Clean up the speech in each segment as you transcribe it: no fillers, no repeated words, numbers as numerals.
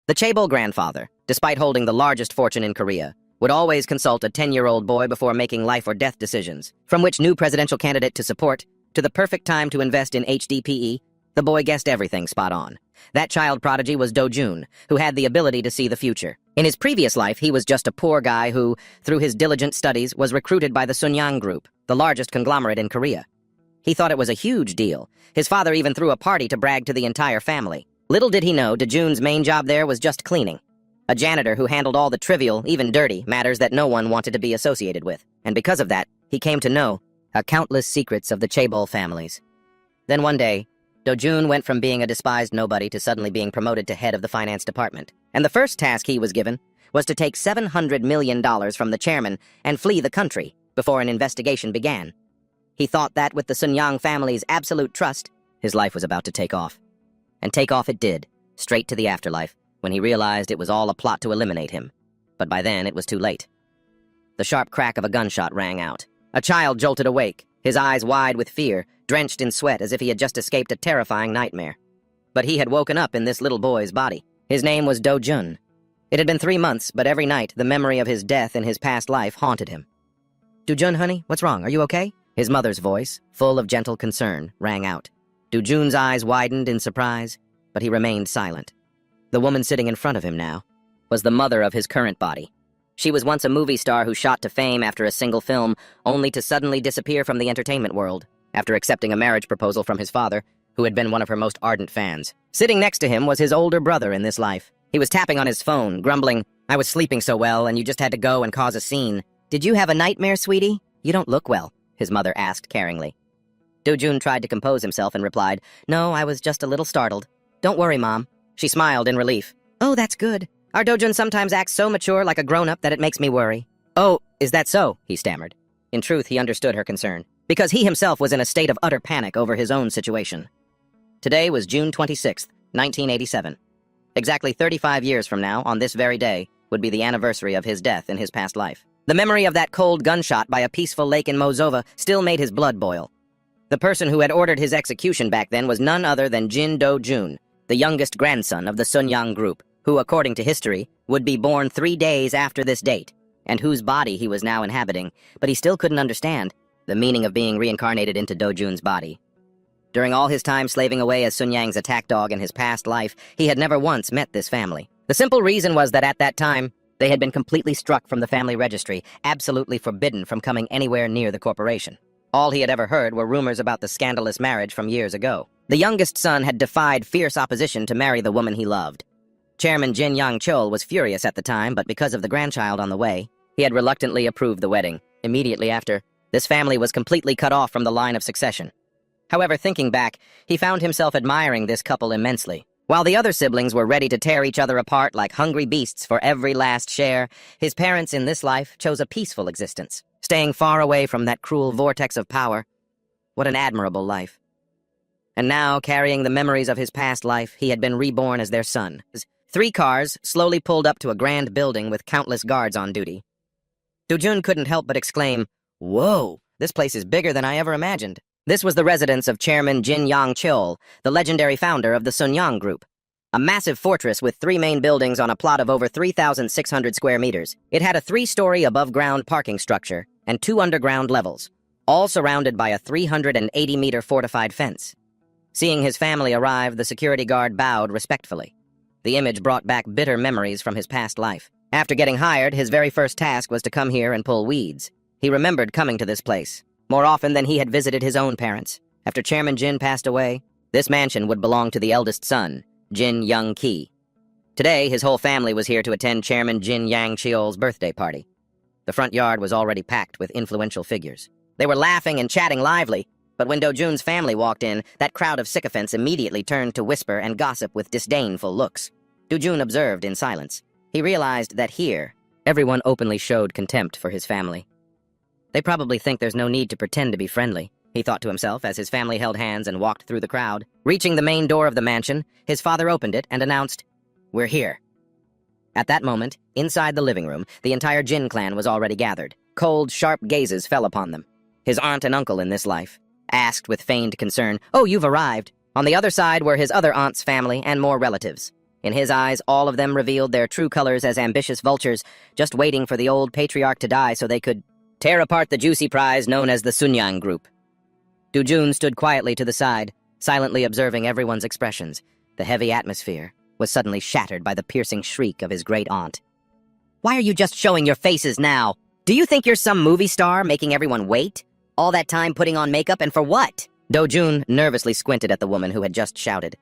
The chaebol grandfather, despite holding the largest fortune in Korea, would always consult a 10-year-old boy before making life or death decisions, from which new presidential candidate to support, to the perfect time to invest in HDPE, the boy guessed everything spot on. That child prodigy was Do-jun, who had the ability to see the future. In his previous life, he was just a poor guy who, through his diligent studies, was recruited by the Sunyang Group, the largest conglomerate in Korea. He thought it was a huge deal. His father even threw a party to brag to the entire family. Little did he know Do-jun's main job there was just cleaning. A janitor who handled all the trivial, even dirty, matters that no one wanted to be associated with. And because of that, he came to know countless secrets of the chaebol families. Then one day, Do-jun went from being a despised nobody to suddenly being promoted to head of the finance department. And the first task he was given was to take $700 million from the chairman and flee the country before an investigation began. He thought that with the Sunyang family's absolute trust, his life was about to take off. And take off it did, straight to the afterlife, when he realized it was all a plot to eliminate him. But by then, it was too late. The sharp crack of a gunshot rang out. A child jolted awake, his eyes wide with fear, drenched in sweat as if he had just escaped a terrifying nightmare. But he had woken up in this little boy's body. His name was Do-jun. It had been 3 months, but every night the memory of his death in his past life haunted him. Do-jun, honey, what's wrong? Are you okay? His mother's voice, full of gentle concern, rang out. Do-jun's eyes widened in surprise, but he remained silent. The woman sitting in front of him now was the mother of his current body. She was once a movie star who shot to fame after a single film, only to suddenly disappear from the entertainment world, after accepting a marriage proposal from his father, who had been one of her most ardent fans. Sitting next to him was his older brother in this life. He was tapping on his phone, grumbling, "I was sleeping so well, and you just had to go and cause a scene." "Did you have a nightmare, sweetie? You don't look well," his mother asked caringly. Do-jun tried to compose himself and replied, "No, I was just a little startled." "Don't worry, Mom." She smiled in relief. "Oh, that's good. Our Do-jun sometimes acts so mature like a grown-up that it makes me worry." "Oh, is that so?" he stammered. In truth, he understood her concern, because he himself was in a state of utter panic over his own situation. Today was June 26th, 1987. Exactly 35 years from now, on this very day, would be the anniversary of his death in his past life. The memory of that cold gunshot by a peaceful lake in Mozova still made his blood boil. The person who had ordered his execution back then was none other than Jin Do-jun, the youngest grandson of the Sunyang Group, who, according to history, would be born 3 days after this date, and whose body he was now inhabiting, but he still couldn't understand the meaning of being reincarnated into Do-jun's body. During all his time slaving away as Sunyang's attack dog in his past life, he had never once met this family. The simple reason was that at that time, they had been completely struck from the family registry, absolutely forbidden from coming anywhere near the corporation. All he had ever heard were rumors about the scandalous marriage from years ago. The youngest son had defied fierce opposition to marry the woman he loved. Chairman Jin Yang-chul was furious at the time, but because of the grandchild on the way, he had reluctantly approved the wedding. Immediately after, this family was completely cut off from the line of succession. However, thinking back, he found himself admiring this couple immensely. While the other siblings were ready to tear each other apart like hungry beasts for every last share, his parents in this life chose a peaceful existence, staying far away from that cruel vortex of power. What an admirable life. And now, carrying the memories of his past life, he had been reborn as their son. 3 cars slowly pulled up to a grand building with countless guards on duty. Do-jun couldn't help but exclaim, "Whoa, this place is bigger than I ever imagined." This was the residence of Chairman Jin Yang-chul, the legendary founder of the Sunyang Group. A massive fortress with 3 main buildings on a plot of over 3,600 square meters. It had a 3-story above-ground parking structure and 2 underground levels, all surrounded by a 380-meter fortified fence. Seeing his family arrive, the security guard bowed respectfully. The image brought back bitter memories from his past life. After getting hired, his very first task was to come here and pull weeds. He remembered coming to this place more often than he had visited his own parents. After Chairman Jin passed away, this mansion would belong to the eldest son, Jin Young-ki. Today, his whole family was here to attend Chairman Jin Yang-cheol's birthday party. The front yard was already packed with influential figures. They were laughing and chatting lively, but when Do-jun's family walked in, that crowd of sycophants immediately turned to whisper and gossip with disdainful looks. Do-jun observed in silence. He realized that here, everyone openly showed contempt for his family. They probably think there's no need to pretend to be friendly, he thought to himself as his family held hands and walked through the crowd. Reaching the main door of the mansion, his father opened it and announced, "We're here." At that moment, inside the living room, the entire Jin clan was already gathered. Cold, sharp gazes fell upon them. His aunt and uncle in this life asked with feigned concern, "Oh, you've arrived." On the other side were his other aunt's family and more relatives. In his eyes, all of them revealed their true colors as ambitious vultures, just waiting for the old patriarch to die so they could tear apart the juicy prize known as the Sunyang Group. Dojun stood quietly to the side, silently observing everyone's expressions. The heavy atmosphere was suddenly shattered by the piercing shriek of his great aunt. "Why are you just showing your faces now? Do you think you're some movie star making everyone wait? All that time putting on makeup, and for what?" Dojun nervously squinted at the woman who had just shouted.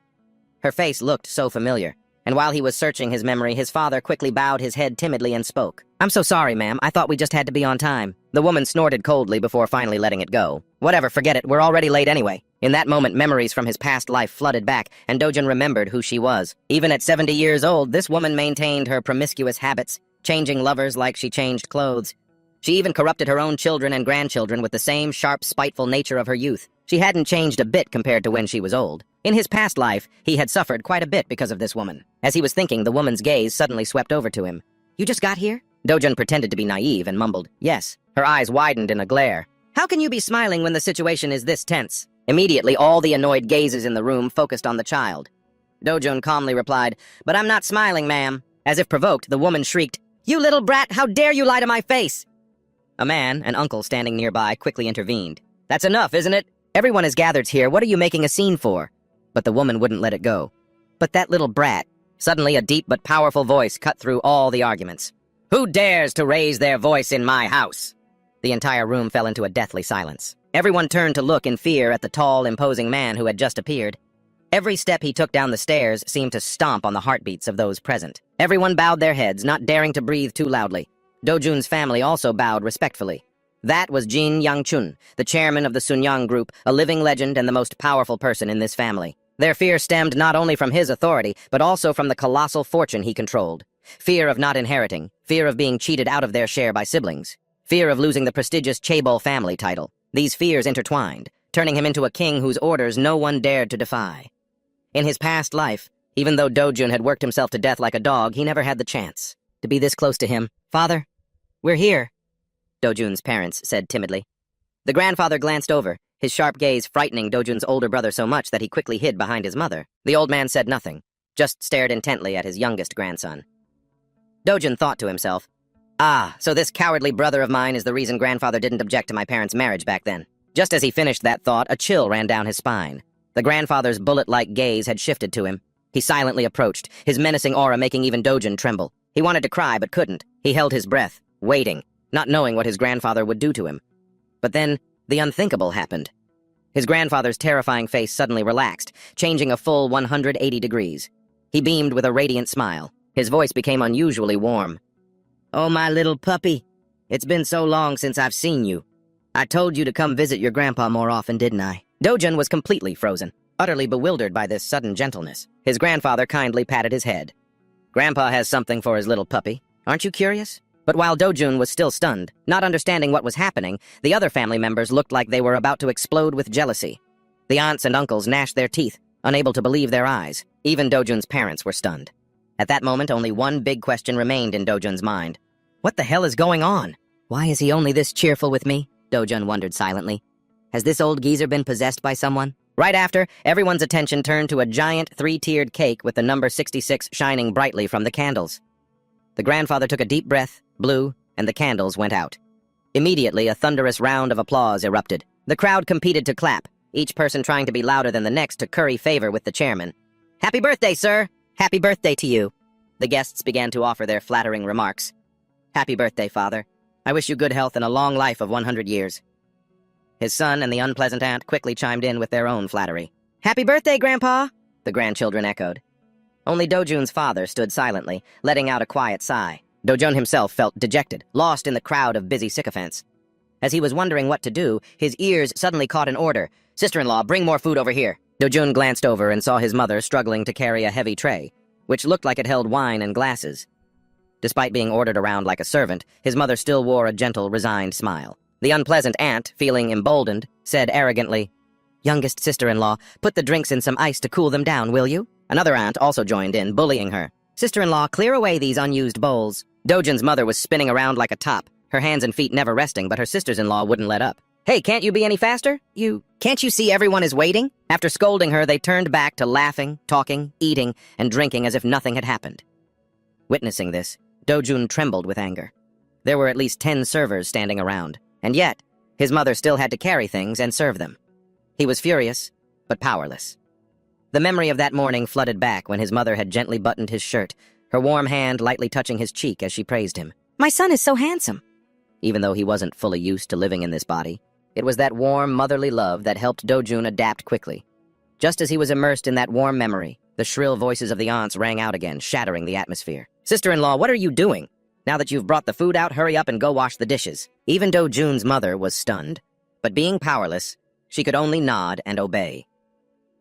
Her face looked so familiar, and while he was searching his memory, his father quickly bowed his head timidly and spoke. "I'm so sorry, ma'am. I thought we just had to be on time." The woman snorted coldly before finally letting it go. "Whatever, forget it. We're already late anyway." In that moment, memories from his past life flooded back, and Dojun remembered who she was. Even at 70 years old, this woman maintained her promiscuous habits, changing lovers like she changed clothes. She even corrupted her own children and grandchildren with the same sharp, spiteful nature of her youth. She hadn't changed a bit compared to when she was old. In his past life, he had suffered quite a bit because of this woman. As he was thinking, the woman's gaze suddenly swept over to him. "You just got here?" Dojun pretended to be naive and mumbled, "Yes." Her eyes widened in a glare. "How can you be smiling when the situation is this tense?" Immediately, all the annoyed gazes in the room focused on the child. Dojun calmly replied, "But I'm not smiling, ma'am." As if provoked, the woman shrieked, "You little brat, how dare you lie to my face!" A man, an uncle standing nearby, quickly intervened. "That's enough, isn't it? Everyone is gathered here. What are you making a scene for?" But the woman wouldn't let it go. "But that little brat." Suddenly, a deep but powerful voice cut through all the arguments. "Who dares to raise their voice in my house?" The entire room fell into a deathly silence. Everyone turned to look in fear at the tall, imposing man who had just appeared. Every step he took down the stairs seemed to stomp on the heartbeats of those present. Everyone bowed their heads, not daring to breathe too loudly. Dojun's family also bowed respectfully. That was Jin Yangchun, the chairman of the Sunyang Group, a living legend and the most powerful person in this family. Their fear stemmed not only from his authority, but also from the colossal fortune he controlled. Fear of not inheriting, fear of being cheated out of their share by siblings, fear of losing the prestigious Chaebol family title. These fears intertwined, turning him into a king whose orders no one dared to defy. In his past life, even though Dojun had worked himself to death like a dog, he never had the chance to be this close to him. "Father, we're here," Dojun's parents said timidly. The grandfather glanced over, his sharp gaze frightening Dojun's older brother so much that he quickly hid behind his mother. The old man said nothing, just stared intently at his youngest grandson. Dojun thought to himself, "Ah, so this cowardly brother of mine is the reason grandfather didn't object to my parents' marriage back then." Just as he finished that thought, a chill ran down his spine. The grandfather's bullet-like gaze had shifted to him. He silently approached, his menacing aura making even Dojun tremble. He wanted to cry, but couldn't. He held his breath, waiting, not knowing what his grandfather would do to him. But then, the unthinkable happened. His grandfather's terrifying face suddenly relaxed, changing a full 180 degrees. He beamed with a radiant smile. His voice became unusually warm. "Oh, my little puppy. It's been so long since I've seen you. I told you to come visit your grandpa more often, didn't I?" Dojun was completely frozen, utterly bewildered by this sudden gentleness. His grandfather kindly patted his head. "Grandpa has something for his little puppy. Aren't you curious?" But while Dojun was still stunned, not understanding what was happening, the other family members looked like they were about to explode with jealousy. The aunts and uncles gnashed their teeth, unable to believe their eyes. Even Dojun's parents were stunned. At that moment, only one big question remained in Dojun's mind. What the hell is going on? Why is he only this cheerful with me? Dojun wondered silently. Has this old geezer been possessed by someone? Right after, everyone's attention turned to a giant three-tiered cake with the number 66 shining brightly from the candles. The grandfather took a deep breath, blew, and the candles went out. Immediately, a thunderous round of applause erupted. The crowd competed to clap, each person trying to be louder than the next to curry favor with the chairman. "Happy birthday, sir! Happy birthday to you!" The guests began to offer their flattering remarks. "Happy birthday, father. I wish you good health and a long life of 100 years. His son and the unpleasant aunt quickly chimed in with their own flattery. "Happy birthday, Grandpa!" the grandchildren echoed. Only Dojun's father stood silently, letting out a quiet sigh. Dojun himself felt dejected, lost in the crowd of busy sycophants. As he was wondering what to do, his ears suddenly caught an order. "Sister-in-law, bring more food over here." Dojun glanced over and saw his mother struggling to carry a heavy tray, which looked like it held wine and glasses. Despite being ordered around like a servant, his mother still wore a gentle, resigned smile. The unpleasant aunt, feeling emboldened, said arrogantly, "Youngest sister-in-law, put the drinks in some ice to cool them down, will you?" Another aunt also joined in, bullying her. "Sister-in-law, clear away these unused bowls." Dojun's mother was spinning around like a top, her hands and feet never resting, but her sisters-in-law wouldn't let up. Hey, can't you be any faster? Can't you see everyone is waiting? After scolding her, they turned back to laughing, talking, eating, and drinking as if nothing had happened. Witnessing this, Dojun trembled with anger. There were at least 10 servers standing around, and yet, his mother still had to carry things and serve them. He was furious, but powerless. The memory of that morning flooded back when his mother had gently buttoned his shirt, her warm hand lightly touching his cheek as she praised him. "My son is so handsome." Even though he wasn't fully used to living in this body, it was that warm, motherly love that helped Dojun adapt quickly. Just as he was immersed in that warm memory, the shrill voices of the aunts rang out again, shattering the atmosphere. "Sister-in-law, what are you doing? Now that you've brought the food out, hurry up and go wash the dishes." Even Dojun's mother was stunned, but being powerless, she could only nod and obey.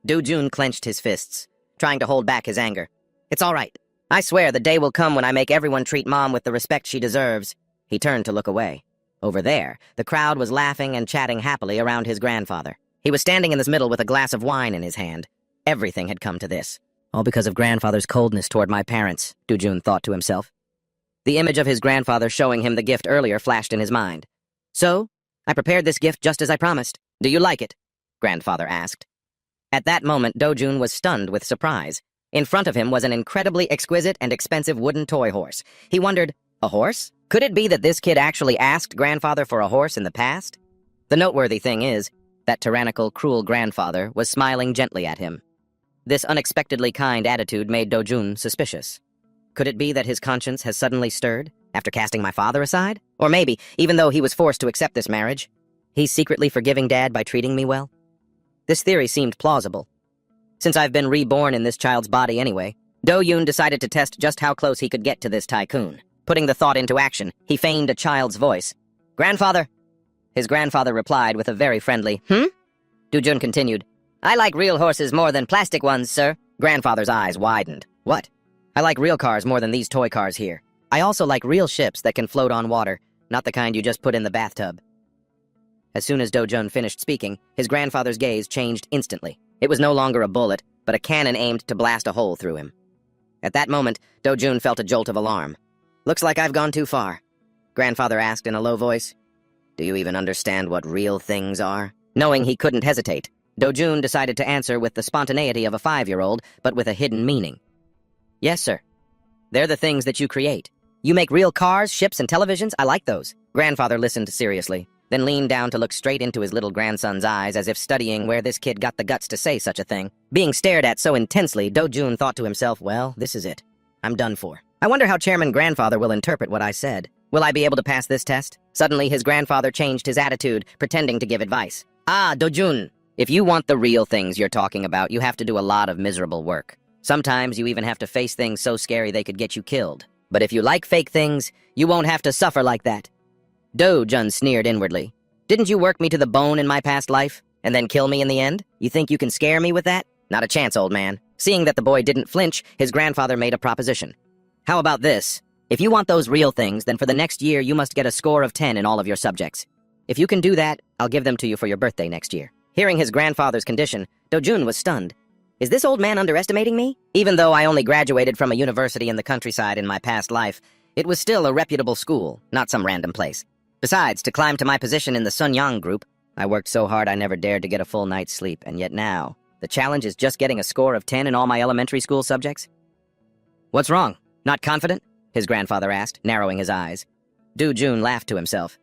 Dojun clenched his fists, trying to hold back his anger. "It's all right. I swear the day will come when I make everyone treat Mom with the respect she deserves." He turned to look away. Over there, the crowd was laughing and chatting happily around his grandfather. He was standing in the middle with a glass of wine in his hand. Everything had come to this. All because of grandfather's coldness toward my parents, Dojun thought to himself. The image of his grandfather showing him the gift earlier flashed in his mind. "So, I prepared this gift just as I promised. Do you like it?" Grandfather asked. At that moment, Dojun was stunned with surprise. In front of him was an incredibly exquisite and expensive wooden toy horse. He wondered, a horse? Could it be that this kid actually asked grandfather for a horse in the past? The noteworthy thing is, that tyrannical, cruel grandfather was smiling gently at him. This unexpectedly kind attitude made Dojun suspicious. Could it be that his conscience has suddenly stirred, after casting my father aside? Or maybe, even though he was forced to accept this marriage, he's secretly forgiving Dad by treating me well? This theory seemed plausible. Since I've been reborn in this child's body anyway, Do-yoon decided to test just how close he could get to this tycoon. Putting the thought into action, he feigned a child's voice. "Grandfather?" His grandfather replied with a very friendly, Do-jun continued, "I like real horses more than plastic ones, sir." Grandfather's eyes widened. "What?" "I like real cars more than these toy cars here. I also like real ships that can float on water, not the kind you just put in the bathtub." As soon as Do-jun finished speaking, his grandfather's gaze changed instantly. It was no longer a bullet, but a cannon aimed to blast a hole through him. At that moment, Do-jun felt a jolt of alarm. "Looks like I've gone too far," Grandfather asked in a low voice. "Do you even understand what real things are?" Knowing he couldn't hesitate, Do-jun decided to answer with the spontaneity of a 5-year-old, but with a hidden meaning. "Yes, sir. They're the things that you create. You make real cars, ships, and televisions? I like those." Grandfather listened seriously, then leaned down to look straight into his little grandson's eyes as if studying where this kid got the guts to say such a thing. Being stared at so intensely, Do-jun thought to himself, well, this is it. I'm done for. I wonder how Chairman Grandfather will interpret what I said. Will I be able to pass this test? Suddenly, his grandfather changed his attitude, pretending to give advice. "Ah, Do-jun, if you want the real things you're talking about, you have to do a lot of miserable work. Sometimes you even have to face things so scary they could get you killed. But if you like fake things, you won't have to suffer like that." Do-jun sneered inwardly. "Didn't you work me to the bone in my past life, and then kill me in the end? You think you can scare me with that? Not a chance, old man." Seeing that the boy didn't flinch, his grandfather made a proposition. "How about this? If you want those real things, then for the next year you must get a score of 10 in all of your subjects. If you can do that, I'll give them to you for your birthday next year." Hearing his grandfather's condition, Do-jun was stunned. Is this old man underestimating me? Even though I only graduated from a university in the countryside in my past life, it was still a reputable school, not some random place. Besides, to climb to my position in the Sunyang group, I worked so hard I never dared to get a full night's sleep, and yet now, the challenge is just getting a score of 10 in all my elementary school subjects? "What's wrong? Not confident?" his grandfather asked, narrowing his eyes. Do-jun laughed to himself.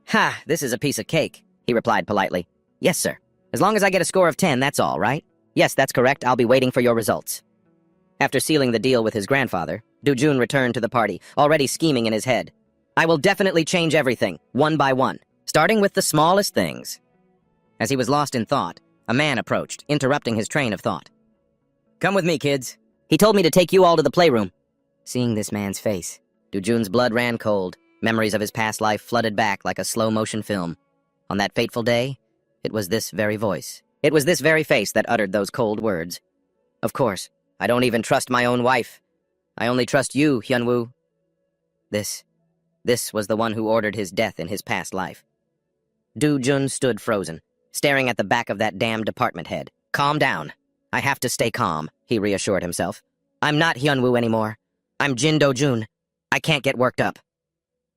"Ha, this is a piece of cake," he replied politely. "Yes, sir. As long as I get a score of 10, that's all, right?" "Yes, that's correct. I'll be waiting for your results." After sealing the deal with his grandfather, Do-jun returned to the party, already scheming in his head. "I will definitely change everything, one by one, starting with the smallest things." As he was lost in thought, a man approached, interrupting his train of thought. "Come with me, kids. He told me to take you all to the playroom." Seeing this man's face, Do-jun's blood ran cold. Memories of his past life flooded back like a slow-motion film. On that fateful day, it was this very voice. It was this very face that uttered those cold words. "Of course, I don't even trust my own wife. I only trust you, Hyunwoo." This was the one who ordered his death in his past life. Do-jun stood frozen, staring at the back of that damned department head. "Calm down. I have to stay calm," he reassured himself. "I'm not Hyunwoo anymore. I'm Jin Do-jun. I can't get worked up."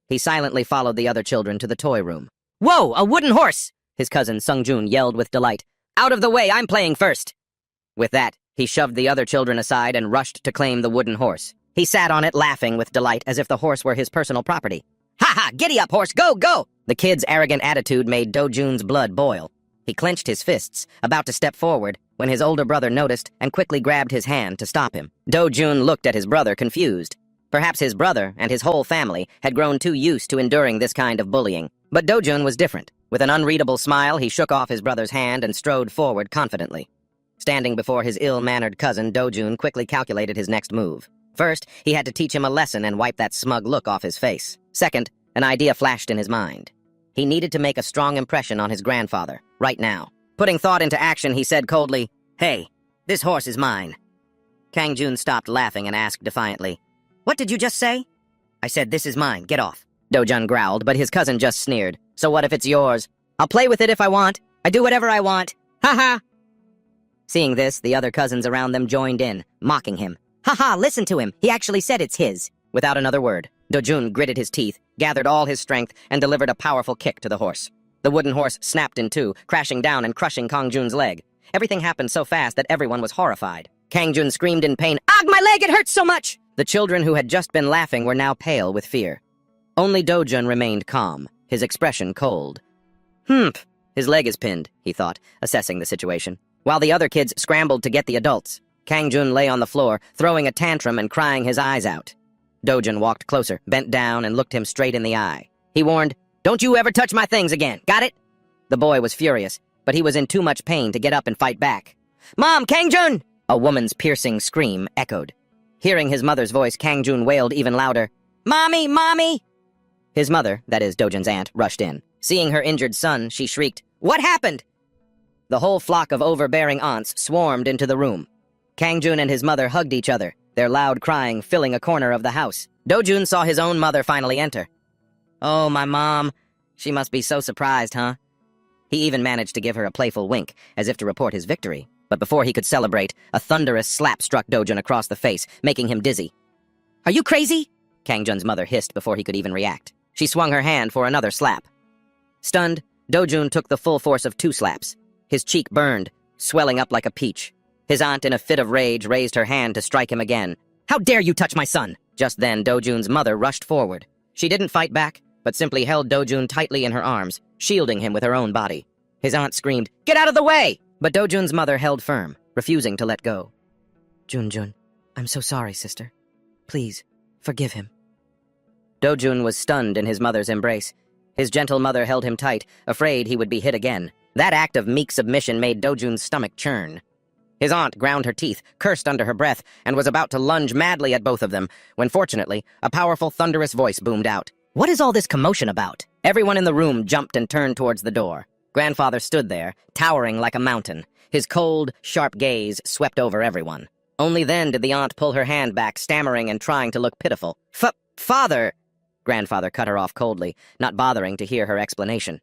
He silently followed the other children to the toy room. "Whoa, a wooden horse! His cousin Sungjun yelled with delight. "Out of the way, I'm playing first!" With that, he shoved the other children aside and rushed to claim the wooden horse. He sat on it laughing with delight as if the horse were his personal property. "Ha ha! Giddy up, horse! Go, go!" The kid's arrogant attitude made Do-jun's blood boil. He clenched his fists, about to step forward, when his older brother noticed and quickly grabbed his hand to stop him. Do-jun looked at his brother confused. Perhaps his brother and his whole family had grown too used to enduring this kind of bullying. But Do-jun was different. With an unreadable smile, he shook off his brother's hand and strode forward confidently. Standing before his ill-mannered cousin, Do-jun quickly calculated his next move. First, he had to teach him a lesson and wipe that smug look off his face. Second, an idea flashed in his mind. He needed to make a strong impression on his grandfather, right now. Putting thought into action, he said coldly, "Hey, this horse is mine." Kang-jun stopped laughing and asked defiantly, "What did you just say?" "I said this is mine, get off." Do-jun growled, but his cousin just sneered. "So what if it's yours? I'll play with it if I want. I do whatever I want. Ha ha!" Seeing this, the other cousins around them joined in, mocking him. "Ha ha, listen to him. He actually said it's his." Without another word, Do-jun gritted his teeth, gathered all his strength, and delivered a powerful kick to the horse. The wooden horse snapped in two, crashing down and crushing Kang-jun's leg. Everything happened so fast that everyone was horrified. Kang-jun screamed in pain, "Ugh, my leg, it hurts so much!" The children who had just been laughing were now pale with fear. Only Do-jun remained calm, his expression cold. His leg is pinned, he thought, assessing the situation. While the other kids scrambled to get the adults, Kang-jun lay on the floor, throwing a tantrum and crying his eyes out. Do-jun walked closer, bent down, and looked him straight in the eye. He warned, "Don't you ever touch my things again, got it?" The boy was furious, but he was in too much pain to get up and fight back. "Mom, Kang-jun!" A woman's piercing scream echoed. Hearing his mother's voice, Kang-jun wailed even louder, "Mommy, mommy!" His mother, that is Do-jun's aunt, rushed in. Seeing her injured son, she shrieked, "What happened?" The whole flock of overbearing aunts swarmed into the room. Kang-jun and his mother hugged each other, their loud crying filling a corner of the house. Do-jun saw his own mother finally enter. "Oh, my mom. She must be so surprised, huh?" He even managed to give her a playful wink, as if to report his victory. But before he could celebrate, a thunderous slap struck Do-jun across the face, making him dizzy. "Are you crazy?" Kang-jun's mother hissed before he could even react. She swung her hand for another slap. Stunned, Do-jun took the full force of 2 slaps. His cheek burned, swelling up like a peach. His aunt, in a fit of rage, raised her hand to strike him again. "How dare you touch my son!" Just then, Do-jun's mother rushed forward. She didn't fight back, but simply held Do-jun tightly in her arms, shielding him with her own body. His aunt screamed, "Get out of the way!" But Do-jun's mother held firm, refusing to let go. "Jun-jun, I'm so sorry, sister. Please, forgive him." Do-jun was stunned in his mother's embrace. His gentle mother held him tight, afraid he would be hit again. That act of meek submission made Do-jun's stomach churn. His aunt ground her teeth, cursed under her breath, and was about to lunge madly at both of them, when fortunately, a powerful, thunderous voice boomed out. "What is all this commotion about?" Everyone in the room jumped and turned towards the door. Grandfather stood there, towering like a mountain. His cold, sharp gaze swept over everyone. Only then did the aunt pull her hand back, stammering and trying to look pitiful. Father! Grandfather cut her off coldly, not bothering to hear her explanation.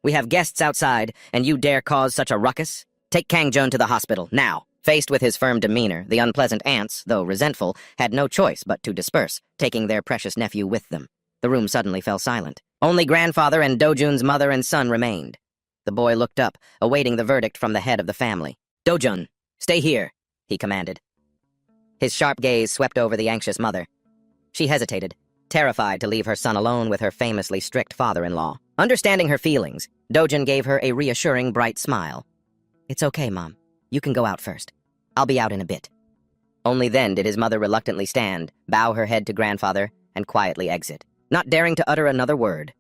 "We have guests outside, and you dare cause such a ruckus? Take Kang-jun to the hospital, now." Faced with his firm demeanor, the unpleasant aunts, though resentful, had no choice but to disperse, taking their precious nephew with them. The room suddenly fell silent. Only Grandfather and Do-jun's mother and son remained. The boy looked up, awaiting the verdict from the head of the family. "Do-jun, stay here," he commanded. His sharp gaze swept over the anxious mother. She hesitated, terrified to leave her son alone with her famously strict father-in-law. Understanding her feelings, Do-jun gave her a reassuring, bright smile. "It's okay, Mom. You can go out first. I'll be out in a bit." Only then did his mother reluctantly stand, bow her head to Grandfather, and quietly exit, not daring to utter another word.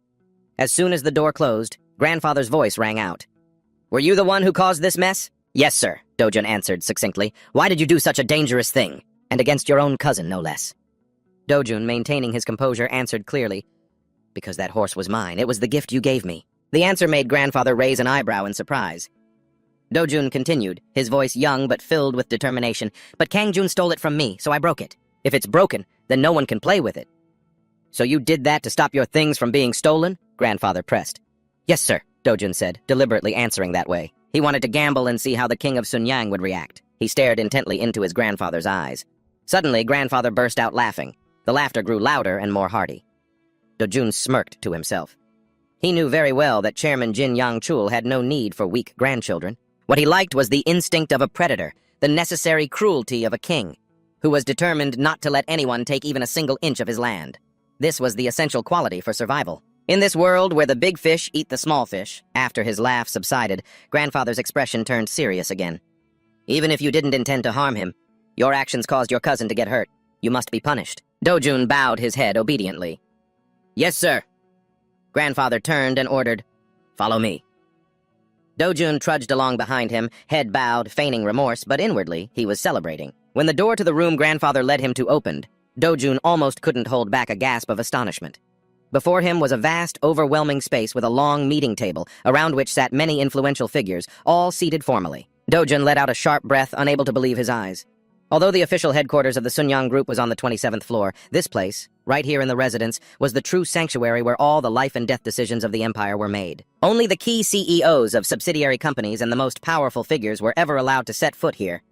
As soon as the door closed, Grandfather's voice rang out. "Were you the one who caused this mess?" "Yes, sir," Do-jun answered succinctly. "Why did you do such a dangerous thing? And against your own cousin, no less." Do-jun, maintaining his composure, answered clearly, "Because that horse was mine. It was the gift you gave me." The answer made Grandfather raise an eyebrow in surprise. Do-jun continued, his voice young but filled with determination. "But Kang-jun stole it from me, so I broke it. If it's broken, then no one can play with it." "So you did that to stop your things from being stolen?" Grandfather pressed. "Yes, sir," Do-jun said, deliberately answering that way. He wanted to gamble and see how the king of Sunyang would react. He stared intently into his grandfather's eyes. Suddenly, Grandfather burst out laughing. The laughter grew louder and more hearty. Do-jun smirked to himself. He knew very well that Chairman Jin Yang-chul had no need for weak grandchildren. What he liked was the instinct of a predator, the necessary cruelty of a king, who was determined not to let anyone take even a single inch of his land. This was the essential quality for survival. In this world where the big fish eat the small fish, after his laugh subsided, Grandfather's expression turned serious again. Even if you didn't intend to harm him, your actions caused your cousin to get hurt. You must be punished. Dojun bowed his head obediently. Yes, sir. Grandfather turned and ordered, Follow me. Dojun trudged along behind him, head bowed, feigning remorse, but inwardly he was celebrating. When the door to the room Grandfather led him to opened, Dojun almost couldn't hold back a gasp of astonishment. Before him was a vast, overwhelming space with a long meeting table, around which sat many influential figures, all seated formally. Dojun let out a sharp breath, unable to believe his eyes. Although the official headquarters of the Sunyang Group was on the 27th floor, this place, right here in the residence, was the true sanctuary where all the life and death decisions of the empire were made. Only the key CEOs of subsidiary companies and the most powerful figures were ever allowed to set foot here.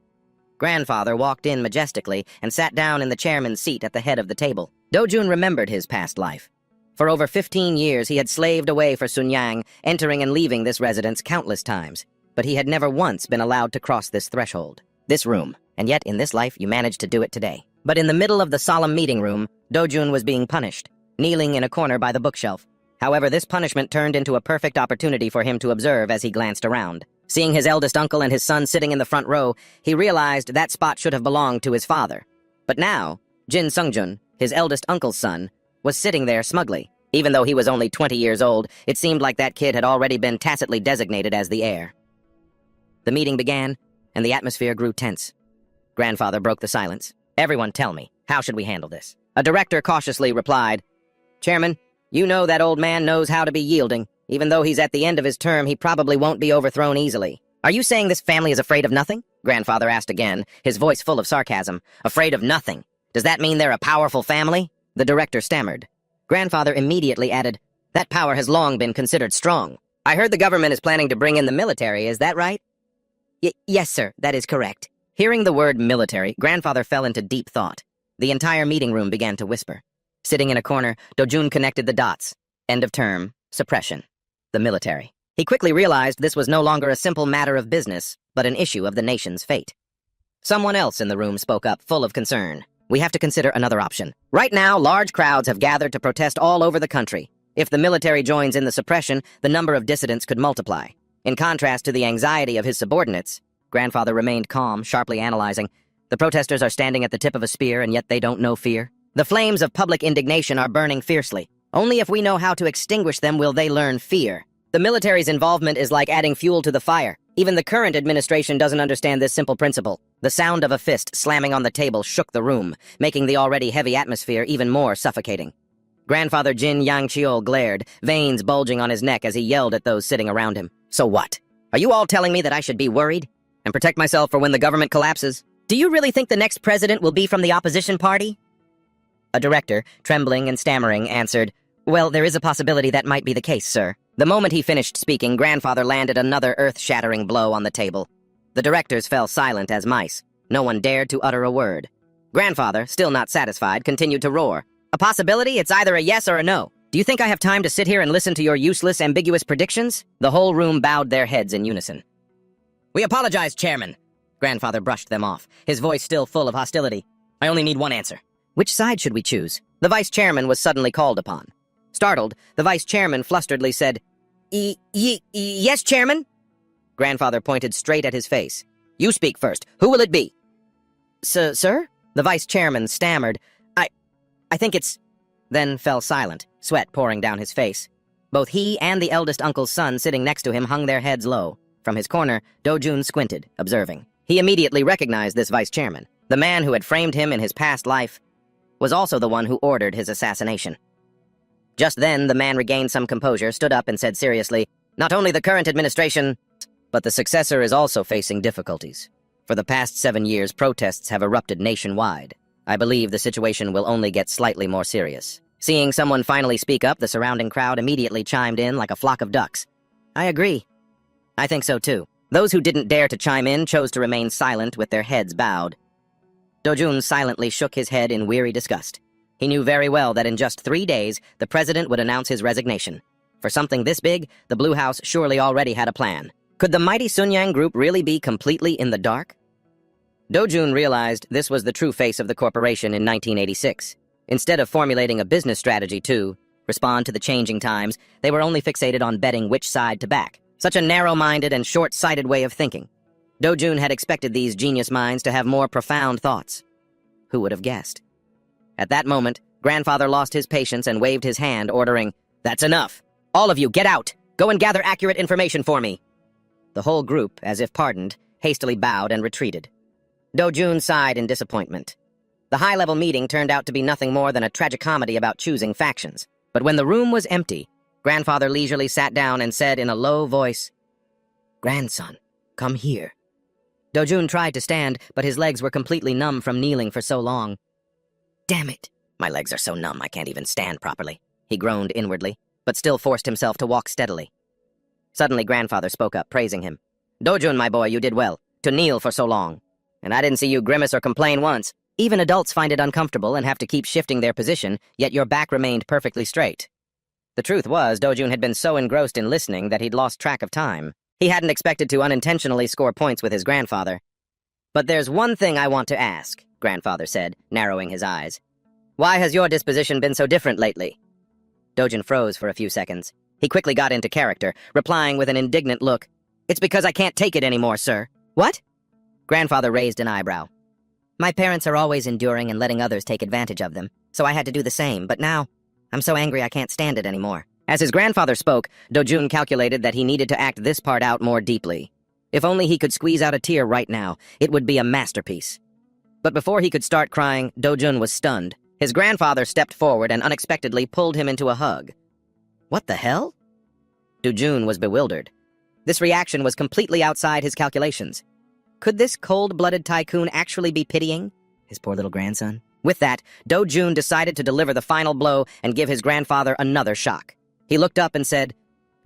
Grandfather walked in majestically and sat down in the chairman's seat at the head of the table. Dojun remembered his past life. For over 15 years he had slaved away for Sunyang, entering and leaving this residence countless times, but he had never once been allowed to cross this threshold, this room. And yet, in this life, you managed to do it today. But in the middle of the solemn meeting room, Dojun was being punished, kneeling in a corner by the bookshelf. However, this punishment turned into a perfect opportunity for him to observe as he glanced around. Seeing his eldest uncle and his son sitting in the front row, he realized that spot should have belonged to his father. But now, Jin Sungjun, his eldest uncle's son, was sitting there smugly. Even though he was only 20 years old, it seemed like that kid had already been tacitly designated as the heir. The meeting began, and the atmosphere grew tense. Grandfather broke the silence. Everyone tell me, how should we handle this? A director cautiously replied, Chairman, you know that old man knows how to be yielding. Even though he's at the end of his term, he probably won't be overthrown easily. Are you saying this family is afraid of nothing? Grandfather asked again, his voice full of sarcasm. Afraid of nothing? Does that mean they're a powerful family? The director stammered. Grandfather immediately added, that power has long been considered strong. I heard the government is planning to bring in the military, is that right? Yes, sir, that is correct. Hearing the word military, Grandfather fell into deep thought. The entire meeting room began to whisper. Sitting in a corner, Dojun connected the dots. End of term, suppression, the military. He quickly realized this was no longer a simple matter of business, but an issue of the nation's fate. Someone else in the room spoke up, full of concern. We have to consider another option. Right now, large crowds have gathered to protest all over the country. If the military joins in the suppression, the number of dissidents could multiply. In contrast to the anxiety of his subordinates, Grandfather remained calm, sharply analyzing. The protesters are standing at the tip of a spear, and yet they don't know fear. The flames of public indignation are burning fiercely. Only if we know how to extinguish them will they learn fear. The military's involvement is like adding fuel to the fire. Even the current administration doesn't understand this simple principle. The sound of a fist slamming on the table shook the room, making the already heavy atmosphere even more suffocating. Grandfather Jin Yang-cheol glared, veins bulging on his neck as he yelled at those sitting around him. So what? Are you all telling me that I should be worried? And protect myself for when the government collapses? Do you really think the next president will be from the opposition party? A director, trembling and stammering, answered, Well, there is a possibility that might be the case, sir. The moment he finished speaking, Grandfather landed another earth-shattering blow on the table. The directors fell silent as mice. No one dared to utter a word. Grandfather, still not satisfied, continued to roar. A possibility? It's either a yes or a no. Do you think I have time to sit here and listen to your useless, ambiguous predictions? The whole room bowed their heads in unison. We apologize, Chairman. Grandfather brushed them off, his voice still full of hostility. I only need one answer. Which side should we choose? The vice chairman was suddenly called upon. Startled, the vice chairman flusteredly said, Yes, Chairman? Grandfather pointed straight at his face. You speak first. Who will it be? Sir? The vice chairman stammered. I think it's... Then fell silent, sweat pouring down his face. Both he and the eldest uncle's son sitting next to him hung their heads low. From his corner, Dojun squinted, observing. He immediately recognized this vice chairman. The man who had framed him in his past life was also the one who ordered his assassination. Just then, the man regained some composure, stood up and said seriously, Not only the current administration, but the successor is also facing difficulties. For the past 7 years, protests have erupted nationwide. I believe the situation will only get slightly more serious. Seeing someone finally speak up, the surrounding crowd immediately chimed in like a flock of ducks. I agree. I think so too. Those who didn't dare to chime in chose to remain silent with their heads bowed. Dojun silently shook his head in weary disgust. He knew very well that in just 3 days, the president would announce his resignation. For something this big, the Blue House surely already had a plan. Could the mighty Sunyang group really be completely in the dark? Do-jun realized this was the true face of the corporation in 1986. Instead of formulating a business strategy to respond to the changing times, they were only fixated on betting which side to back. Such a narrow-minded and short-sighted way of thinking. Do-jun had expected these genius minds to have more profound thoughts. Who would have guessed? At that moment, Grandfather lost his patience and waved his hand, ordering, "That's enough! All of you, get out! Go and gather accurate information for me!" The whole group, as if pardoned, hastily bowed and retreated. Do-jun sighed in disappointment. The high-level meeting turned out to be nothing more than a tragicomedy about choosing factions. But when the room was empty, Grandfather leisurely sat down and said in a low voice, "Grandson, come here." Do-jun tried to stand, but his legs were completely numb from kneeling for so long. "Damn it! My legs are so numb I can't even stand properly," he groaned inwardly, but still forced himself to walk steadily. Suddenly Grandfather spoke up, praising him. "Do-jun, my boy, you did well, to kneel for so long. And I didn't see you grimace or complain once. Even adults find it uncomfortable and have to keep shifting their position, yet your back remained perfectly straight." The truth was, Do-jun had been so engrossed in listening that he'd lost track of time. He hadn't expected to unintentionally score points with his grandfather. "But there's one thing I want to ask," Grandfather said, narrowing his eyes. "Why has your disposition been so different lately?" Do-jun froze for a few seconds. He quickly got into character, replying with an indignant look, "It's because I can't take it anymore, sir." "What?" Grandfather raised an eyebrow. "My parents are always enduring and letting others take advantage of them, so I had to do the same, but now I'm so angry I can't stand it anymore." As his grandfather spoke, Do-jun calculated that he needed to act this part out more deeply. If only he could squeeze out a tear right now, it would be a masterpiece. But before he could start crying, Do-jun was stunned. His grandfather stepped forward and unexpectedly pulled him into a hug. What the hell? Do-jun was bewildered. This reaction was completely outside his calculations. Could this cold-blooded tycoon actually be pitying his poor little grandson? With that, Do-jun decided to deliver the final blow and give his grandfather another shock. He looked up and said,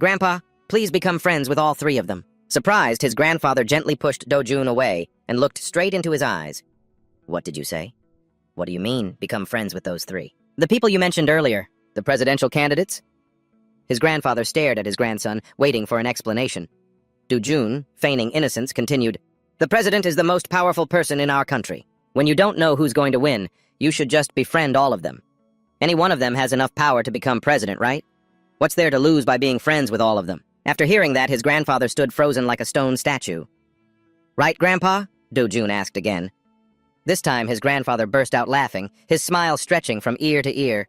"Grandpa, please become friends with all three of them." Surprised, his grandfather gently pushed Do-jun away and looked straight into his eyes. "What did you say? What do you mean, become friends with those three?" "The people you mentioned earlier, the presidential candidates?" His grandfather stared at his grandson, waiting for an explanation. Do-jun, feigning innocence, continued, "The president is the most powerful person in our country. When you don't know who's going to win, you should just befriend all of them. Any one of them has enough power to become president, right? What's there to lose by being friends with all of them?" After hearing that, his grandfather stood frozen like a stone statue. "Right, Grandpa?" Do-jun asked again. This time, his grandfather burst out laughing, his smile stretching from ear to ear.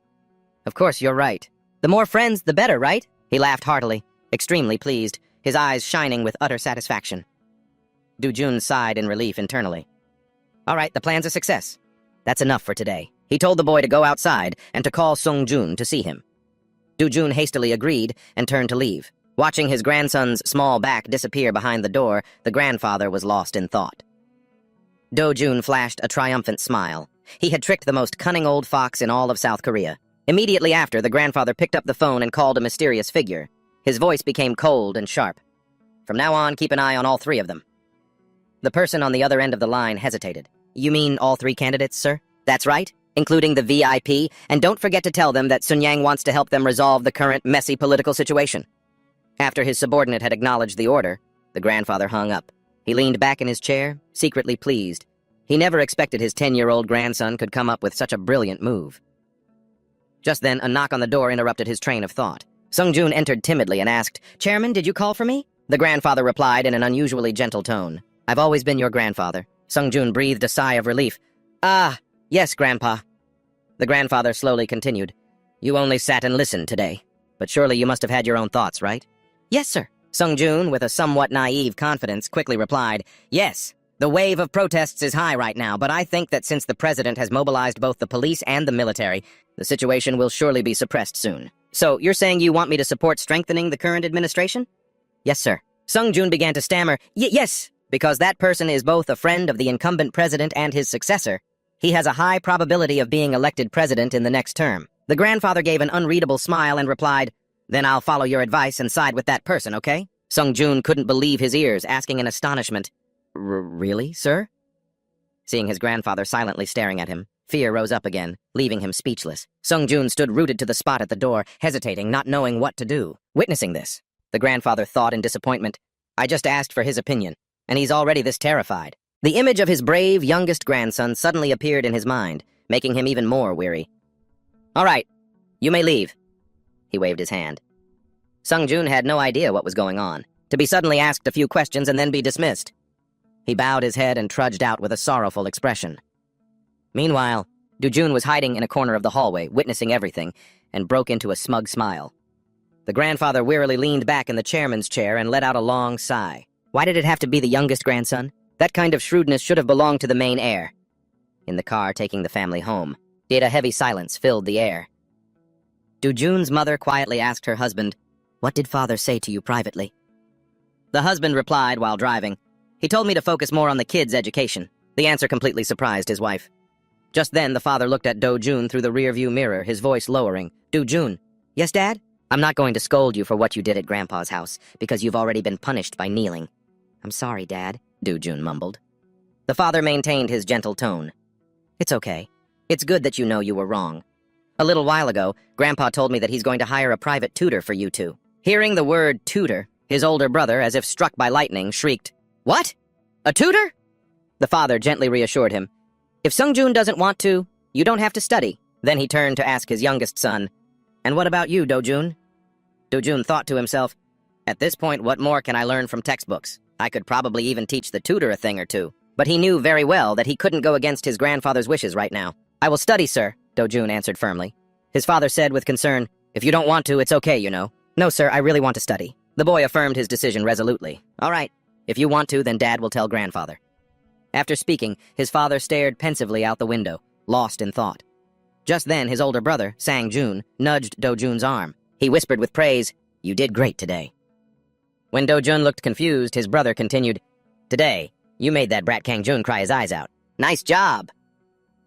"Of course, you're right. The more friends, the better, right?" He laughed heartily, extremely pleased, his eyes shining with utter satisfaction. Do-jun sighed in relief internally. "All right, the plan's a success. That's enough for today." He told the boy to go outside and to call Sung-jun to see him. Do-jun hastily agreed and turned to leave. Watching his grandson's small back disappear behind the door, the grandfather was lost in thought. Do-jun flashed a triumphant smile. He had tricked the most cunning old fox in all of South Korea. Immediately after, the grandfather picked up the phone and called a mysterious figure. His voice became cold and sharp. "From now on, keep an eye on all three of them." The person on the other end of the line hesitated. "You mean all three candidates, sir?" "That's right, including the VIP, and don't forget to tell them that Sunyang wants to help them resolve the current messy political situation." After his subordinate had acknowledged the order, the grandfather hung up. He leaned back in his chair, secretly pleased. He never expected his 10-year-old grandson could come up with such a brilliant move. Just then, a knock on the door interrupted his train of thought. Sung-jun entered timidly and asked, "Chairman, did you call for me?" The grandfather replied in an unusually gentle tone, "I've always been your grandfather." Sung-jun breathed a sigh of relief. "Ah, yes, Grandpa." The grandfather slowly continued, "You only sat and listened today, but surely you must have had your own thoughts, right?" "Yes, sir." Sung-jun, with a somewhat naive confidence, quickly replied, "Yes, the wave of protests is high right now, but I think that since the president has mobilized both the police and the military, the situation will surely be suppressed soon." "So, you're saying you want me to support strengthening the current administration?" "Yes, sir." Sung-jun began to stammer, "Yes, because that person is both a friend of the incumbent president and his successor. He has a high probability of being elected president in the next term." The grandfather gave an unreadable smile and replied, "Then I'll follow your advice and side with that person, okay?" Sung-jun couldn't believe his ears, asking in astonishment, Really, sir?" Seeing his grandfather silently staring at him, Fear rose up again, leaving him speechless. Sung-jun stood rooted to the spot at the door, hesitating, not knowing what to do. Witnessing this, the grandfather thought in disappointment, I just asked for his opinion, and he's already this terrified. The image of his brave, youngest grandson suddenly appeared in his mind, making him even more weary. All right, you may leave. He waved his hand. Sung-jun had no idea what was going on, to be suddenly asked a few questions and then be dismissed. He bowed his head and trudged out with a sorrowful expression. Meanwhile, Do-jun was hiding in a corner of the hallway, witnessing everything, and broke into a smug smile. The grandfather wearily leaned back in the chairman's chair and let out a long sigh. Why did it have to be the youngest grandson? That kind of shrewdness should have belonged to the main heir. In the car taking the family home, yet a heavy silence filled the air. Do-jun's mother quietly asked her husband, What did father say to you privately? The husband replied while driving, He told me to focus more on the kids' education. The answer completely surprised his wife. Just then, the father looked at Do-jun through the rearview mirror, his voice lowering. Do-jun, yes, Dad? I'm not going to scold you for what you did at Grandpa's house, because you've already been punished by kneeling. I'm sorry, Dad, Do-jun mumbled. The father maintained his gentle tone. It's okay. It's good that you know you were wrong. A little while ago, Grandpa told me that he's going to hire a private tutor for you two. Hearing the word tutor, his older brother, as if struck by lightning, shrieked, What? A tutor? The father gently reassured him. If Sung-jun doesn't want to, you don't have to study. Then he turned to ask his youngest son, And what about you, Do-jun? Do-jun thought to himself, At this point, what more can I learn from textbooks? I could probably even teach the tutor a thing or two. But he knew very well that he couldn't go against his grandfather's wishes right now. I will study, sir, Do-jun answered firmly. His father said with concern, If you don't want to, it's okay, you know. No, sir, I really want to study. The boy affirmed his decision resolutely. All right, if you want to, then Dad will tell grandfather. After speaking, his father stared pensively out the window, lost in thought. Just then, his older brother, Sang-jun, nudged Do-jun's arm. He whispered with praise, You did great today. When Do-jun looked confused, his brother continued, Today, you made that brat Kang-jun cry his eyes out. Nice job!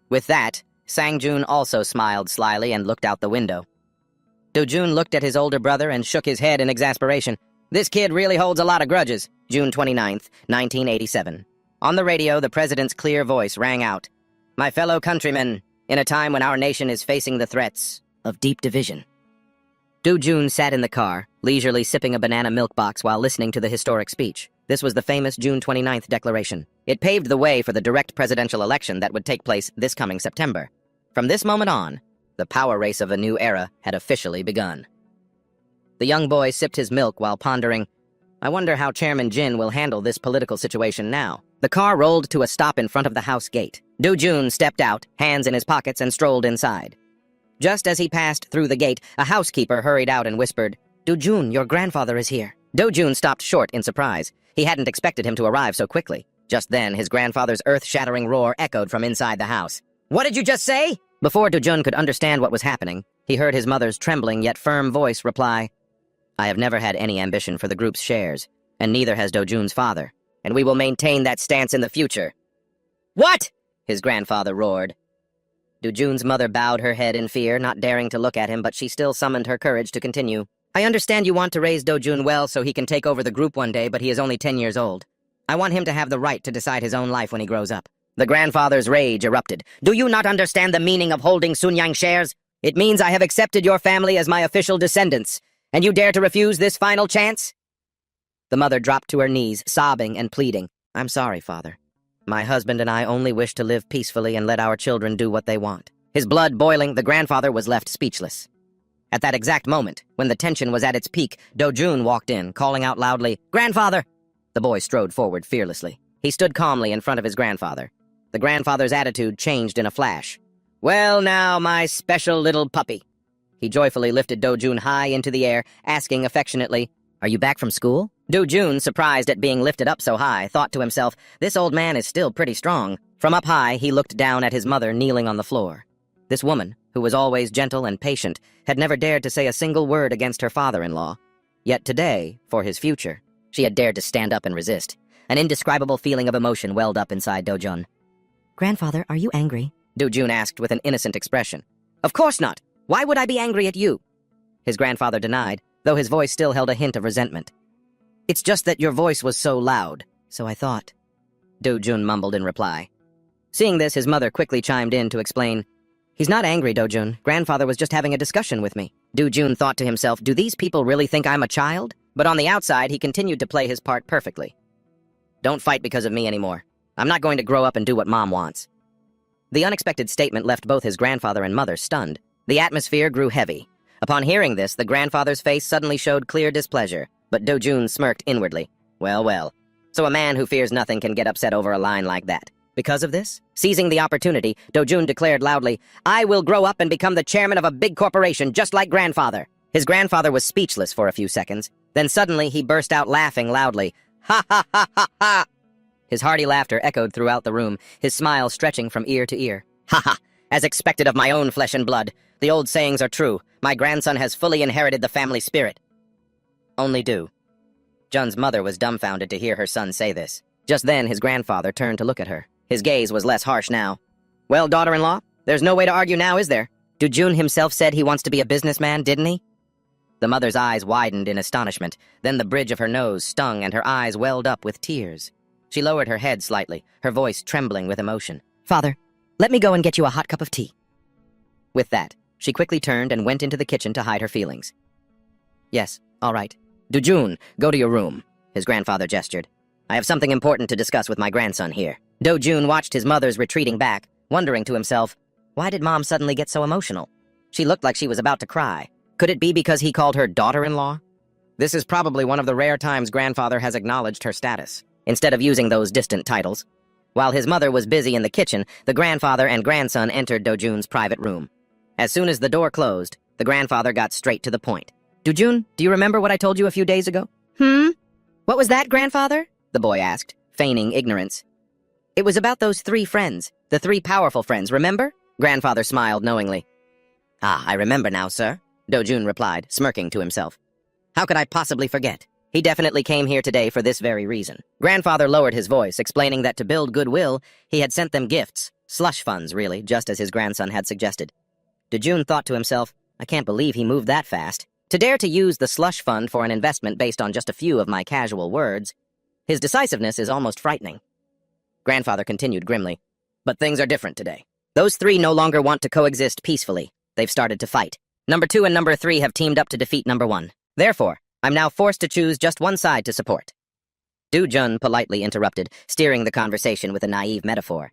With that, Sang-jun also smiled slyly and looked out the window. Do-jun looked at his older brother and shook his head in exasperation. This kid really holds a lot of grudges. June 29th, 1987. On the radio, the president's clear voice rang out. My fellow countrymen, in a time when our nation is facing the threats of deep division. Do-jun sat in the car, leisurely sipping a banana milk box while listening to the historic speech. This was the famous June 29th declaration. It paved the way for the direct presidential election that would take place this coming September. From this moment on, the power race of a new era had officially begun. The young boy sipped his milk while pondering, I wonder how Chairman Jin will handle this political situation now. The car rolled to a stop in front of the house gate. Do-jun stepped out, hands in his pockets, and strolled inside. Just as he passed through the gate, a housekeeper hurried out and whispered, Do-jun, your grandfather is here. Do-jun stopped short in surprise. He hadn't expected him to arrive so quickly. Just then, his grandfather's earth-shattering roar echoed from inside the house. What did you just say? Before Do-jun could understand what was happening, he heard his mother's trembling yet firm voice reply, I have never had any ambition for the group's shares, and neither has Do-jun's father, and we will maintain that stance in the future. What? His grandfather roared. Do-jun's mother bowed her head in fear, not daring to look at him, but she still summoned her courage to continue. I understand you want to raise Do-jun well so he can take over the group one day, but he is only 10 years old. I want him to have the right to decide his own life when he grows up. The grandfather's rage erupted. Do you not understand the meaning of holding Sunyang shares? It means I have accepted your family as my official descendants, and you dare to refuse this final chance? The mother dropped to her knees, sobbing and pleading. I'm sorry, Father. My husband and I only wish to live peacefully and let our children do what they want. His blood boiling, the grandfather was left speechless. At that exact moment, when the tension was at its peak, Do-jun walked in, calling out loudly, Grandfather! The boy strode forward fearlessly. He stood calmly in front of his grandfather. The grandfather's attitude changed in a flash. Well now, my special little puppy. He joyfully lifted Do-jun high into the air, asking affectionately, Are you back from school? Do-jun, surprised at being lifted up so high, thought to himself, This old man is still pretty strong. From up high, he looked down at his mother kneeling on the floor. This woman, who was always gentle and patient, had never dared to say a single word against her father-in-law. Yet today, for his future, she had dared to stand up and resist. An indescribable feeling of emotion welled up inside Do-jun. Grandfather, are you angry? Do-jun asked with an innocent expression. Of course not! Why would I be angry at you? His grandfather denied, though his voice still held a hint of resentment. It's just that your voice was so loud, so I thought. Do-jun mumbled in reply. Seeing this, his mother quickly chimed in to explain, "He's not angry, Do-jun. Grandfather was just having a discussion with me." Do-jun thought to himself, do these people really think I'm a child? But on the outside, he continued to play his part perfectly. "Don't fight because of me anymore. I'm not going to grow up and do what Mom wants." The unexpected statement left both his grandfather and mother stunned. The atmosphere grew heavy. Upon hearing this, the grandfather's face suddenly showed clear displeasure, but Do-jun smirked inwardly. Well, well. So a man who fears nothing can get upset over a line like that. Because of this, seizing the opportunity, Do-jun declared loudly, "I will grow up and become the chairman of a big corporation just like grandfather." His grandfather was speechless for a few seconds. Then suddenly he burst out laughing loudly. "Ha ha ha ha ha!" His hearty laughter echoed throughout the room, his smile stretching from ear to ear. "Ha ha! As expected of my own flesh and blood. The old sayings are true. My grandson has fully inherited the family spirit." Only Jun's mother was dumbfounded to hear her son say this. Just then, his grandfather turned to look at her. His gaze was less harsh now. "Well, daughter-in-law, there's no way to argue now, is there? Do-jun himself said he wants to be a businessman, didn't he?" The mother's eyes widened in astonishment. Then the bridge of her nose stung and her eyes welled up with tears. She lowered her head slightly, her voice trembling with emotion. "Father, let me go and get you a hot cup of tea." With that, she quickly turned and went into the kitchen to hide her feelings. "Yes, all right. Do-jun, go to your room," his grandfather gestured. "I have something important to discuss with my grandson here." Do-jun watched his mother's retreating back, wondering to himself, why did Mom suddenly get so emotional? She looked like she was about to cry. Could it be because he called her daughter-in-law? This is probably one of the rare times grandfather has acknowledged her status, instead of using those distant titles. While his mother was busy in the kitchen, the grandfather and grandson entered Do-jun's private room. As soon as the door closed, the grandfather got straight to the point. "Do-jun, do you remember what I told you a few days ago?" What was that, grandfather?" the boy asked, feigning ignorance. "It was about those 3 friends, the 3 powerful friends, remember?" Grandfather smiled knowingly. "Ah, I remember now, sir," Do-jun replied, smirking to himself. "How could I possibly forget? He definitely came here today for this very reason." Grandfather lowered his voice, explaining that to build goodwill, he had sent them gifts, slush funds, really, just as his grandson had suggested. Do-jun thought to himself, I can't believe he moved that fast. To dare to use the slush fund for an investment based on just a few of my casual words. His decisiveness is almost frightening. Grandfather continued grimly, "But things are different today. Those 3 no longer want to coexist peacefully. They've started to fight. Number 2 and number 3 have teamed up to defeat number 1. Therefore, I'm now forced to choose just one side to support." Do-jun politely interrupted, steering the conversation with a naive metaphor.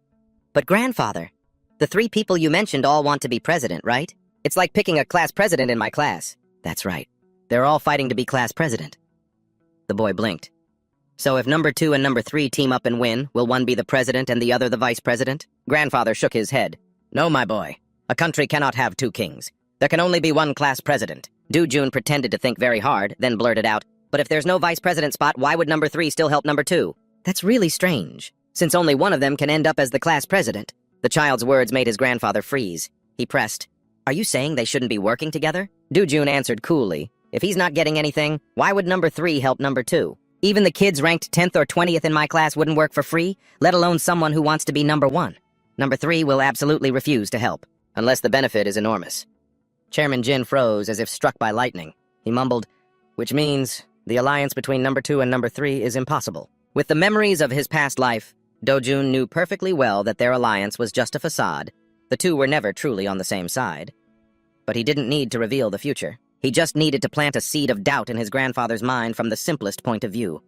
"But grandfather, the 3 people you mentioned all want to be president, right? It's like picking a class president in my class." "That's right. They're all fighting to be class president." The boy blinked. "So if number 2 and number 3 team up and win, will one be the president and the other the vice president?" Grandfather shook his head. "No, my boy. A country cannot have 2 kings. There can only be one class president." Do-jun pretended to think very hard, then blurted out, "But if there's no vice president spot, why would number 3 still help number 2? That's really strange, since only one of them can end up as the class president." The child's words made his grandfather freeze. He pressed, "Are you saying they shouldn't be working together?" Do-jun answered coolly, "If he's not getting anything, why would number 3 help number 2? Even the kids ranked 10th or 20th in my class wouldn't work for free, let alone someone who wants to be number 1. Number 3 will absolutely refuse to help, unless the benefit is enormous." Chairman Jin froze as if struck by lightning. He mumbled, "Which means the alliance between number 2 and number 3 is impossible." With the memories of his past life, Do-jun knew perfectly well that their alliance was just a facade. The 2 were never truly on the same side. But he didn't need to reveal the future. He just needed to plant a seed of doubt in his grandfather's mind from the simplest point of view.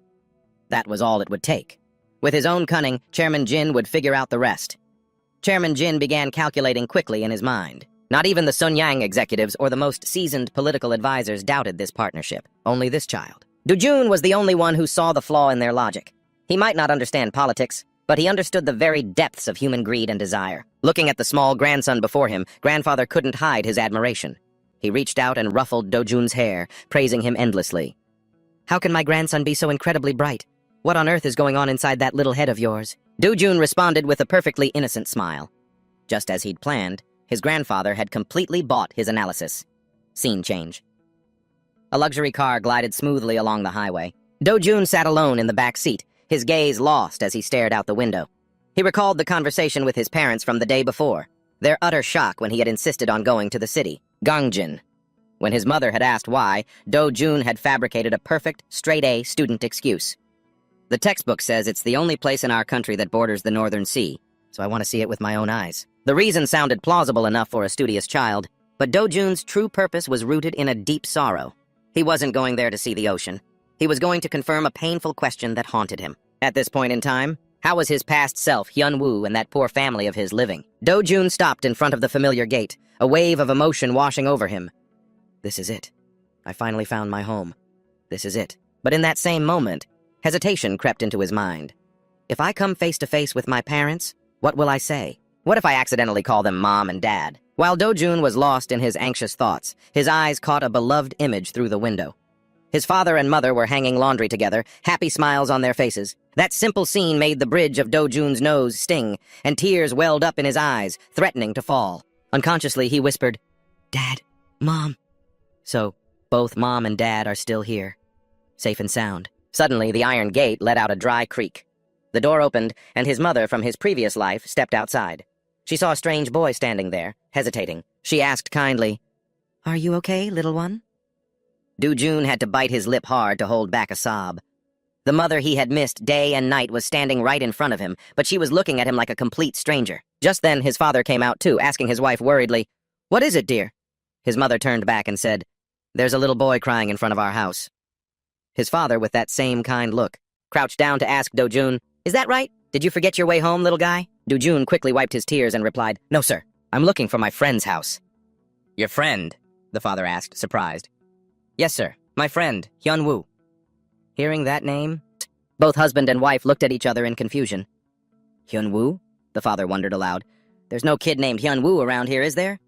That was all it would take. With his own cunning, Chairman Jin would figure out the rest. Chairman Jin began calculating quickly in his mind. Not even the Sunyang executives or the most seasoned political advisors doubted this partnership. Only this child. Do-jun was the only one who saw the flaw in their logic. He might not understand politics, but he understood the very depths of human greed and desire. Looking at the small grandson before him, grandfather couldn't hide his admiration. He reached out and ruffled Do-jun's hair, praising him endlessly. "How can my grandson be so incredibly bright? What on earth is going on inside that little head of yours?" Do-jun responded with a perfectly innocent smile. Just as he'd planned, his grandfather had completely bought his analysis. Scene change. A luxury car glided smoothly along the highway. Do-jun sat alone in the back seat, his gaze lost as he stared out the window. He recalled the conversation with his parents from the day before, their utter shock when he had insisted on going to the city, Gangjin. When his mother had asked why, Do-jun had fabricated a perfect, straight-A student excuse. "The textbook says it's the only place in our country that borders the Northern Sea. so I want to see it with my own eyes. The reason sounded plausible enough for a studious child, but Do-jun's true purpose was rooted in a deep sorrow. He wasn't going there to see the ocean. He was going to confirm a painful question that haunted him. At this point in time, how was his past self, Hyun-woo, and that poor family of his living? Do-jun stopped in front of the familiar gate, a wave of emotion washing over him. This is it. I finally found my home. This is it. But in that same moment, hesitation crept into his mind. If I come face to face with my parents, what will I say? What if I accidentally call them Mom and Dad? While Do-jun was lost in his anxious thoughts, his eyes caught a beloved image through the window. His father and mother were hanging laundry together, happy smiles on their faces. That simple scene made the bridge of Do-jun's nose sting, and tears welled up in his eyes, threatening to fall. Unconsciously, he whispered, "Dad, Mom." So, both Mom and Dad are still here, safe and sound. Suddenly, the iron gate let out a dry creak. The door opened, and his mother from his previous life stepped outside. She saw a strange boy standing there, hesitating. She asked kindly, "Are you okay, little one?" Do-jun had to bite his lip hard to hold back a sob. The mother he had missed day and night was standing right in front of him, but she was looking at him like a complete stranger. Just then, his father came out too, asking his wife worriedly, "What is it, dear?" His mother turned back and said, "There's a little boy crying in front of our house." His father, with that same kind look, crouched down to ask Do-jun, "Is that right? Did you forget your way home, little guy?" Do-jun quickly wiped his tears and replied, "No, sir. I'm looking for my friend's house." "Your friend?" the father asked, surprised. "Yes, sir. My friend, Hyun-woo." Hearing that name, both husband and wife looked at each other in confusion. "Hyun-woo?" the father wondered aloud. "There's no kid named Hyun-woo around here, is there?"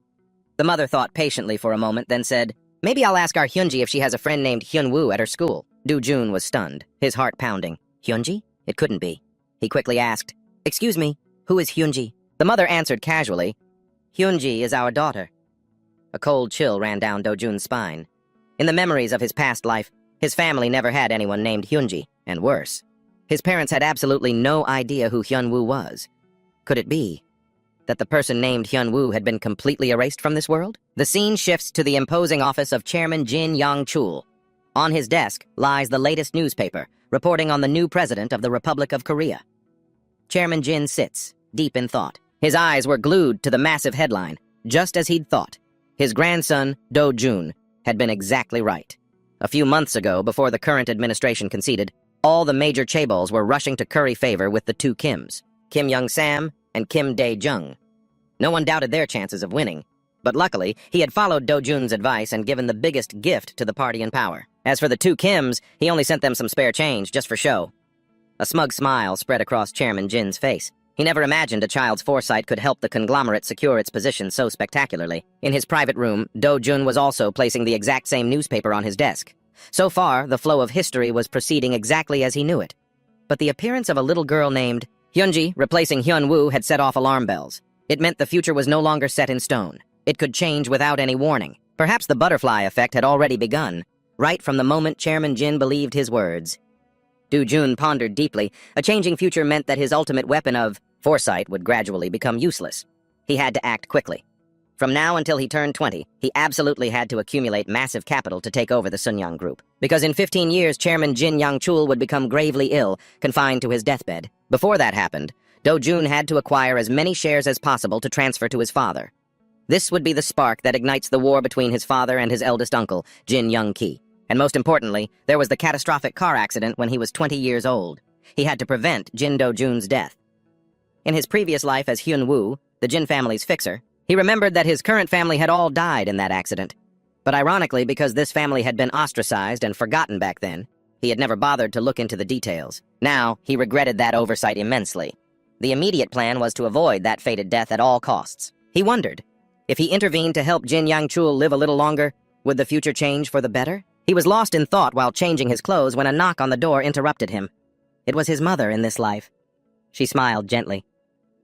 The mother thought patiently for a moment, then said, "Maybe I'll ask our Hyunji if she has a friend named Hyun-woo at her school." Do-jun was stunned, his heart pounding. Hyunji? It couldn't be. He quickly asked, "Excuse me, who is Hyunji?" The mother answered casually, "Hyunji is our daughter." A cold chill ran down Do-jun's spine. In the memories of his past life, his family never had anyone named Hyunji, and worse, his parents had absolutely no idea who Hyun-woo was. Could it be that the person named Hyun-woo had been completely erased from this world? The scene shifts to the imposing office of Chairman Jin Young-chul. On his desk lies the latest newspaper, reporting on the new president of the Republic of Korea. Chairman Jin sits, deep in thought. His eyes were glued to the massive headline, just as he'd thought. His grandson, Do-jun, had been exactly right. A few months ago, before the current administration conceded, all the major chaebols were rushing to curry favor with the two Kims, Kim Young-sam and Kim Dae-jung. No one doubted their chances of winning, but luckily, he had followed Do-jun's advice and given the biggest gift to the party in power. As for the two Kims, he only sent them some spare change just for show. A smug smile spread across Chairman Jin's face. He never imagined a child's foresight could help the conglomerate secure its position so spectacularly. In his private room, Do-jun was also placing the exact same newspaper on his desk. So far, the flow of history was proceeding exactly as he knew it. But the appearance of a little girl named Hyunji replacing Hyun-woo had set off alarm bells. It meant the future was no longer set in stone. It could change without any warning. Perhaps the butterfly effect had already begun, right from the moment Chairman Jin believed his words. Do-jun pondered deeply. A changing future meant that his ultimate weapon of foresight would gradually become useless. He had to act quickly. From now until he turned 20, he absolutely had to accumulate massive capital to take over the Sunyang Group. Because in 15 years, Chairman Jin Young-chul would become gravely ill, confined to his deathbed. Before that happened, Do-jun had to acquire as many shares as possible to transfer to his father. This would be the spark that ignites the war between his father and his eldest uncle, Jin Young-ki. And most importantly, there was the catastrophic car accident when he was 20 years old. He had to prevent Jin Do-jun's death. In his previous life as Hyun-woo, the Jin family's fixer, he remembered that his current family had all died in that accident. But ironically, because this family had been ostracized and forgotten back then, he had never bothered to look into the details. Now, he regretted that oversight immensely. The immediate plan was to avoid that fated death at all costs. He wondered, if he intervened to help Jin Young-chul live a little longer, would the future change for the better? He was lost in thought while changing his clothes when a knock on the door interrupted him. It was his mother in this life. She smiled gently.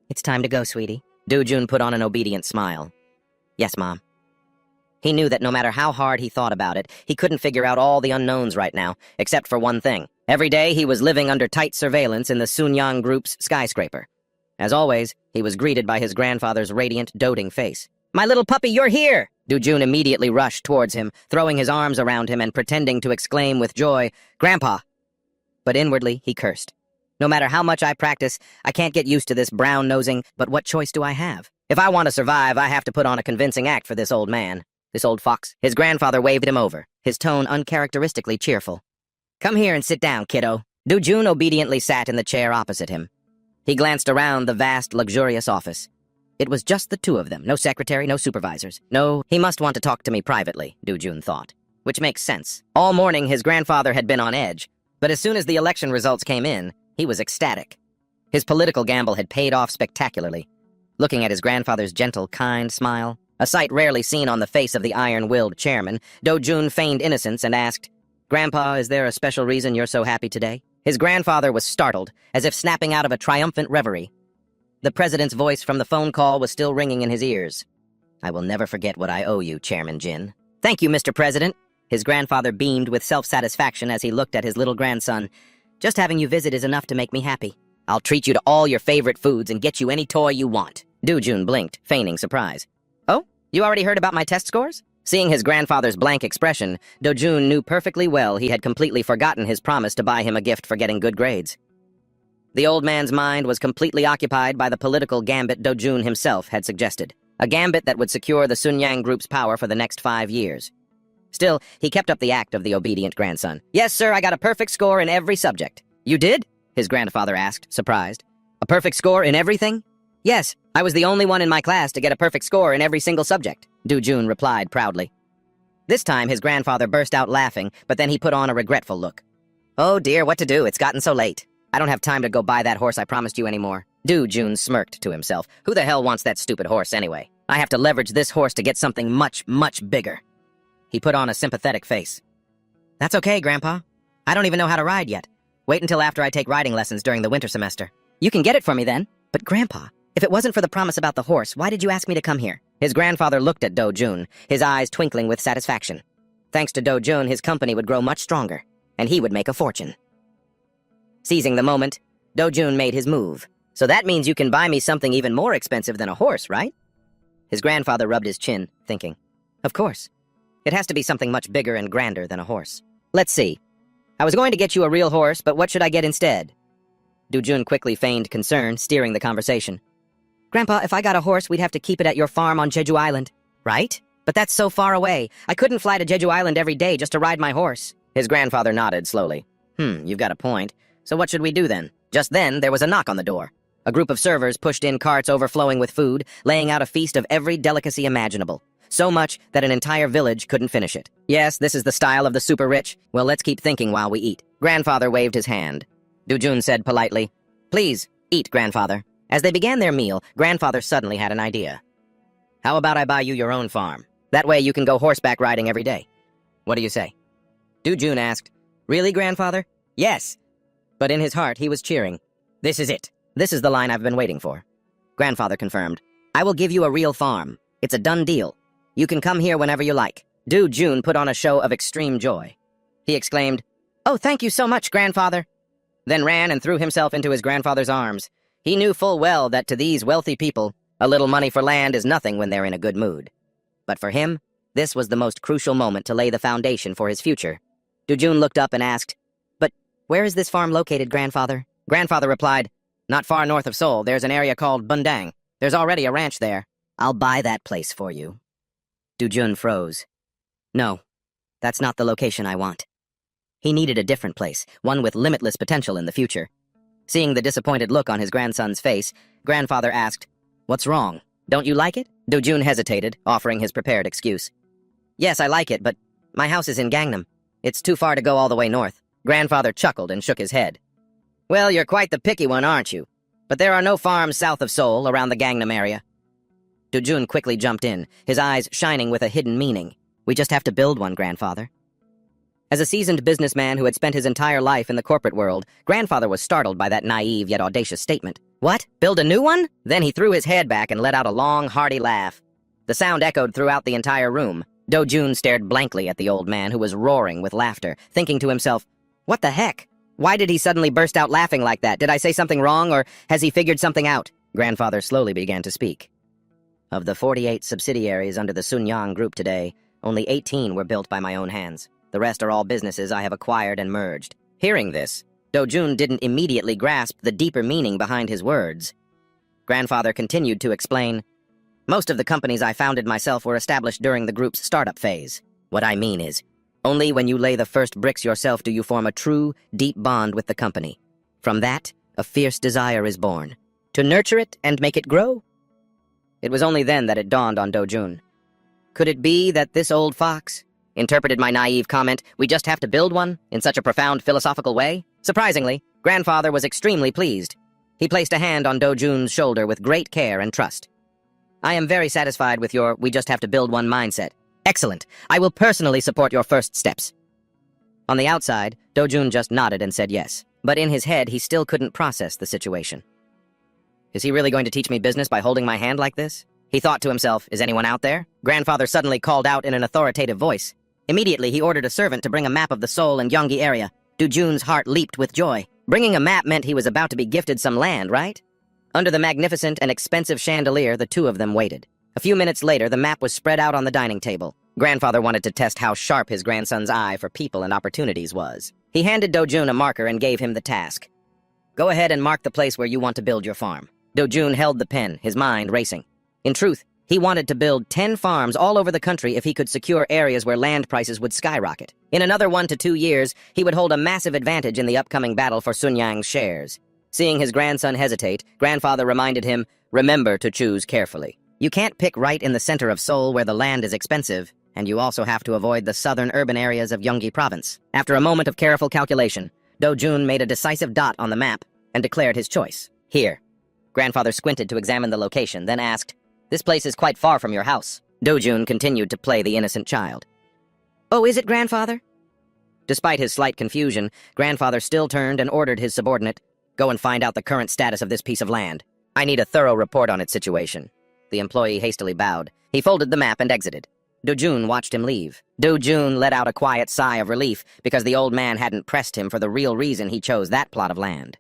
"It's time to go, sweetie." Do-jun put on an obedient smile. "Yes, Mom." He knew that no matter how hard he thought about it, he couldn't figure out all the unknowns right now, except for one thing. Every day he was living under tight surveillance in the Sunyang Group's skyscraper. As always, he was greeted by his grandfather's radiant, doting face. "My little puppy, you're here!" Do-jun immediately rushed towards him, throwing his arms around him and pretending to exclaim with joy, "Grandpa!" But inwardly, he cursed. No matter how much I practice, I can't get used to this brown-nosing, but what choice do I have? If I want to survive, I have to put on a convincing act for this old man. This old fox. His grandfather waved him over, his tone uncharacteristically cheerful. Come here and sit down, kiddo. Do-jun obediently sat in the chair opposite him. He glanced around the vast, luxurious office. It was just the two of them, no secretary, no supervisors. No, he must want to talk to me privately, Do-jun thought. Which makes sense. All morning, his grandfather had been on edge, but as soon as the election results came in, he was ecstatic. His political gamble had paid off spectacularly. Looking at his grandfather's gentle, kind smile, a sight rarely seen on the face of the iron-willed chairman, Do-jun feigned innocence and asked, "Grandpa, is there a special reason you're so happy today?" His grandfather was startled, as if snapping out of a triumphant reverie. The president's voice from the phone call was still ringing in his ears. "I will never forget what I owe you, Chairman Jin." "Thank you, Mr. President." His grandfather beamed with self-satisfaction as he looked at his little grandson. "Just having you visit is enough to make me happy. I'll treat you to all your favorite foods and get you any toy you want." Do-jun blinked, feigning surprise. "Oh, you already heard about my test scores?" Seeing his grandfather's blank expression, Do-jun knew perfectly well he had completely forgotten his promise to buy him a gift for getting good grades. The old man's mind was completely occupied by the political gambit Do-jun himself had suggested, a gambit that would secure the Sunyang Group's power for the next 5 years. Still, he kept up the act of the obedient grandson. "Yes, sir, I got a perfect score in every subject." "You did?" his grandfather asked, surprised. "A perfect score in everything?" "Yes, I was the only one in my class to get a perfect score in every single subject," Do-jun replied proudly. This time, his grandfather burst out laughing, but then he put on a regretful look. "Oh dear, what to do? It's gotten so late. I don't have time to go buy that horse I promised you anymore." Do-jun smirked to himself. Who the hell wants that stupid horse anyway? I have to leverage this horse to get something much, much bigger. He put on a sympathetic face. "That's okay, Grandpa. I don't even know how to ride yet. Wait until after I take riding lessons during the winter semester." "You can get it for me then." "But Grandpa, if it wasn't for the promise about the horse, why did you ask me to come here?" His grandfather looked at Do-jun, his eyes twinkling with satisfaction. Thanks to Do-jun, his company would grow much stronger, and he would make a fortune. Seizing the moment, Do-jun made his move. "So that means you can buy me something even more expensive than a horse, right?" His grandfather rubbed his chin, thinking, "Of course. It has to be something much bigger and grander than a horse. Let's see. I was going to get you a real horse, but what should I get instead?" Do-jun quickly feigned concern, steering the conversation. "Grandpa, if I got a horse, we'd have to keep it at your farm on Jeju Island." "Right? But that's so far away. I couldn't fly to Jeju Island every day just to ride my horse." His grandfather nodded slowly. You've got a point. So what should we do then?" Just then, there was a knock on the door. A group of servers pushed in carts overflowing with food, laying out a feast of every delicacy imaginable. So much that an entire village couldn't finish it. "Yes, this is the style of the super rich. Well, let's keep thinking while we eat." Grandfather waved his hand. Do-jun said politely, "Please, eat, Grandfather." As they began their meal, Grandfather suddenly had an idea. "How about I buy you your own farm? That way you can go horseback riding every day. What do you say?" Do-jun asked, "Really, Grandfather?" "Yes." But in his heart, he was cheering. "This is it. This is the line I've been waiting for." Grandfather confirmed, "I will give you a real farm. It's a done deal. You can come here whenever you like." Do-jun put on a show of extreme joy. He exclaimed, "Oh, thank you so much, Grandfather," then ran and threw himself into his grandfather's arms. He knew full well that to these wealthy people, a little money for land is nothing when they're in a good mood. But for him, this was the most crucial moment to lay the foundation for his future. Do-jun looked up and asked, "But where is this farm located, Grandfather?" Grandfather replied, "Not far north of Seoul, there's an area called Bundang. There's already a ranch there. I'll buy that place for you." Do-jun froze. No, that's not the location I want. He needed a different place, one with limitless potential in the future. Seeing the disappointed look on his grandson's face, Grandfather asked, "What's wrong? Don't you like it?" Do-jun hesitated, offering his prepared excuse. "Yes, I like it, but my house is in Gangnam. It's too far to go all the way north." Grandfather chuckled and shook his head. "Well, you're quite the picky one, aren't you? But there are no farms south of Seoul around the Gangnam area." Do-jun quickly jumped in, his eyes shining with a hidden meaning. "We just have to build one, Grandfather." As a seasoned businessman who had spent his entire life in the corporate world, Grandfather was startled by that naive yet audacious statement. "What? Build a new one?" Then he threw his head back and let out a long, hearty laugh. The sound echoed throughout the entire room. Do-jun stared blankly at the old man, who was roaring with laughter, thinking to himself, "What the heck? Why did he suddenly burst out laughing like that? Did I say something wrong, or has he figured something out?" Grandfather slowly began to speak. "Of the 48 subsidiaries under the Sunyang Group today, only 18 were built by my own hands. The rest are all businesses I have acquired and merged." Hearing this, Do-jun didn't immediately grasp the deeper meaning behind his words. Grandfather continued to explain, "Most of the companies I founded myself were established during the group's startup phase. What I mean is, only when you lay the first bricks yourself do you form a true, deep bond with the company. From that, a fierce desire is born. To nurture it and make it grow?" It was only then that it dawned on Do-jun. Could it be that this old fox interpreted my naive comment, "We just have to build one," in such a profound philosophical way? Surprisingly, Grandfather was extremely pleased. He placed a hand on Do-jun's shoulder with great care and trust. "I am very satisfied with your 'we just have to build one' mindset. Excellent. I will personally support your first steps." On the outside, Do-jun just nodded and said yes. But in his head, he still couldn't process the situation. Is he really going to teach me business by holding my hand like this? He thought to himself, is anyone out there? Grandfather suddenly called out in an authoritative voice. Immediately, he ordered a servant to bring a map of the Seoul and Gyeonggi area. Do-jun's heart leaped with joy. Bringing a map meant he was about to be gifted some land, right? Under the magnificent and expensive chandelier, the two of them waited. A few minutes later, the map was spread out on the dining table. Grandfather wanted to test how sharp his grandson's eye for people and opportunities was. He handed Do-jun a marker and gave him the task. "Go ahead and mark the place where you want to build your farm." Do-jun held the pen, his mind racing. In truth, he wanted to build 10 farms all over the country if he could secure areas where land prices would skyrocket. In another 1 to 2 years, he would hold a massive advantage in the upcoming battle for Sunyang's shares. Seeing his grandson hesitate, Grandfather reminded him, "Remember to choose carefully. You can't pick right in the center of Seoul where the land is expensive, and you also have to avoid the southern urban areas of Gyeonggi province." After a moment of careful calculation, Do-jun made a decisive dot on the map and declared his choice. "Here." Grandfather squinted to examine the location, then asked, "This place is quite far from your house." Do-jun continued to play the innocent child. "Oh, is it, Grandfather?" Despite his slight confusion, Grandfather still turned and ordered his subordinate, "Go and find out the current status of this piece of land. I need a thorough report on its situation." The employee hastily bowed. He folded the map and exited. Do-jun watched him leave. Do-jun let out a quiet sigh of relief because the old man hadn't pressed him for the real reason he chose that plot of land.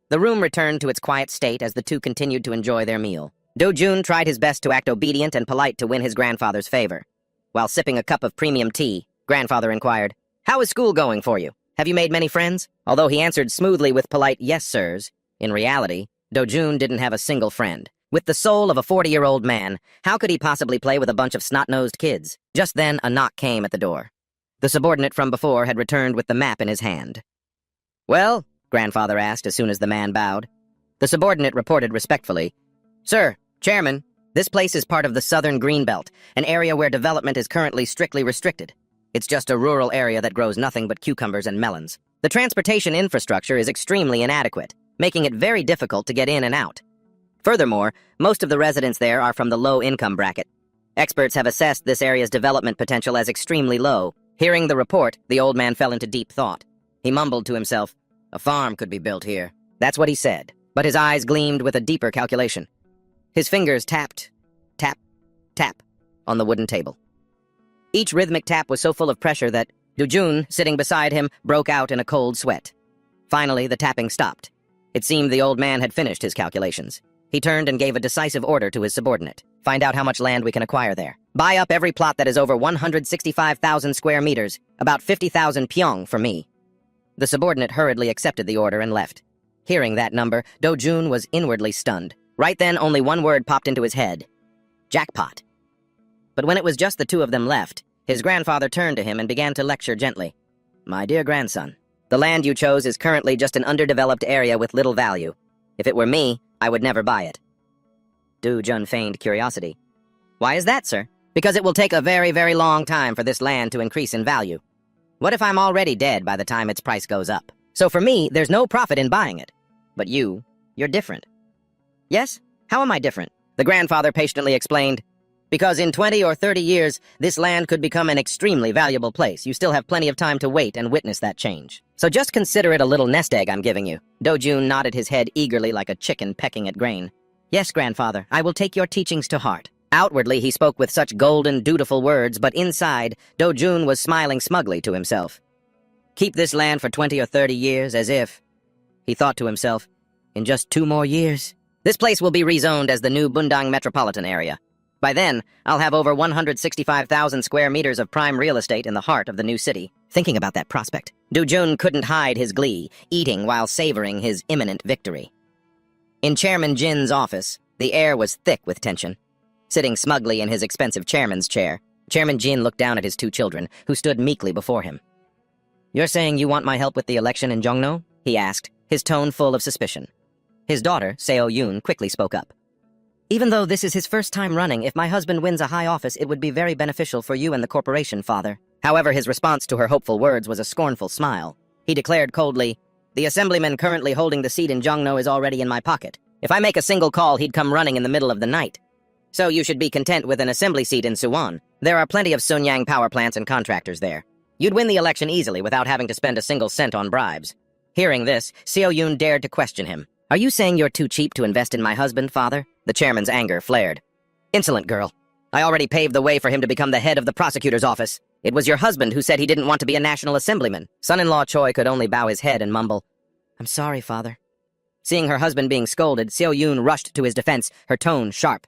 The room returned to its quiet state as the two continued to enjoy their meal. Do-jun tried his best to act obedient and polite to win his grandfather's favor. While sipping a cup of premium tea, Grandfather inquired, "How is school going for you? Have you made many friends?" Although he answered smoothly with polite "yes, sirs," in reality, Do-jun didn't have a single friend. With the soul of a 40-year-old man, how could he possibly play with a bunch of snot-nosed kids? Just then, a knock came at the door. The subordinate from before had returned with the map in his hand. "Well?" Grandfather asked as soon as the man bowed. The subordinate reported respectfully, "Sir, Chairman, this place is part of the Southern Greenbelt, an area where development is currently strictly restricted. It's just a rural area that grows nothing but cucumbers and melons. The transportation infrastructure is extremely inadequate, making it very difficult to get in and out. Furthermore, most of the residents there are from the low-income bracket. Experts have assessed this area's development potential as extremely low." Hearing the report, the old man fell into deep thought. He mumbled to himself, "A farm could be built here." That's what he said, but his eyes gleamed with a deeper calculation. His fingers tapped, tap, tap, on the wooden table. Each rhythmic tap was so full of pressure that Do-jun, sitting beside him, broke out in a cold sweat. Finally, the tapping stopped. It seemed the old man had finished his calculations. He turned and gave a decisive order to his subordinate. "Find out how much land we can acquire there. Buy up every plot that is over 165,000 square meters, about 50,000 pyong for me." The subordinate hurriedly accepted the order and left. Hearing that number, Do-jun was inwardly stunned. Right then, only one word popped into his head. Jackpot. But when it was just the two of them left, his grandfather turned to him and began to lecture gently. "My dear grandson, the land you chose is currently just an underdeveloped area with little value. If it were me, I would never buy it." Do-jun feigned curiosity. "Why is that, sir?" "Because it will take a very, very long time for this land to increase in value. What if I'm already dead by the time its price goes up? So for me, there's no profit in buying it. But you're different." "Yes? How am I different?" The grandfather patiently explained. "Because in 20 or 30 years, this land could become an extremely valuable place. You still have plenty of time to wait and witness that change. So just consider it a little nest egg I'm giving you." Do-jun nodded his head eagerly like a chicken pecking at grain. "Yes, grandfather, I will take your teachings to heart." Outwardly, he spoke with such golden, dutiful words, but inside, Do-jun was smiling smugly to himself. Keep this land for 20 or 30 years, as if, he thought to himself, in just 2 more years, this place will be rezoned as the new Bundang metropolitan area. By then, I'll have over 165,000 square meters of prime real estate in the heart of the new city. Thinking about that prospect, Do-jun couldn't hide his glee, eating while savoring his imminent victory. In Chairman Jin's office, the air was thick with tension. Sitting smugly in his expensive chairman's chair, Chairman Jin looked down at his two children, who stood meekly before him. "You're saying you want my help with the election in Jongno?" he asked, his tone full of suspicion. His daughter, Seo-yoon, quickly spoke up. "Even though this is his first time running, if my husband wins a high office, it would be very beneficial for you and the corporation, father." However, his response to her hopeful words was a scornful smile. He declared coldly, "The assemblyman currently holding the seat in Jongno is already in my pocket. If I make a single call, he'd come running in the middle of the night. So you should be content with an assembly seat in Suwon. There are plenty of Sunyang power plants and contractors there. You'd win the election easily without having to spend a single cent on bribes." Hearing this, Seo-yoon dared to question him. "Are you saying you're too cheap to invest in my husband, father?" The chairman's anger flared. "Insolent girl. I already paved the way for him to become the head of the prosecutor's office. It was your husband who said he didn't want to be a national assemblyman." Son-in-law Choi could only bow his head and mumble, "I'm sorry, father." Seeing her husband being scolded, Seo-yoon rushed to his defense, her tone sharp.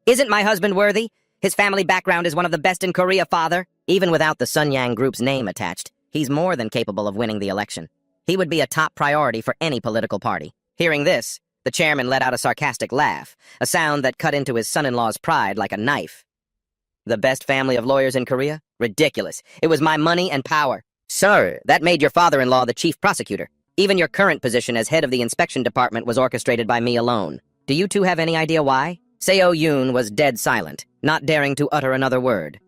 "Isn't my husband worthy? His family background is one of the best in Korea, father." Even without the Sunyang Group's name attached, he's more than capable of winning the election. He would be a top priority for any political party. Hearing this, the chairman let out a sarcastic laugh, a sound that cut into his son-in-law's pride like a knife. "The best family of lawyers in Korea? Ridiculous. It was my money and power. Sir, that made your father-in-law the chief prosecutor. Even your current position as head of the inspection department was orchestrated by me alone. Do you two have any idea why?" Seo-yoon was dead silent, not daring to utter another word.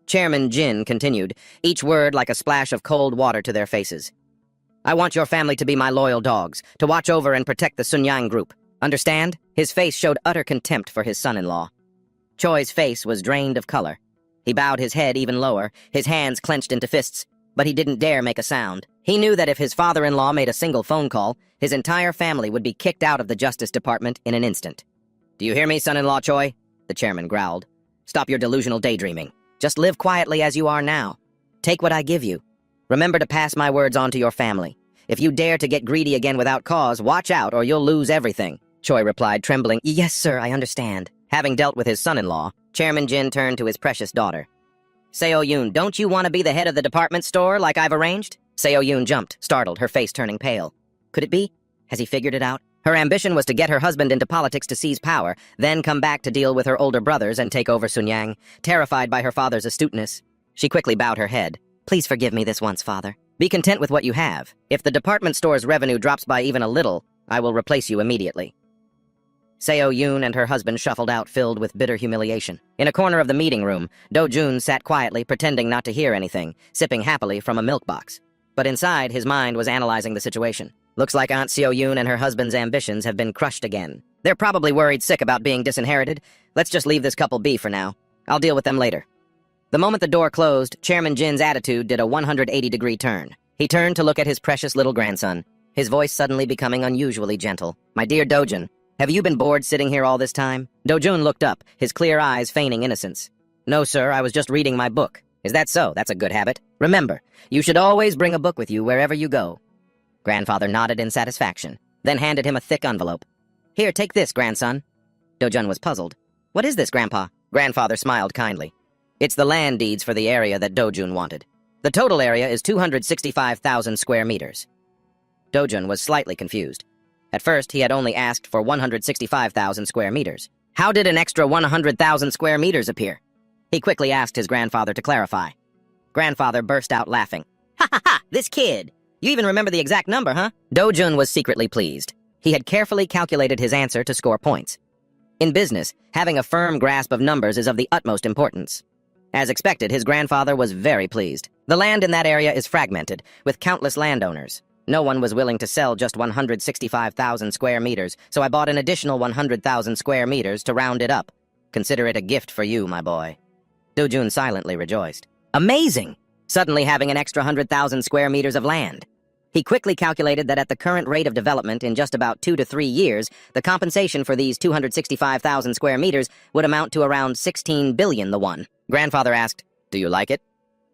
Chairman Jin continued, each word like a splash of cold water to their faces. "I want your family to be my loyal dogs, to watch over and protect the Sunyang Group. Understand?" His face showed utter contempt for his son-in-law. Choi's face was drained of color. He bowed his head even lower, his hands clenched into fists, but he didn't dare make a sound. He knew that if his father-in-law made a single phone call, his entire family would be kicked out of the Justice Department in an instant. "Do you hear me, son-in-law Choi?" the chairman growled. "Stop your delusional daydreaming. Just live quietly as you are now. Take what I give you. Remember to pass my words on to your family. If you dare to get greedy again without cause, watch out or you'll lose everything." Choi replied, trembling, "Yes, sir, I understand." Having dealt with his son-in-law, Chairman Jin turned to his precious daughter. "Seo-yoon, don't you want to be the head of the department store like I've arranged?" Seo-yoon jumped, startled, her face turning pale. Could it be? Has he figured it out? Her ambition was to get her husband into politics to seize power, then come back to deal with her older brothers and take over Sunyang. Terrified by her father's astuteness, she quickly bowed her head. "Please forgive me this once, father. Be content with what you have. If the department store's revenue drops by even a little, I will replace you immediately." Seo-yoon and her husband shuffled out, filled with bitter humiliation. In a corner of the meeting room, Do-jun sat quietly, pretending not to hear anything, sipping happily from a milk box. But inside, his mind was analyzing the situation. Looks like Aunt Seo-yoon and her husband's ambitions have been crushed again. They're probably worried sick about being disinherited. Let's just leave this couple be for now. I'll deal with them later. The moment the door closed, Chairman Jin's attitude did a 180-degree turn. He turned to look at his precious little grandson, his voice suddenly becoming unusually gentle. "My dear Do-jun, have you been bored sitting here all this time?" Do-jun looked up, his clear eyes feigning innocence. "No, sir, I was just reading my book." "Is that so? That's a good habit. Remember, you should always bring a book with you wherever you go." Grandfather nodded in satisfaction, then handed him a thick envelope. "Here, take this, grandson." Do-jun was puzzled. "What is this, Grandpa?" Grandfather smiled kindly. "It's the land deeds for the area that Do-jun wanted. The total area is 265,000 square meters." Do-jun was slightly confused. At first, he had only asked for 165,000 square meters. How did an extra 100,000 square meters appear? He quickly asked his grandfather to clarify. Grandfather burst out laughing. "Ha ha ha! This kid! You even remember the exact number, huh?" Do-jun was secretly pleased. He had carefully calculated his answer to score points. In business, having a firm grasp of numbers is of the utmost importance. As expected, his grandfather was very pleased. The land in that area is fragmented, with countless landowners. No one was willing to sell just 165,000 square meters, so I bought an additional 100,000 square meters to round it up. Consider it a gift for you, my boy. Do-jun silently rejoiced. Amazing! Suddenly having an extra 100,000 square meters of land. He quickly calculated that at the current rate of development in just about 2 to 3 years, the compensation for these 265,000 square meters would amount to around 16 billion the won. Grandfather asked, "Do you like it?"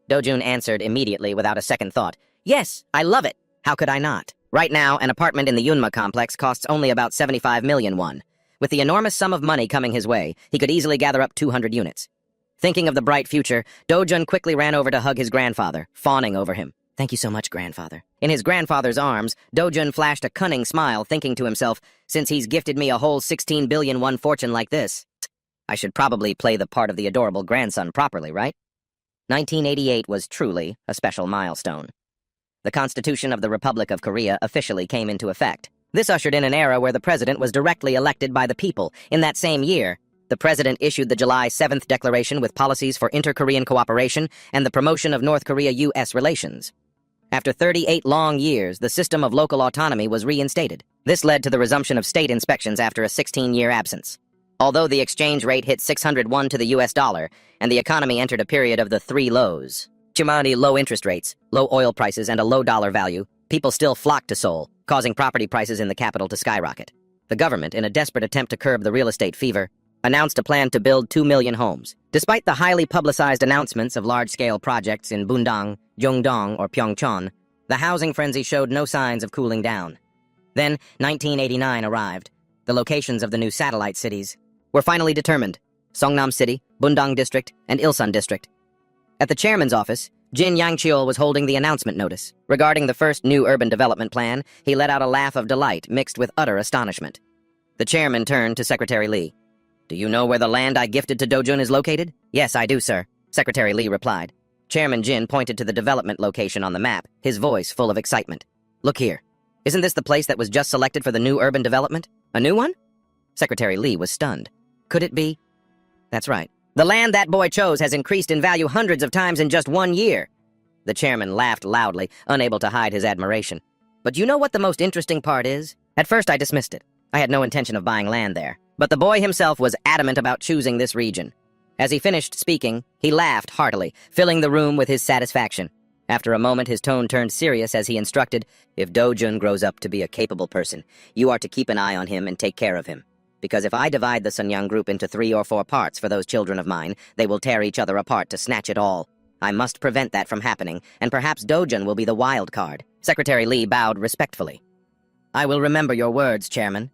Do-jun answered immediately without a second thought. "Yes, I love it. How could I not? Right now, an apartment in the Yunma complex costs only about 75 million won. With the enormous sum of money coming his way, he could easily gather up 200 units. Thinking of the bright future, Do-jun quickly ran over to hug his grandfather, fawning over him. "Thank you so much, grandfather." In his grandfather's arms, Do-jun flashed a cunning smile, thinking to himself, since he's gifted me a whole 16 billion won fortune like this, I should probably play the part of the adorable grandson properly, right? 1988 was truly a special milestone. The Constitution of the Republic of Korea officially came into effect. This ushered in an era where the president was directly elected by the people. In that same year, the president issued the July 7th declaration with policies for inter-Korean cooperation and the promotion of North Korea-U.S. relations. After 38 long years, the system of local autonomy was reinstated. This led to the resumption of state inspections after a 16-year absence. Although the exchange rate hit 601 to the U.S. dollar, and the economy entered a period of the three lows, low interest rates, low oil prices, and a low dollar value, people still flocked to Seoul, causing property prices in the capital to skyrocket. The government, in a desperate attempt to curb the real estate fever, announced a plan to build 2 million homes. Despite the highly publicized announcements of large-scale projects in Bundang, Gyeongdong, or Pyeongchon, the housing frenzy showed no signs of cooling down. Then, 1989 arrived. The locations of the new satellite cities were finally determined: Songnam City, Bundang District, and Ilsan District. At the chairman's office, Jin Yang-cheol was holding the announcement notice. Regarding the first new urban development plan, he let out a laugh of delight mixed with utter astonishment. The chairman turned to Secretary Lee. "Do you know where the land I gifted to Do-jun is located?" "Yes, I do, sir," Secretary Lee replied. Chairman Jin pointed to the development location on the map, his voice full of excitement. "Look here. Isn't this the place that was just selected for the new urban development? A new one?" Secretary Lee was stunned. Could it be? That's right. The land that boy chose has increased in value hundreds of times in just 1 year. The chairman laughed loudly, unable to hide his admiration. But you know what the most interesting part is? At first I dismissed it. I had no intention of buying land there. But the boy himself was adamant about choosing this region. As he finished speaking, he laughed heartily, filling the room with his satisfaction. After a moment, his tone turned serious as he instructed, "If Do-jun grows up to be a capable person, you are to keep an eye on him and take care of him. Because if I divide the Sunyang group into 3 or 4 parts for those children of mine, they will tear each other apart to snatch it all. I must prevent that from happening, and perhaps Do-jun will be the wild card." Secretary Lee bowed respectfully. "I will remember your words, Chairman."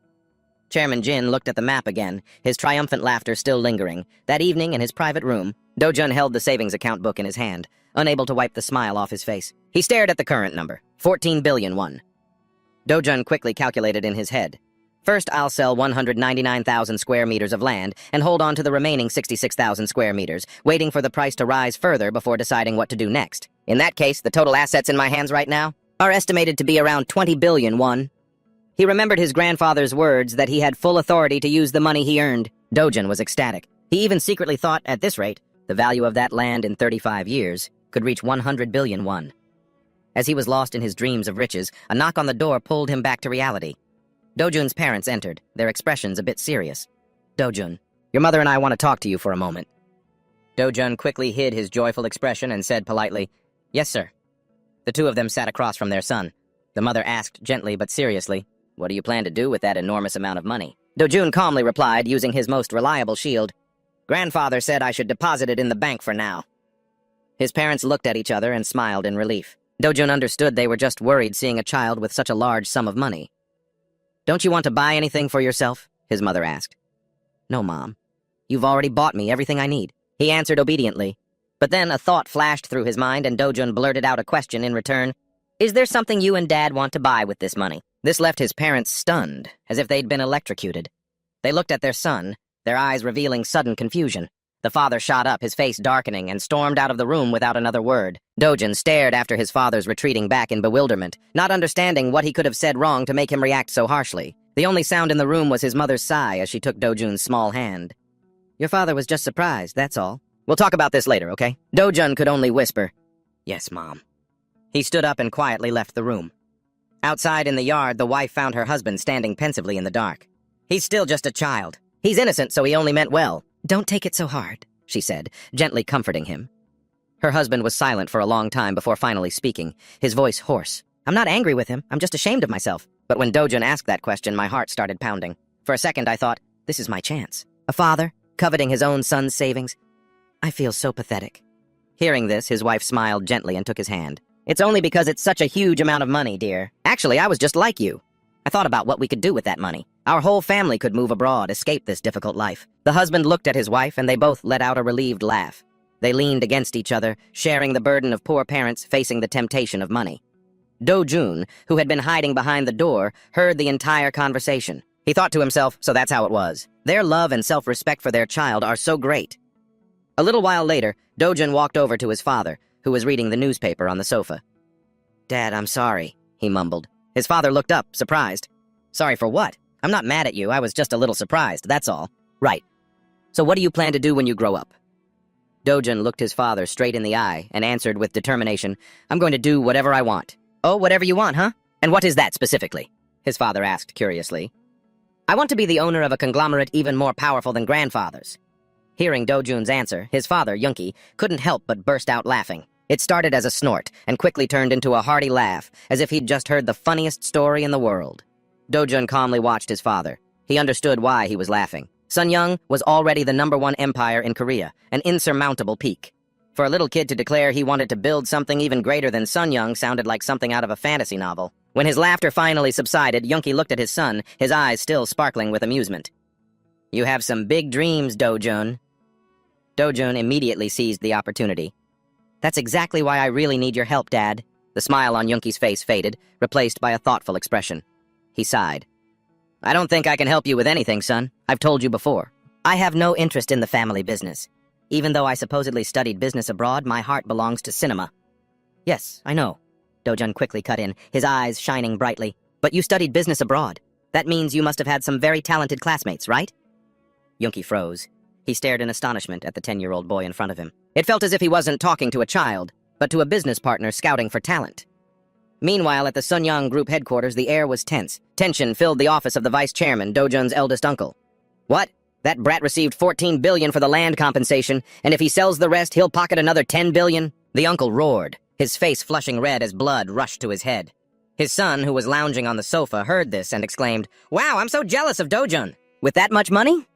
Chairman Jin looked at the map again, his triumphant laughter still lingering. That evening, in his private room, Do-jun held the savings account book in his hand, unable to wipe the smile off his face. He stared at the current number, 14 billion won. Do-jun quickly calculated in his head. "First, I'll sell 199,000 square meters of land and hold on to the remaining 66,000 square meters, waiting for the price to rise further before deciding what to do next. In that case, the total assets in my hands right now are estimated to be around 20 billion won." He remembered his grandfather's words that he had full authority to use the money he earned. Do-jun was ecstatic. He even secretly thought, at this rate, the value of that land in 35 years could reach 100 billion won. As he was lost in his dreams of riches, a knock on the door pulled him back to reality. Do-jun's parents entered, their expressions a bit serious. "Do-jun, your mother and I want to talk to you for a moment." Do-jun quickly hid his joyful expression and said politely, "Yes, sir." The two of them sat across from their son. The mother asked gently but seriously, "What do you plan to do with that enormous amount of money?" Do-jun calmly replied, using his most reliable shield, "Grandfather said I should deposit it in the bank for now." His parents looked at each other and smiled in relief. Do-jun understood they were just worried seeing a child with such a large sum of money. "Don't you want to buy anything for yourself?" his mother asked. "No, Mom. You've already bought me everything I need," he answered obediently. But then a thought flashed through his mind and Do-jun blurted out a question in return. "Is there something you and Dad want to buy with this money?" This left his parents stunned, as if they'd been electrocuted. They looked at their son, their eyes revealing sudden confusion. The father shot up, his face darkening, and stormed out of the room without another word. Do-jun stared after his father's retreating back in bewilderment, not understanding what he could have said wrong to make him react so harshly. The only sound in the room was his mother's sigh as she took Do-jun's small hand. "Your father was just surprised, that's all. We'll talk about this later, okay?" Do-jun could only whisper, "Yes, Mom." He stood up and quietly left the room. Outside in the yard, the wife found her husband standing pensively in the dark. "He's still just a child. He's innocent, so he only meant well." "Don't take it so hard," she said, gently comforting him. Her husband was silent for a long time before finally speaking, his voice hoarse. "I'm not angry with him, I'm just ashamed of myself." But when Do-jun asked that question, my heart started pounding. For a second I thought, this is my chance. A father, coveting his own son's savings. I feel so pathetic. Hearing this, his wife smiled gently and took his hand. "It's only because it's such a huge amount of money, dear. Actually, I was just like you. I thought about what we could do with that money. Our whole family could move abroad, escape this difficult life. The husband looked at his wife, and they both let out a relieved laugh. They leaned against each other, sharing the burden of poor parents facing the temptation of money. Do-jun, who had been hiding behind the door, heard the entire conversation. He thought to himself, so that's how it was. Their love and self-respect for their child are so great. A little while later, Do-jun walked over to his father, who was reading the newspaper on the sofa. "Dad, I'm sorry," he mumbled. His father looked up, surprised. "Sorry for what? I'm not mad at you, I was just a little surprised, that's all." "Right. So what do you plan to do when you grow up?" Do-jun looked his father straight in the eye and answered with determination, "I'm going to do whatever I want." "Oh, whatever you want, huh? And what is that specifically?" his father asked curiously. "I want to be the owner of a conglomerate even more powerful than grandfather's." Hearing Do-jun's answer, his father, Yoongi, couldn't help but burst out laughing. It started as a snort and quickly turned into a hearty laugh, as if he'd just heard the funniest story in the world. Do-jun calmly watched his father. He understood why he was laughing. Sunyoung was already the #1 empire in Korea, an insurmountable peak. For a little kid to declare he wanted to build something even greater than Sunyoung sounded like something out of a fantasy novel. When his laughter finally subsided, Yoongi looked at his son, his eyes still sparkling with amusement. "You have some big dreams, Do-jun." Do-jun immediately seized the opportunity. "That's exactly why I really need your help, Dad." The smile on Yoongi's face faded, replaced by a thoughtful expression. He sighed. "I don't think I can help you with anything, son. I've told you before. I have no interest in the family business. Even though I supposedly studied business abroad, my heart belongs to cinema." "Yes, I know," Do-jun quickly cut in, his eyes shining brightly. "But you studied business abroad. That means you must have had some very talented classmates, right?" Yoongi froze. He stared in astonishment at the 10-year-old boy in front of him. It felt as if he wasn't talking to a child, but to a business partner scouting for talent. Meanwhile, at the Sunyoung Group headquarters, the air was tense. Tension filled the office of the vice chairman, Do-jun's eldest uncle. "What? That brat received $14 billion for the land compensation, and if he sells the rest, he'll pocket another $10 billion? The uncle roared, his face flushing red as blood rushed to his head. His son, who was lounging on the sofa, heard this and exclaimed, "Wow, I'm so jealous of Do-jun. With that much money?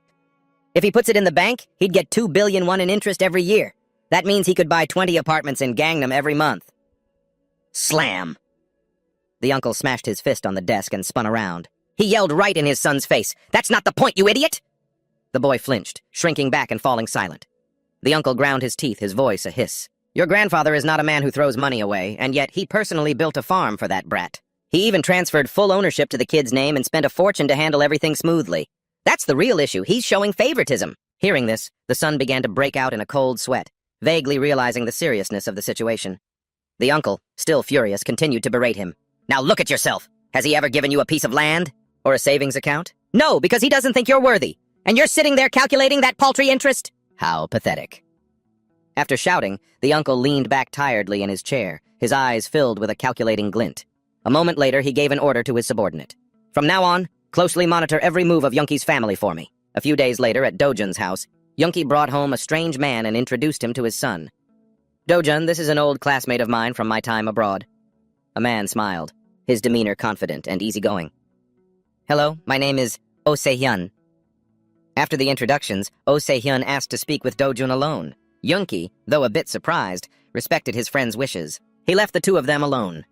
If he puts it in the bank, he'd get $2 billion in interest every year. That means he could buy 20 apartments in Gangnam every month." Slam! The uncle smashed his fist on the desk and spun around. He yelled right in his son's face, "That's not the point, you idiot!" The boy flinched, shrinking back and falling silent. The uncle ground his teeth, his voice a hiss. "Your grandfather is not a man who throws money away, and yet he personally built a farm for that brat. He even transferred full ownership to the kid's name and spent a fortune to handle everything smoothly. That's the real issue. He's showing favoritism." Hearing this, the son began to break out in a cold sweat, vaguely realizing the seriousness of the situation. The uncle, still furious, continued to berate him. "Now look at yourself. Has he ever given you a piece of land? Or a savings account? No, because he doesn't think you're worthy. And you're sitting there calculating that paltry interest? How pathetic." After shouting, the uncle leaned back tiredly in his chair, his eyes filled with a calculating glint. A moment later, he gave an order to his subordinate. "From now on, closely monitor every move of Yoongi's family for me." A few days later, at Do-jun's house, Yoongi brought home a strange man and introduced him to his son. "Do-jun, this is an old classmate of mine from my time abroad." A man smiled, his demeanor confident and easygoing. "Hello, my name is Oh Se-hyun." After the introductions, Oh Se-hyun asked to speak with Do-jun alone. Yoongi, though a bit surprised, respected his friend's wishes. He left the two of them alone.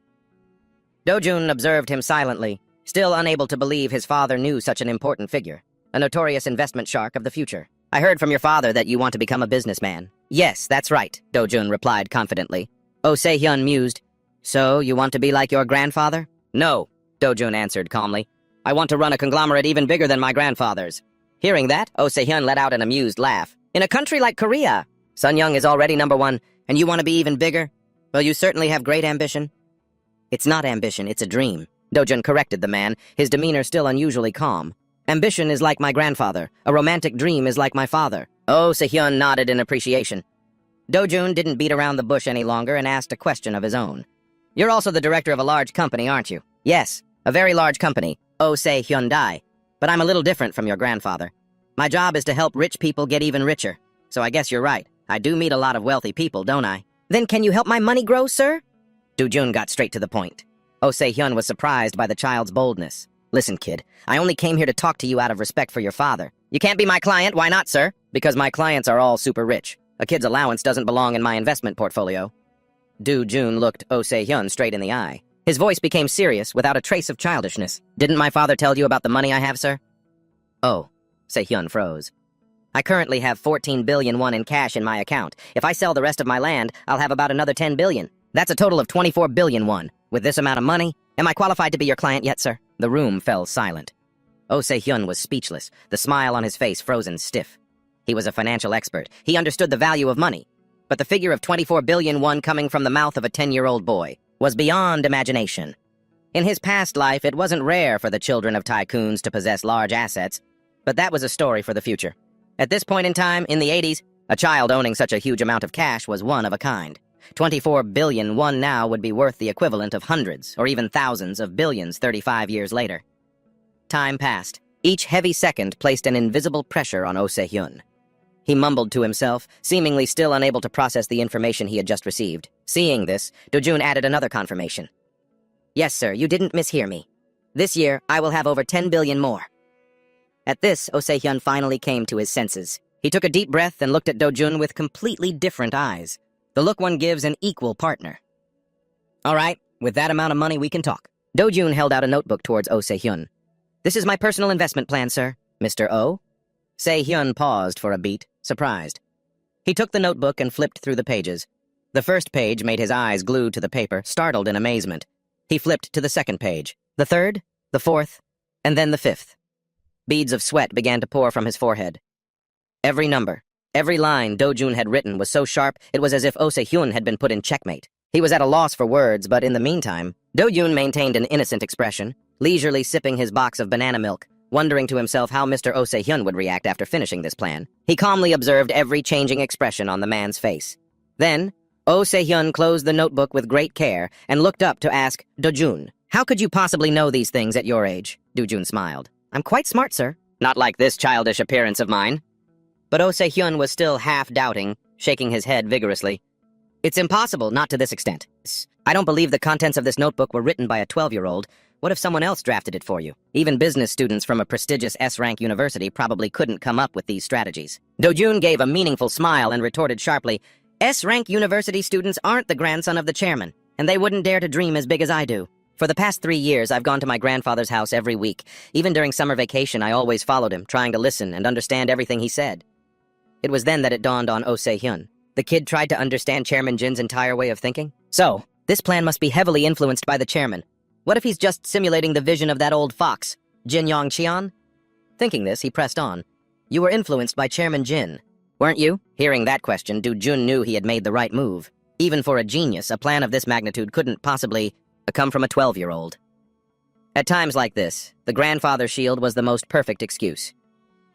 Do-jun observed him silently, still unable to believe his father knew such an important figure, a notorious investment shark of the future. "I heard from your father that you want to become a businessman." "Yes, that's right," Do-jun replied confidently. Oh Se-hyun mused. "So, you want to be like your grandfather?" "No," Do-jun answered calmly. "I want to run a conglomerate even bigger than my grandfather's." Hearing that, Oh Se-hyun let out an amused laugh. "In a country like Korea, Sunyoung is already #1, and you want to be even bigger? Well, you certainly have great ambition." "It's not ambition, it's a dream," Do-jun corrected the man, his demeanor still unusually calm. "Ambition is like my grandfather. A romantic dream is like my father." Oh Se-hyun nodded in appreciation. Do-jun didn't beat around the bush any longer and asked a question of his own. "You're also the director of a large company, aren't you?" "Yes, a very large company, Oh Se-hyundai. But I'm a little different from your grandfather. My job is to help rich people get even richer. So I guess you're right. I do meet a lot of wealthy people, don't I?" "Then can you help my money grow, sir?" Do-jun got straight to the point. Oh Se-hyun was surprised by the child's boldness. "Listen, kid, I only came here to talk to you out of respect for your father. You can't be my client, why not, sir?" "Because my clients are all super rich. A kid's allowance doesn't belong in my investment portfolio." Do-jun looked Oh Se-hyun straight in the eye. His voice became serious without a trace of childishness. "Didn't my father tell you about the money I have, sir? Oh, Se-hyun froze. I currently have 14 billion won in cash in my account. If I sell the rest of my land, I'll have about another 10 billion. That's a total of 24 billion won. With this amount of money, am I qualified to be your client yet, sir? The room fell silent. Oh Se-hyun was speechless, the smile on his face frozen stiff. He was a financial expert. He understood the value of money. But the figure of 24 billion won coming from the mouth of a 10-year-old boy was beyond imagination. In his past life, it wasn't rare for the children of tycoons to possess large assets, but that was a story for the future. At this point in time, in the 80s, a child owning such a huge amount of cash was one of a kind. 24 billion won now would be worth the equivalent of hundreds or even thousands of billions 35 years later. Time passed. Each heavy second placed an invisible pressure on Oh Se-hyun. He mumbled to himself, seemingly still unable to process the information he had just received. Seeing this, Do-jun added another confirmation. Yes, sir, you didn't mishear me. This year, I will have over 10 billion more. At this, Oh Se-hyun finally came to his senses. He took a deep breath and looked at Do-jun with completely different eyes. The look one gives an equal partner. All right, with that amount of money, we can talk. Do-jun held out a notebook towards Oh Se-hyun. This is my personal investment plan, sir. Mr. Oh? Se-hyun paused for a beat, surprised. He took the notebook and flipped through the pages. The first page made his eyes glued to the paper, startled in amazement. He flipped to the second page, the third, the fourth, and then the fifth. Beads of sweat began to pour from his forehead. Every number, every line Do-jun had written was so sharp it was as if Oh Se-hyun had been put in checkmate. He was at a loss for words, but in the meantime, Do-jun maintained an innocent expression, leisurely sipping his box of banana milk, wondering to himself how Mr. Oh Se-hyun would react after finishing this plan. He calmly observed every changing expression on the man's face. Then, Oh Se-hyun closed the notebook with great care and looked up to ask, Do-jun, how could you possibly know these things at your age? Do-jun smiled. I'm quite smart, sir. Not like this childish appearance of mine. But Oh Se-hyun was still half-doubting, shaking his head vigorously. It's impossible, not to this extent. I don't believe the contents of this notebook were written by a 12-year-old. What if someone else drafted it for you? Even business students from a prestigious S-rank university probably couldn't come up with these strategies. Do-jun gave a meaningful smile and retorted sharply, S-rank university students aren't the grandson of the chairman, and they wouldn't dare to dream as big as I do. For the past 3 years, I've gone to my grandfather's house every week. Even during summer vacation, I always followed him, trying to listen and understand everything he said. It was then that it dawned on Oh Se-hyun. The kid tried to understand Chairman Jin's entire way of thinking. So, this plan must be heavily influenced by the chairman. What if he's just simulating the vision of that old fox, Jin Yongcheon? Thinking this, he pressed on. You were influenced by Chairman Jin, weren't you? Hearing that question, Do-jun knew he had made the right move. Even for a genius, a plan of this magnitude couldn't possibly come from a 12-year-old. At times like this, the grandfather shield was the most perfect excuse.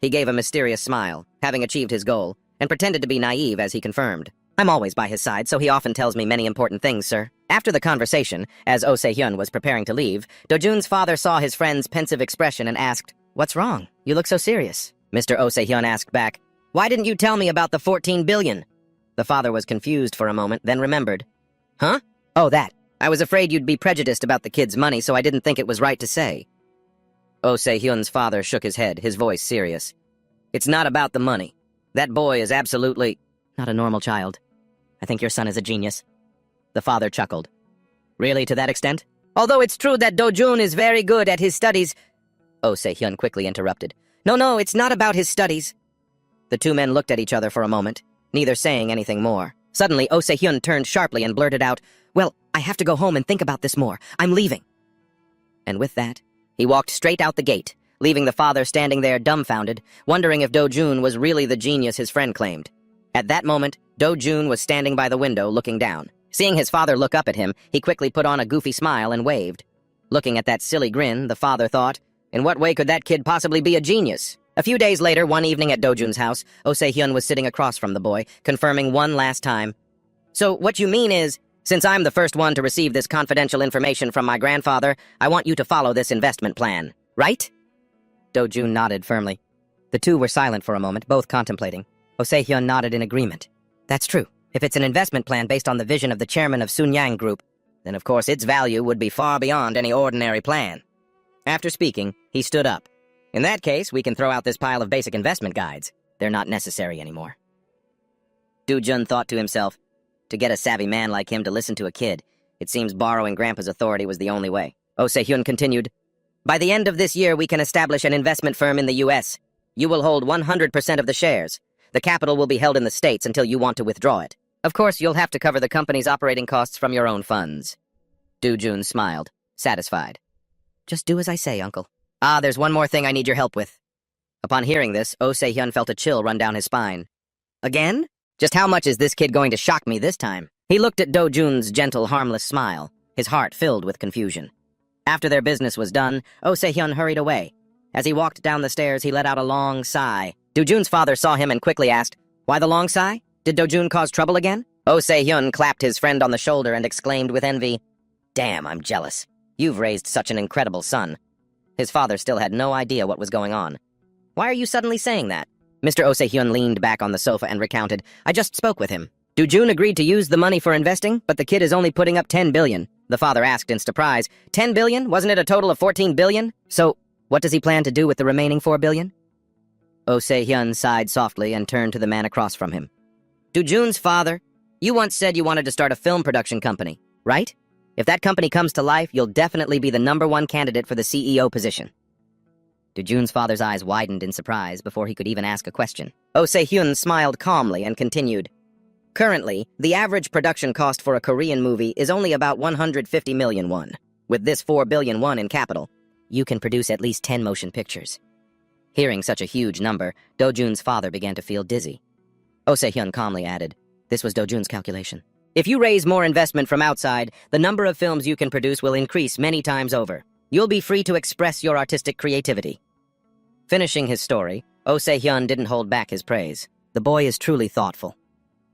He gave a mysterious smile, having achieved his goal, and pretended to be naive as he confirmed. I'm always by his side, so he often tells me many important things, sir. After the conversation, as Oh Se-hyun was preparing to leave, Do-jun's father saw his friend's pensive expression and asked, What's wrong? You look so serious. Mr. Oh Se-hyun asked back, Why didn't you tell me about the 14 billion? The father was confused for a moment, then remembered. Huh? Oh, that. I was afraid you'd be prejudiced about the kid's money, so I didn't think it was right to say. Oh Se-hyun's father shook his head, his voice serious. It's not about the money. That boy is absolutely not a normal child. I think your son is a genius. The father chuckled. Really, to that extent? Although it's true that Do-jun is very good at his studies... Oh Se-hyun quickly interrupted. No, it's not about his studies. The two men looked at each other for a moment, neither saying anything more. Suddenly, Oh Se-hyun turned sharply and blurted out, Well, I have to go home and think about this more. I'm leaving. And with that, he walked straight out the gate, leaving the father standing there dumbfounded, wondering if Do-jun was really the genius his friend claimed. At that moment, Do-jun was standing by the window looking down. Seeing his father look up at him, he quickly put on a goofy smile and waved. Looking at that silly grin, the father thought, in what way could that kid possibly be a genius? A few days later, one evening at Do-jun's house, Oh Se-hyun was sitting across from the boy, confirming one last time. So what you mean is, since I'm the first one to receive this confidential information from my grandfather, I want you to follow this investment plan, right? Do-jun nodded firmly. The two were silent for a moment, both contemplating. Oh Se-hyun nodded in agreement. That's true. If it's an investment plan based on the vision of the chairman of Sunyang Group, then of course its value would be far beyond any ordinary plan. After speaking, he stood up. In that case, we can throw out this pile of basic investment guides. They're not necessary anymore. Do-jun thought to himself, to get a savvy man like him to listen to a kid, it seems borrowing Grandpa's authority was the only way. Oh Se-hyun continued, By the end of this year, we can establish an investment firm in the U.S. You will hold 100% of the shares. The capital will be held in the States until you want to withdraw it. Of course, you'll have to cover the company's operating costs from your own funds. Do-jun smiled, satisfied. Just do as I say, Uncle. Ah, there's one more thing I need your help with. Upon hearing this, Oh Se-hyun felt a chill run down his spine. Again? Just how much is this kid going to shock me this time? He looked at Do-jun's gentle, harmless smile, his heart filled with confusion. After their business was done, Oh Se-hyun hurried away. As he walked down the stairs, he let out a long sigh. Do-jun's father saw him and quickly asked, "Why the long sigh? Did Do-jun cause trouble again?" Oh Se-hyun clapped his friend on the shoulder and exclaimed with envy, "Damn, I'm jealous. You've raised such an incredible son." His father still had no idea what was going on. "Why are you suddenly saying that?" Mr. Oh Se-hyun leaned back on the sofa and recounted, "I just spoke with him. Do-jun agreed to use the money for investing, but the kid is only putting up 10 billion. The father asked in surprise, 10 billion? Wasn't it a total of 14 billion? So, what does he plan to do with the remaining 4 billion? Oh Se-hyun sighed softly and turned to the man across from him. Do-jun's father, you once said you wanted to start a film production company, right? If that company comes to life, you'll definitely be the #1 candidate for the CEO position. Do-jun's father's eyes widened in surprise before he could even ask a question. Oh Se-hyun smiled calmly and continued. Currently, the average production cost for a Korean movie is only about 150 million won. With this 4 billion won in capital, you can produce at least 10 motion pictures. Hearing such a huge number, Do-jun's father began to feel dizzy. Oh Se-hyun calmly added, this was Do-jun's calculation. If you raise more investment from outside, the number of films you can produce will increase many times over. You'll be free to express your artistic creativity. Finishing his story, Oh Se-hyun didn't hold back his praise. The boy is truly thoughtful.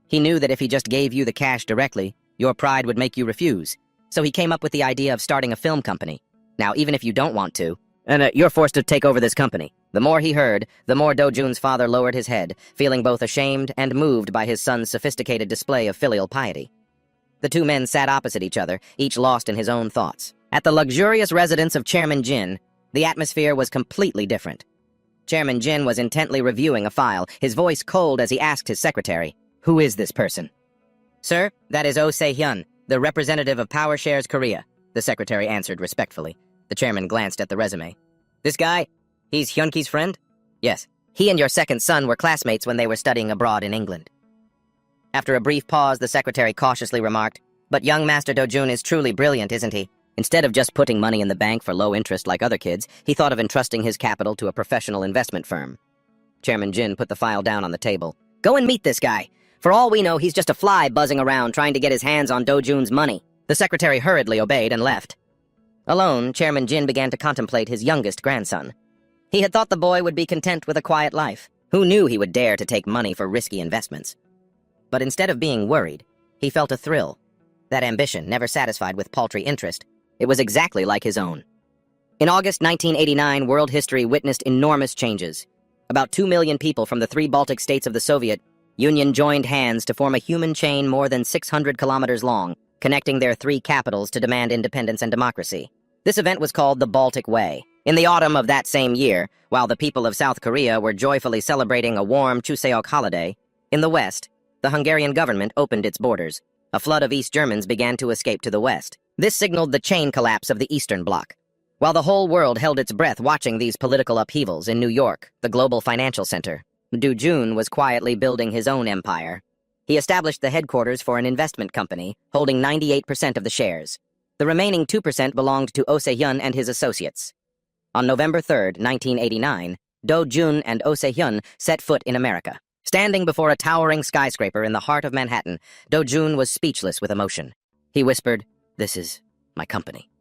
He knew that if he just gave you the cash directly, your pride would make you refuse. So he came up with the idea of starting a film company. Now, even if you don't want to, you're forced to take over this company. The more he heard, the more Do-jun's father lowered his head, feeling both ashamed and moved by his son's sophisticated display of filial piety. The two men sat opposite each other, each lost in his own thoughts. At the luxurious residence of Chairman Jin, the atmosphere was completely different. Chairman Jin was intently reviewing a file, his voice cold as he asked his secretary, "Who is this person?" "Sir, that is Oh Se-hyun, the representative of Power Shares Korea," the secretary answered respectfully. The chairman glanced at the resume. "This guy, he's Hyunki's friend?" "Yes. He and your second son were classmates when they were studying abroad in England." After a brief pause, the secretary cautiously remarked, "But young Master Do-jun is truly brilliant, isn't he? Instead of just putting money in the bank for low interest like other kids, he thought of entrusting his capital to a professional investment firm." Chairman Jin put the file down on the table. "Go and meet this guy. For all we know, he's just a fly buzzing around trying to get his hands on Do-jun's money." The secretary hurriedly obeyed and left. Alone, Chairman Jin began to contemplate his youngest grandson. He had thought the boy would be content with a quiet life. Who knew he would dare to take money for risky investments? But instead of being worried, he felt a thrill. That ambition, never satisfied with paltry interest, it was exactly like his own. In August 1989, world history witnessed enormous changes. About 2 million people from the 3 Baltic states of the Soviet Union joined hands to form a human chain more than 600 kilometers long, connecting their 3 capitals to demand independence and democracy. This event was called the Baltic Way. In the autumn of that same year, while the people of South Korea were joyfully celebrating a warm Chuseok holiday, in the west, the Hungarian government opened its borders. A flood of East Germans began to escape to the west. This signaled the chain collapse of the Eastern Bloc. While the whole world held its breath watching these political upheavals in New York, the global financial center, Do-jun was quietly building his own empire. He established the headquarters for an investment company, holding 98% of the shares. The remaining 2% belonged to Oh Se-hyun and his associates. On November 3, 1989, Do-jun and Oh Se-hyun set foot in America. Standing before a towering skyscraper in the heart of Manhattan, Do-jun was speechless with emotion. He whispered, "This is my company."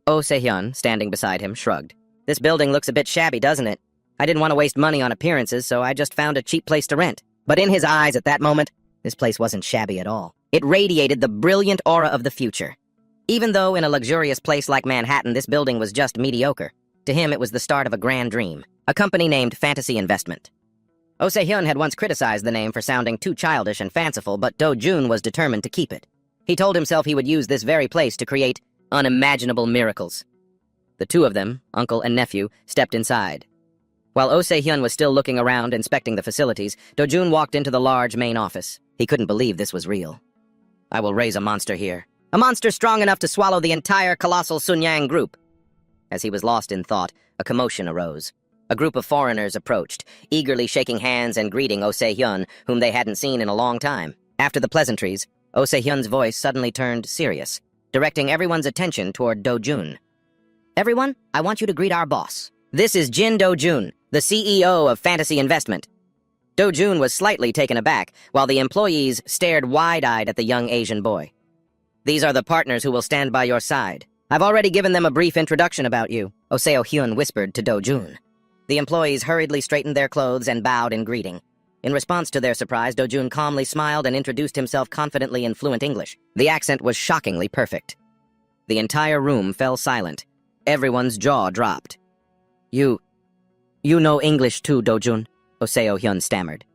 Oh Se-hyun, standing beside him, shrugged. "This building looks a bit shabby, doesn't it? I didn't want to waste money on appearances, so I just found a cheap place to rent." But in his eyes at that moment, this place wasn't shabby at all. It radiated the brilliant aura of the future. Even though in a luxurious place like Manhattan, this building was just mediocre, to him it was the start of a grand dream, a company named Fantasy Investment. Oh Se-hyun had once criticized the name for sounding too childish and fanciful, but Do-jun was determined to keep it. He told himself he would use this very place to create unimaginable miracles. The two of them, uncle and nephew, stepped inside. While Oh Se-hyun was still looking around, inspecting the facilities, Do-jun walked into the large main office. He couldn't believe this was real. "I will raise a monster here. A monster strong enough to swallow the entire colossal Sunyang group." As he was lost in thought, a commotion arose. A group of foreigners approached, eagerly shaking hands and greeting Oh Se-hyun, whom they hadn't seen in a long time. After the pleasantries, Oh Se-hyun's voice suddenly turned serious, directing everyone's attention toward Do-jun. "Everyone, I want you to greet our boss. This is Jin Do-jun, the CEO of Fantasy Investment." Do-jun was slightly taken aback, while the employees stared wide-eyed at the young Asian boy. "These are the partners who will stand by your side. I've already given them a brief introduction about you," Oh Se-hyun whispered to Do-jun. The employees hurriedly straightened their clothes and bowed in greeting. In response to their surprise, Do-jun calmly smiled and introduced himself confidently in fluent English. The accent was shockingly perfect. The entire room fell silent. Everyone's jaw dropped. You know English too, Do-jun," Oh Se-hyun stammered.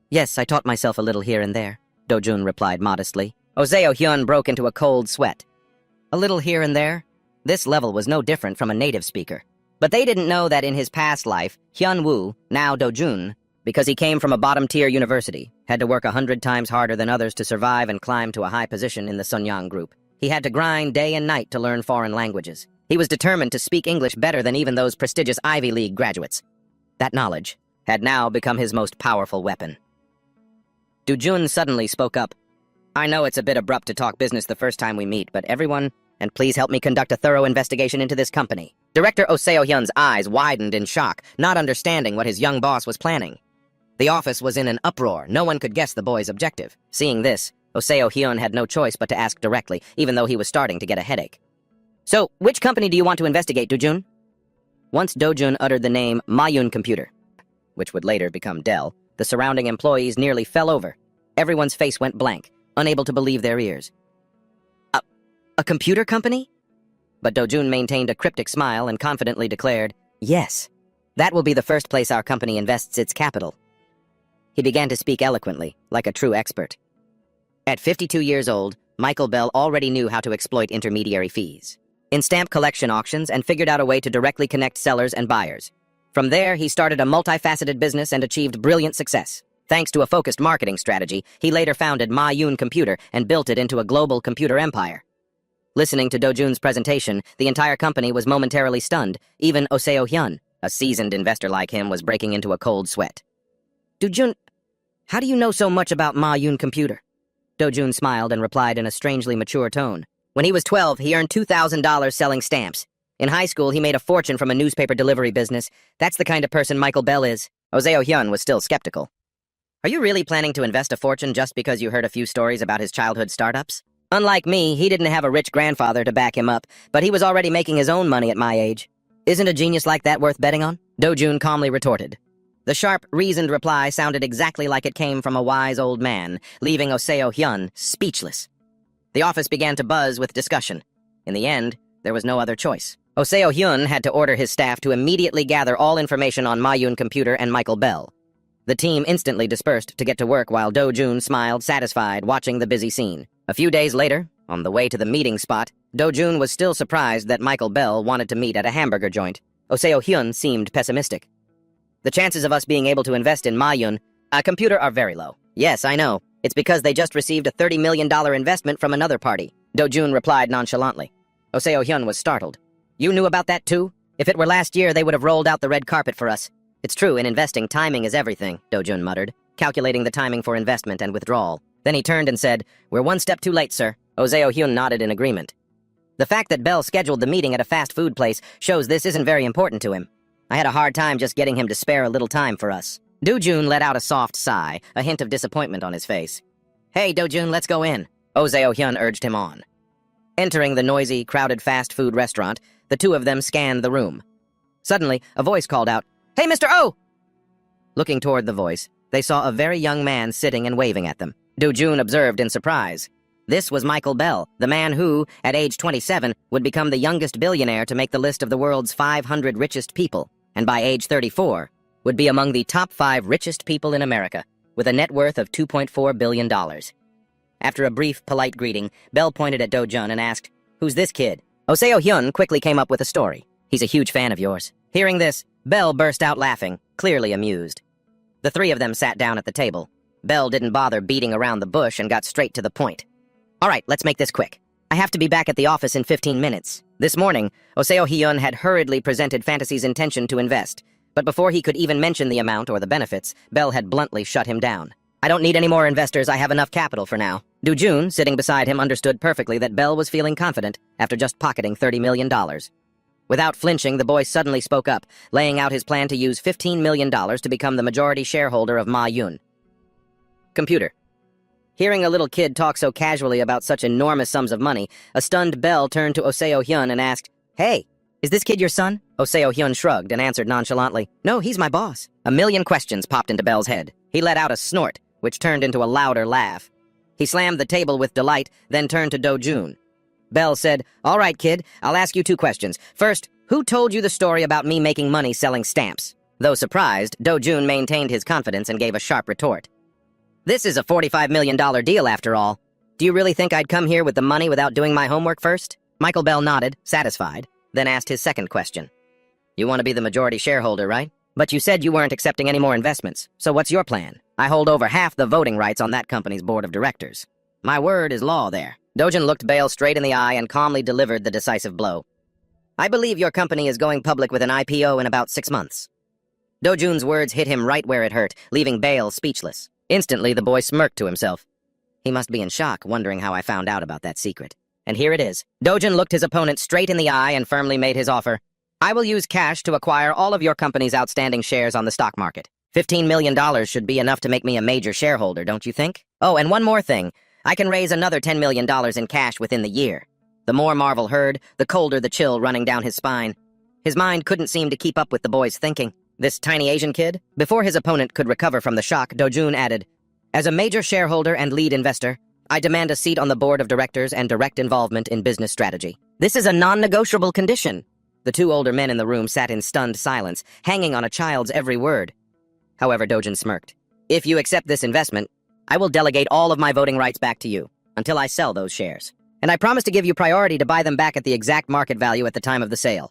"Yes, I taught myself a little here and there," Do-jun replied modestly. Oh Se-hyun broke into a cold sweat. A little here and there? This level was no different from a native speaker. But they didn't know that in his past life, Hyun-woo, now Do-jun, because he came from a bottom-tier university, had to work 100 times harder than others to survive and climb to a high position in the Sunyang group. He had to grind day and night to learn foreign languages. He was determined to speak English better than even those prestigious Ivy League graduates. That knowledge had now become his most powerful weapon. Do-jun suddenly spoke up. "I know it's a bit abrupt to talk business the first time we meet, but everyone, and please help me conduct a thorough investigation into this company." Director Oh Se-hyun's eyes widened in shock, not understanding what his young boss was planning. The office was in an uproar. No one could guess the boy's objective. Seeing this, Oh Se-hyun had no choice but to ask directly, even though he was starting to get a headache. "So, which company do you want to investigate, Do-jun?" Once Do-jun uttered the name Manhwa Computer, which would later become Dell, the surrounding employees nearly fell over. Everyone's face went blank, unable to believe their ears. A computer company?" But Do-jun maintained a cryptic smile and confidently declared, "Yes, that will be the first place our company invests its capital." He began to speak eloquently, like a true expert. At 52 years old, Michael Bell already knew how to exploit intermediary fees in stamp collection auctions and figured out a way to directly connect sellers and buyers. From there, he started a multifaceted business and achieved brilliant success. Thanks to a focused marketing strategy, he later founded Manhwa Computer and built it into a global computer empire. Listening to Do-jun's presentation, the entire company was momentarily stunned. Even Oh Se-hyun, a seasoned investor like him, was breaking into a cold sweat. "Do-jun, how do you know so much about Manhwa Computer?" Do-jun smiled and replied in a strangely mature tone. "When he was 12, he earned $2,000 selling stamps. In high school, he made a fortune from a newspaper delivery business. That's the kind of person Michael Bell is." Oh Se-hyun was still skeptical. "Are you really planning to invest a fortune just because you heard a few stories about his childhood startups? Unlike me, he didn't have a rich grandfather to back him up, but he was already making his own money at my age. Isn't a genius like that worth betting on?" Do-jun calmly retorted. The sharp, reasoned reply sounded exactly like it came from a wise old man, leaving Oh Se-hyun speechless. The office began to buzz with discussion. In the end, there was no other choice. Oh Se-hyun had to order his staff to immediately gather all information on Manhwa Computer and Michael Bell. The team instantly dispersed to get to work while Do-jun smiled, satisfied, watching the busy scene. A few days later, on the way to the meeting spot, Do-jun was still surprised that Michael Bell wanted to meet at a hamburger joint. Oh Se-hyun seemed pessimistic. "The chances of us being able to invest in Manhwa Computer are very low." "Yes, I know. It's because they just received a $30 million investment from another party," Do-jun replied nonchalantly. Oh Se-hyun was startled. "You knew about that too? If it were last year, they would have rolled out the red carpet for us." "It's true, in investing, timing is everything," Do-jun muttered, calculating the timing for investment and withdrawal. Then he turned and said, "We're one step too late, sir." Oh Se-hyun nodded in agreement. The fact that Bell scheduled the meeting at a fast food place shows this isn't very important to him. I had a hard time just getting him to spare a little time for us. Do-jun let out a soft sigh, a hint of disappointment on his face. "Hey, Do-jun, let's go in." Oh Se-hyun urged him on. Entering the noisy, crowded fast food restaurant, the two of them scanned the room. Suddenly, a voice called out, "Hey, Mr. O!" Looking toward the voice, they saw a very young man sitting and waving at them. Do-jun observed in surprise. This was Michael Bell, the man who, at age 27, would become the youngest billionaire to make the list of the world's 500 richest people, and by age 34, would be among the top 5 richest people in America, with a net worth of $2.4 billion. After a brief, polite greeting, Bell pointed at Do-jun and asked, "Who's this kid?" Oh Se-hyun quickly came up with a story. "He's a huge fan of yours." Hearing this, Bell burst out laughing, clearly amused. The three of them sat down at the table. Bell didn't bother beating around the bush and got straight to the point. "All right, let's make this quick. I have to be back at the office in 15 minutes. This morning, Oseo Hyun had hurriedly presented Fantasy's intention to invest, but before he could even mention the amount or the benefits, Bell had bluntly shut him down. I don't need any more investors, I have enough capital for now. Do-jun, sitting beside him, understood perfectly that Bell was feeling confident after just pocketing $30 million. Without flinching, the boy suddenly spoke up, laying out his plan to use $15 million to become the majority shareholder of Ma Yun. Computer. Hearing a little kid talk so casually about such enormous sums of money, a stunned Bell turned to Oseo Hyun and asked, "Hey, is this kid your son?" Oseo Hyun shrugged and answered nonchalantly, "No, he's my boss." A million questions popped into Bell's head. He let out a snort, which turned into a louder laugh. He slammed the table with delight, then turned to Do-jun. Bell said, "All right, kid, I'll ask you 2 questions. First, who told you the story about me making money selling stamps?" Though surprised, Do-jun maintained his confidence and gave a sharp retort. "This is a $45 million deal, after all. Do you really think I'd come here with the money without doing my homework first?" Michael Bell nodded, satisfied, then asked his second question. "You want to be the majority shareholder, right? But you said you weren't accepting any more investments, so what's your plan? I hold over half the voting rights on that company's board of directors. My word is law there." Do-jun looked Bale straight in the eye and calmly delivered the decisive blow. "I believe your company is going public with an IPO in about 6 months." Do-jun's words hit him right where it hurt, leaving Bale speechless. Instantly, the boy smirked to himself. He must be in shock, wondering how I found out about that secret. And here it is. Do-jun looked his opponent straight in the eye and firmly made his offer. "I will use cash to acquire all of your company's outstanding shares on the stock market. $15 million should be enough to make me a major shareholder, don't you think? Oh, and one more thing. I can raise another $10 million in cash within the year." The more Marvel heard, the colder the chill running down his spine. His mind couldn't seem to keep up with the boy's thinking. This tiny Asian kid? Before his opponent could recover from the shock, Do-jun added, "As a major shareholder and lead investor, I demand a seat on the board of directors and direct involvement in business strategy. This is a non-negotiable condition." The 2 older men in the room sat in stunned silence, hanging on a child's every word. However, Do-jun smirked. "If you accept this investment, I will delegate all of my voting rights back to you, until I sell those shares. And I promise to give you priority to buy them back at the exact market value at the time of the sale."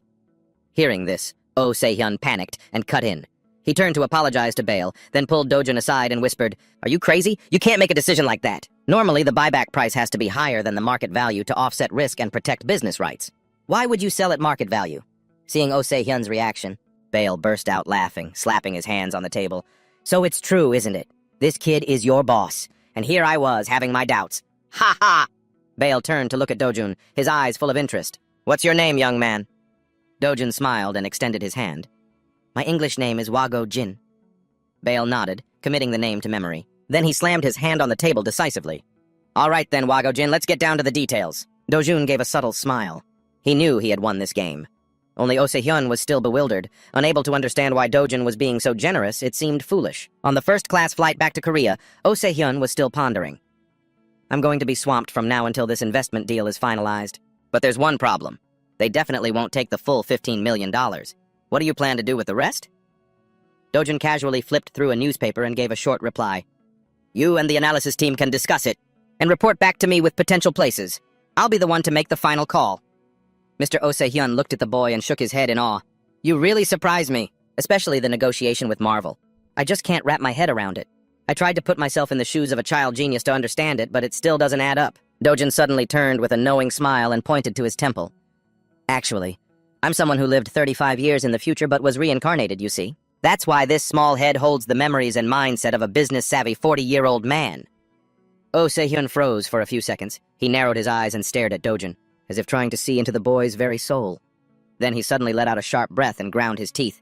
Hearing this, Oh Se-hyun panicked and cut in. He turned to apologize to Bale, then pulled Do-jun aside and whispered, "Are you crazy? You can't make a decision like that. Normally, the buyback price has to be higher than the market value to offset risk and protect business rights. Why would you sell at market value?" Seeing Oh Se-hyun's reaction, Bale burst out laughing, slapping his hands on the table. "So it's true, isn't it? This kid is your boss, and here I was having my doubts. Ha ha!" Bale turned to look at Do-jun, his eyes full of interest. "What's your name, young man?" Do-jun smiled and extended his hand. "My English name is Wago Jin." Bale nodded, committing the name to memory. Then he slammed his hand on the table decisively. "All right then, Wago Jin, let's get down to the details." Do-jun gave a subtle smile. He knew he had won this game. Only Oh Se-hyun was still bewildered. Unable to understand why Do-jun was being so generous, it seemed foolish. On the first-class flight back to Korea, Oh Se-hyun was still pondering. "I'm going to be swamped from now until this investment deal is finalized. But there's one problem. They definitely won't take the full $15 million. What do you plan to do with the rest?" Do-jun casually flipped through a newspaper and gave a short reply. "You and the analysis team can discuss it, and report back to me with potential places. I'll be the one to make the final call." Mr. Oh Se-hyun looked at the boy and shook his head in awe. "You really surprise me, especially the negotiation with Marvel. I just can't wrap my head around it. I tried to put myself in the shoes of a child genius to understand it, but it still doesn't add up." Do-jun suddenly turned with a knowing smile and pointed to his temple. "Actually, I'm someone who lived 35 years in the future but was reincarnated, you see. That's why this small head holds the memories and mindset of a business-savvy 40-year-old man." Oh Se-hyun froze for a few seconds. He narrowed his eyes and stared at Do-jun, as if trying to see into the boy's very soul. Then he suddenly let out a sharp breath and ground his teeth.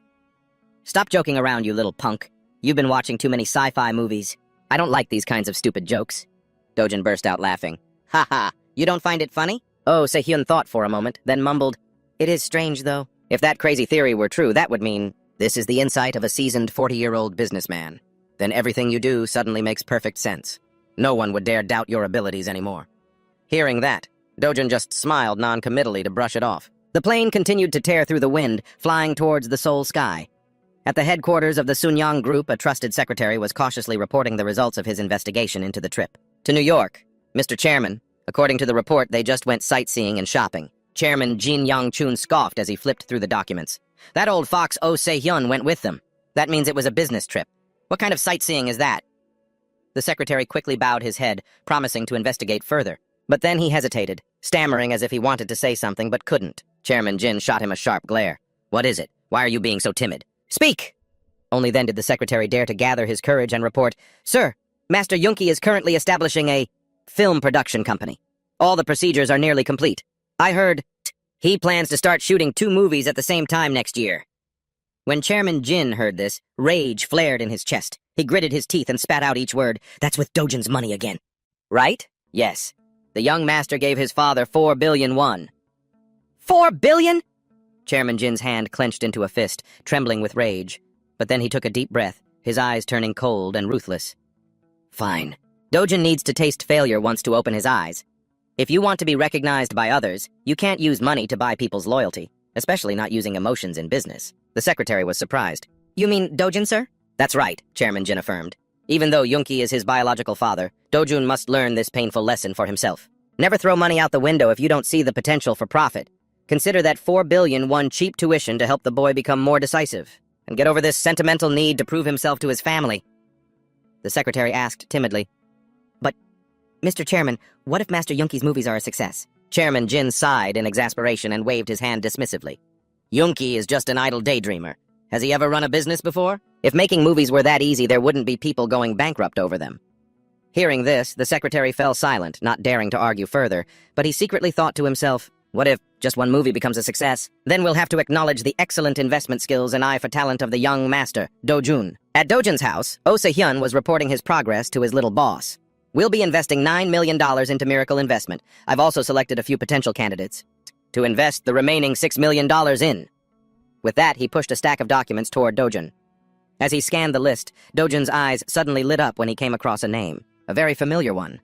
"Stop joking around, you little punk. You've been watching too many sci-fi movies. I don't like these kinds of stupid jokes." Do-jun burst out laughing. "Ha ha, you don't find it funny?" Oh Se-hyun thought for a moment, then mumbled, "It is strange, though. If that crazy theory were true, that would mean this is the insight of a seasoned 40-year-old businessman. Then everything you do suddenly makes perfect sense. No one would dare doubt your abilities anymore." Hearing that, Do-jun just smiled non-committally to brush it off. The plane continued to tear through the wind, flying towards the Seoul sky. At the headquarters of the Sunyang Group, a trusted secretary was cautiously reporting the results of his investigation into the trip. "To New York, Mr. Chairman, according to the report, they just went sightseeing and shopping." Chairman Jin Young-chun scoffed as he flipped through the documents. "That old fox Oh Se-hyun went with them. That means it was a business trip. What kind of sightseeing is that?" The secretary quickly bowed his head, promising to investigate further. But then he hesitated, stammering as if he wanted to say something but couldn't. Chairman Jin shot him a sharp glare. What is it? Why are you being so timid? Speak! Only then did the secretary dare to gather his courage and report, Sir, Master Yunki is currently establishing a film production company. All the procedures are nearly complete. I heard he plans to start shooting 2 movies at the same time next year. When Chairman Jin heard this, rage flared in his chest. He gritted his teeth and spat out each word. That's with Dojin's money again. Right? Yes. The young master gave his father 4 billion won. 4 billion? Chairman Jin's hand clenched into a fist, trembling with rage. But then he took a deep breath, his eyes turning cold and ruthless. Fine. Dojin needs to taste failure once to open his eyes. If you want to be recognized by others, you can't use money to buy people's loyalty, especially not using emotions in business. The secretary was surprised. You mean Dojin, sir? That's right, Chairman Jin affirmed. Even though Yunki is his biological father, Dojun must learn this painful lesson for himself. Never throw money out the window if you don't see the potential for profit. Consider that 4 billion won cheap tuition to help the boy become more decisive, and get over this sentimental need to prove himself to his family. The secretary asked timidly, But, Mr. Chairman, what if Master Yunki's movies are a success? Chairman Jin sighed in exasperation and waved his hand dismissively. Yunki is just an idle daydreamer. Has he ever run a business before? If making movies were that easy, there wouldn't be people going bankrupt over them. Hearing this, the secretary fell silent, not daring to argue further, but he secretly thought to himself, what if just one movie becomes a success? Then we'll have to acknowledge the excellent investment skills and eye for talent of the young master, Dojun. At Dojun's house, Oh Se-hyun was reporting his progress to his little boss. We'll be investing $9 million into Miracle Investment. I've also selected a few potential candidates to invest the remaining $6 million in. With that, he pushed a stack of documents toward Dojun. As he scanned the list, Dojun's eyes suddenly lit up when he came across a name, a very familiar one.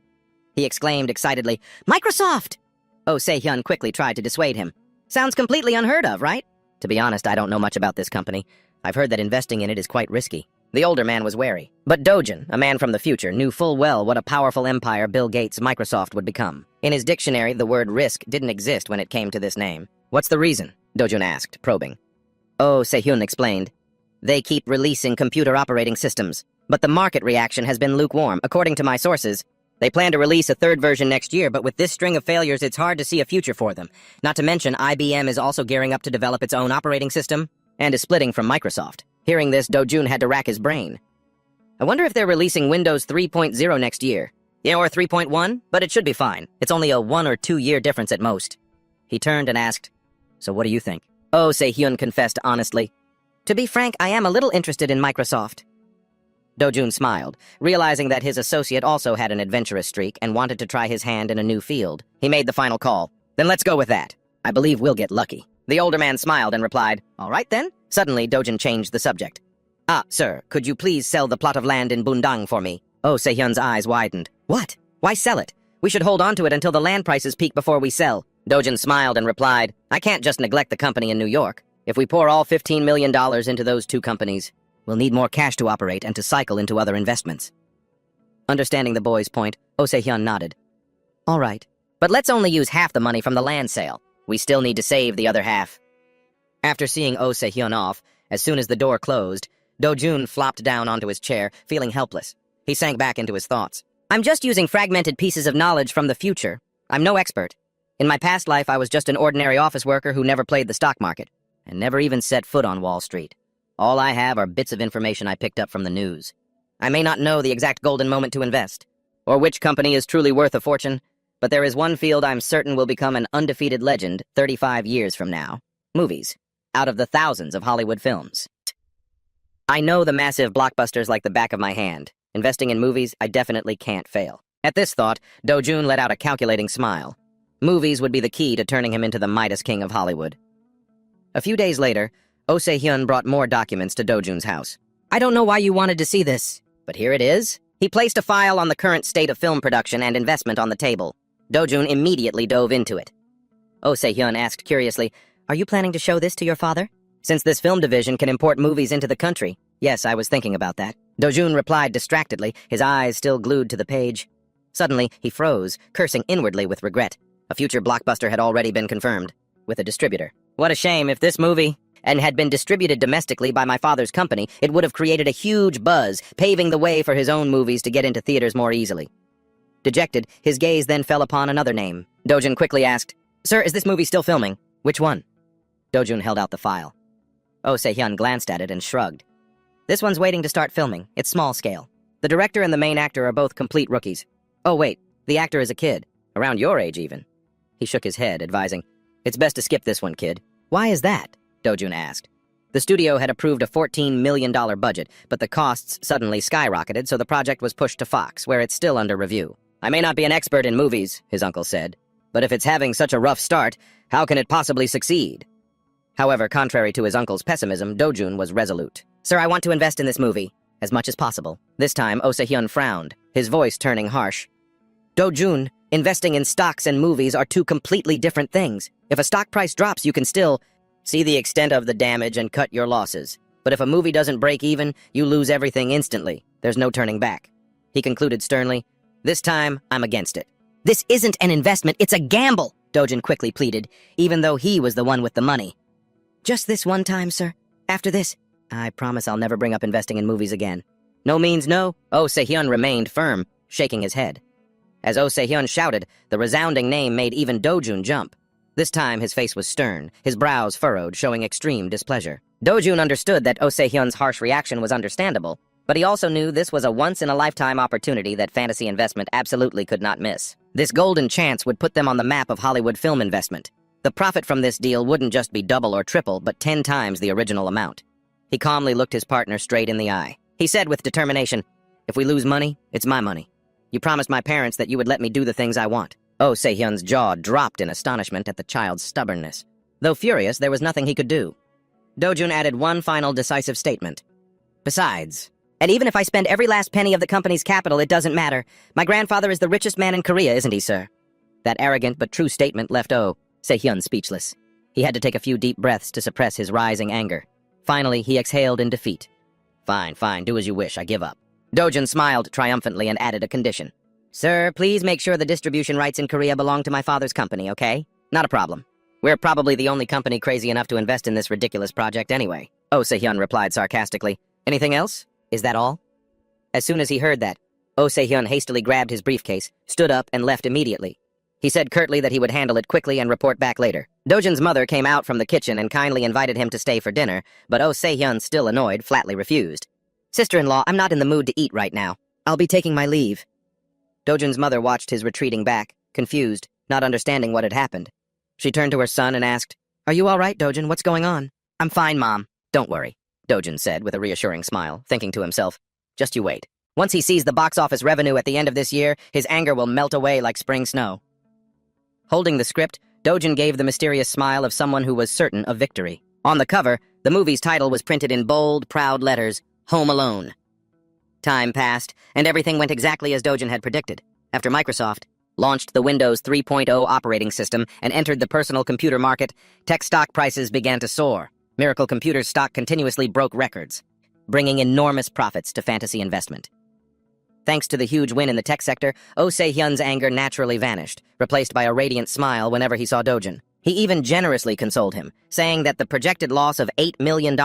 He exclaimed excitedly, Microsoft! Oh Se-hyun quickly tried to dissuade him. Sounds completely unheard of, right? To be honest, I don't know much about this company. I've heard that investing in it is quite risky. The older man was wary. But Dojun, a man from the future, knew full well what a powerful empire Bill Gates' Microsoft would become. In his dictionary, the word risk didn't exist when it came to this name. What's the reason? Dojun asked, probing. Oh Se-hyun explained. They keep releasing computer operating systems, but the market reaction has been lukewarm. According to my sources, they plan to release a 3rd version next year, but with this string of failures, it's hard to see a future for them. Not to mention, IBM is also gearing up to develop its own operating system, and is splitting from Microsoft. Hearing this, Dojun had to rack his brain. I wonder if they're releasing Windows 3.0 next year. Yeah, or 3.1, but it should be fine. It's only a 1 or 2 year difference at most. He turned and asked, So what do you think? Oh Se-hyun confessed honestly. To be frank, I am a little interested in Microsoft. Dojun smiled, realizing that his associate also had an adventurous streak and wanted to try his hand in a new field. He made the final call. Then let's go with that. I believe we'll get lucky. The older man smiled and replied, All right then. Suddenly, Dojun changed the subject. Sir, could you please sell the plot of land in Bundang for me? Oh Se-hyun's eyes widened. What? Why sell it? We should hold on to it until the land prices peak before we sell. Dojun smiled and replied, I can't just neglect the company in New York. If we pour all $15 million into those 2 companies, we'll need more cash to operate and to cycle into other investments. Understanding the boy's point, Oh Se-hyun nodded. All right, but let's only use half the money from the land sale. We still need to save the other half. After seeing Oh Se-hyun off, as soon as the door closed, Dojun flopped down onto his chair, feeling helpless. He sank back into his thoughts. I'm just using fragmented pieces of knowledge from the future. I'm no expert. In my past life, I was just an ordinary office worker who never played the stock market, and never even set foot on Wall Street. All I have are bits of information I picked up from the news. I may not know the exact golden moment to invest, or which company is truly worth a fortune, but there is one field I'm certain will become an undefeated legend 35 years from now. Movies. Out of the thousands of Hollywood films. I know the massive blockbusters like the back of my hand. Investing in movies, I definitely can't fail. At this thought, Dojun let out a calculating smile. Movies would be the key to turning him into the Midas King of Hollywood. A few days later, Oh Se-hyun brought more documents to Dojun's house. I don't know why you wanted to see this, but here it is. He placed a file on the current state of film production and investment on the table. Dojun immediately dove into it. Oh Se-hyun asked curiously, Are you planning to show this to your father? Since this film division can import movies into the country. Yes, I was thinking about that. Dojun replied distractedly, his eyes still glued to the page. Suddenly, he froze, cursing inwardly with regret. A future blockbuster had already been confirmed, with a distributor. What a shame if this movie had been distributed domestically by my father's company, it would have created a huge buzz, paving the way for his own movies to get into theaters more easily. Dejected, his gaze then fell upon another name. Dojun quickly asked, Sir, is this movie still filming? Which one? Dojun held out the file. Oh Se-hyun glanced at it and shrugged. This one's waiting to start filming. It's small scale. The director and the main actor are both complete rookies. Oh wait, the actor is a kid. Around your age even. He shook his head, advising, "It's best to skip this one, kid." "Why is that?" Dojun asked. The studio had approved a $14 million budget, but the costs suddenly skyrocketed, so the project was pushed to Fox, where it's still under review. "I may not be an expert in movies," his uncle said, "but if it's having such a rough start, how can it possibly succeed?" However, contrary to his uncle's pessimism, Dojun was resolute. "Sir, I want to invest in this movie, as much as possible." This time, Oh Se-hyun frowned, his voice turning harsh. "Dojun, investing in stocks and movies are two completely different things. If a stock price drops, you can still see the extent of the damage and cut your losses. But if a movie doesn't break even, you lose everything instantly. There's no turning back." He concluded sternly, "This time, I'm against it." "This isn't an investment, it's a gamble," Dojun quickly pleaded, even though he was the one with the money. "Just this one time, sir. After this, I promise I'll never bring up investing in movies again." "No means no." Oh Se-hyun remained firm, shaking his head. As Oh Se-hyun shouted, the resounding name made even Dojun jump. This time his face was stern, his brows furrowed, showing extreme displeasure. Dojun understood that Oh Se-hyun's harsh reaction was understandable, but he also knew this was a once-in-a-lifetime opportunity that fantasy investment absolutely could not miss. This golden chance would put them on the map of Hollywood film investment. The profit from this deal wouldn't just be double or triple, but 10 times the original amount. He calmly looked his partner straight in the eye. He said with determination, "If we lose money, it's my money. You promised my parents that you would let me do the things I want." Oh Se-hyun's jaw dropped in astonishment at the child's stubbornness. Though furious, there was nothing he could do. Dojun added one final decisive statement. "Besides, and even if I spend every last penny of the company's capital, it doesn't matter. My grandfather is the richest man in Korea, isn't he, sir?" That arrogant but true statement left Oh Se-hyun speechless. He had to take a few deep breaths to suppress his rising anger. Finally, he exhaled in defeat. Fine, do as you wish, I give up." Dojun smiled triumphantly and added a condition. "Sir, please make sure the distribution rights in Korea belong to my father's company, okay?" "Not a problem. We're probably the only company crazy enough to invest in this ridiculous project anyway." Oh Se-hyun replied sarcastically. "Anything else? Is that all?" As soon as he heard that, Oh Se-hyun hastily grabbed his briefcase, stood up, and left immediately. He said curtly that he would handle it quickly and report back later. Dojun's mother came out from the kitchen and kindly invited him to stay for dinner, but Oh Se-hyun, still annoyed, flatly refused. "Sister-in-law, I'm not in the mood to eat right now. I'll be taking my leave." Dojun's mother watched his retreating back, confused, not understanding what had happened. She turned to her son and asked, "Are you all right, Dojun? What's going on?" "I'm fine, Mom." "Don't worry," Dojun said with a reassuring smile, thinking to himself, "Just you wait. Once he sees the box office revenue at the end of this year, his anger will melt away like spring snow." Holding the script, Dojun gave the mysterious smile of someone who was certain of victory. On the cover, the movie's title was printed in bold, proud letters, Home Alone. Time passed, and everything went exactly as Dojun had predicted. After Microsoft launched the Windows 3.0 operating system and entered the personal computer market, tech stock prices began to soar. Miracle Computer's stock continuously broke records, bringing enormous profits to fantasy investment. Thanks to the huge win in the tech sector, Oh Se-hyun's anger naturally vanished, replaced by a radiant smile whenever he saw Dojun. He even generously consoled him, saying that the projected loss of $8 million,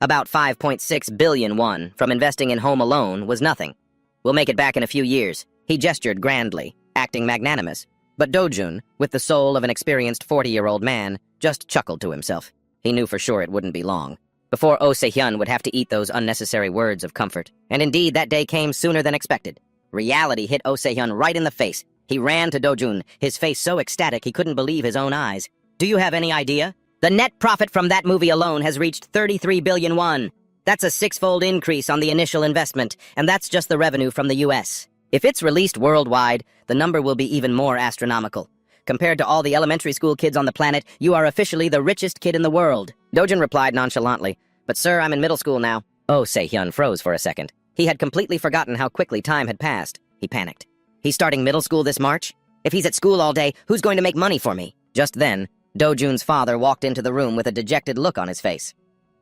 about 5.6 billion won, from investing in Home Alone was nothing. "We'll make it back in a few years." He gestured grandly, acting magnanimous. But Dojun, with the soul of an experienced 40-year-old man, just chuckled to himself. He knew for sure it wouldn't be long before Oh Se-hyun would have to eat those unnecessary words of comfort. And indeed, that day came sooner than expected. Reality hit Oh Se-hyun right in the face. He ran to Dojun, his face so ecstatic he couldn't believe his own eyes. "Do you have any idea? The net profit from that movie alone has reached 33 billion won. That's a 6-fold increase on the initial investment, and that's just the revenue from the US. If it's released worldwide, the number will be even more astronomical. Compared to all the elementary school kids on the planet, you are officially the richest kid in the world." Dojun replied nonchalantly, "But sir, I'm in middle school now." Oh Se-hyun froze for a second. He had completely forgotten how quickly time had passed. He panicked. "He's starting middle school this March? If he's at school all day, who's going to make money for me?" Just then, Dojun's father walked into the room with a dejected look on his face.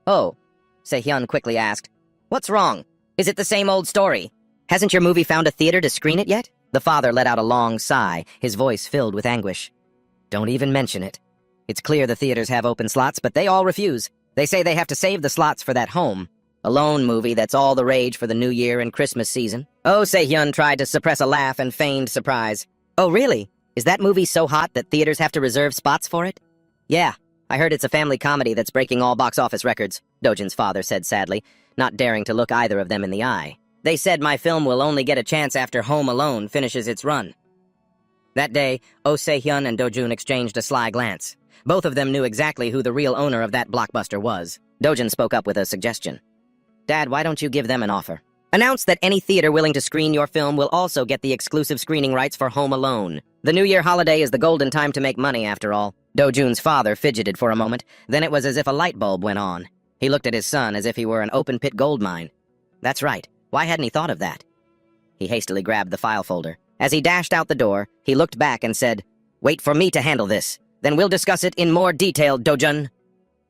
"Oh," Se-hyun quickly asked, "what's wrong? Is it the same old story? Hasn't your movie found a theater to screen it yet?" The father let out a long sigh, his voice filled with anguish. "Don't even mention it. It's clear the theaters have open slots, but they all refuse. They say they have to save the slots for that Home Alone movie that's all the rage for the New Year and Christmas season." Oh Se-hyun tried to suppress a laugh and feigned surprise. "Oh really? Is that movie so hot that theaters have to reserve spots for it?" "Yeah, I heard it's a family comedy that's breaking all box office records, Dojun's father said sadly, not daring to look either of them in the eye. They said my film will only get a chance after Home Alone finishes its run. That day, Oh Se-hyun and Dojun exchanged a sly glance. Both of them knew exactly who the real owner of that blockbuster was. Dojun spoke up with a suggestion. Dad, why don't you give them an offer? Announce that any theater willing to screen your film will also get the exclusive screening rights for Home Alone. The New Year holiday is the golden time to make money, after all. Dojun's father fidgeted for a moment, then it was as if a light bulb went on. He looked at his son as if he were an open-pit gold mine. That's right. Why hadn't he thought of that? He hastily grabbed the file folder. As he dashed out the door, he looked back and said, "Wait for me to handle this. Then we'll discuss it in more detail, Dojun."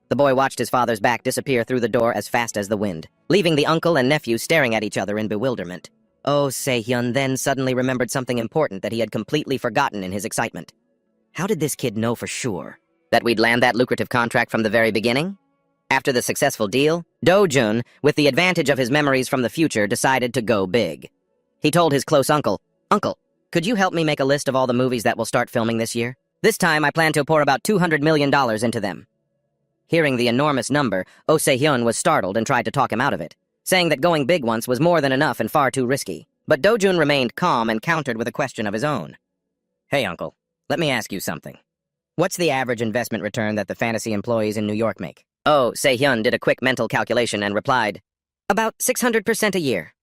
The boy watched his father's back disappear through the door as fast as the wind, leaving the uncle and nephew staring at each other in bewilderment. Oh Se-hyun then suddenly remembered something important that he had completely forgotten in his excitement. How did this kid know for sure? That we'd land that lucrative contract from the very beginning? After the successful deal, Dojun, with the advantage of his memories from the future, decided to go big. He told his close uncle, "Uncle, could you help me make a list of all the movies that will start filming this year? This time I plan to pour about $200 million into them." Hearing the enormous number, Oh Se-hyun was startled and tried to talk him out of it, saying that going big once was more than enough and far too risky. But Dojun remained calm and countered with a question of his own. "Hey, Uncle, let me ask you something. What's the average investment return that the fantasy employees in New York make?" Oh Se-hyun did a quick mental calculation and replied, "About 600% a year."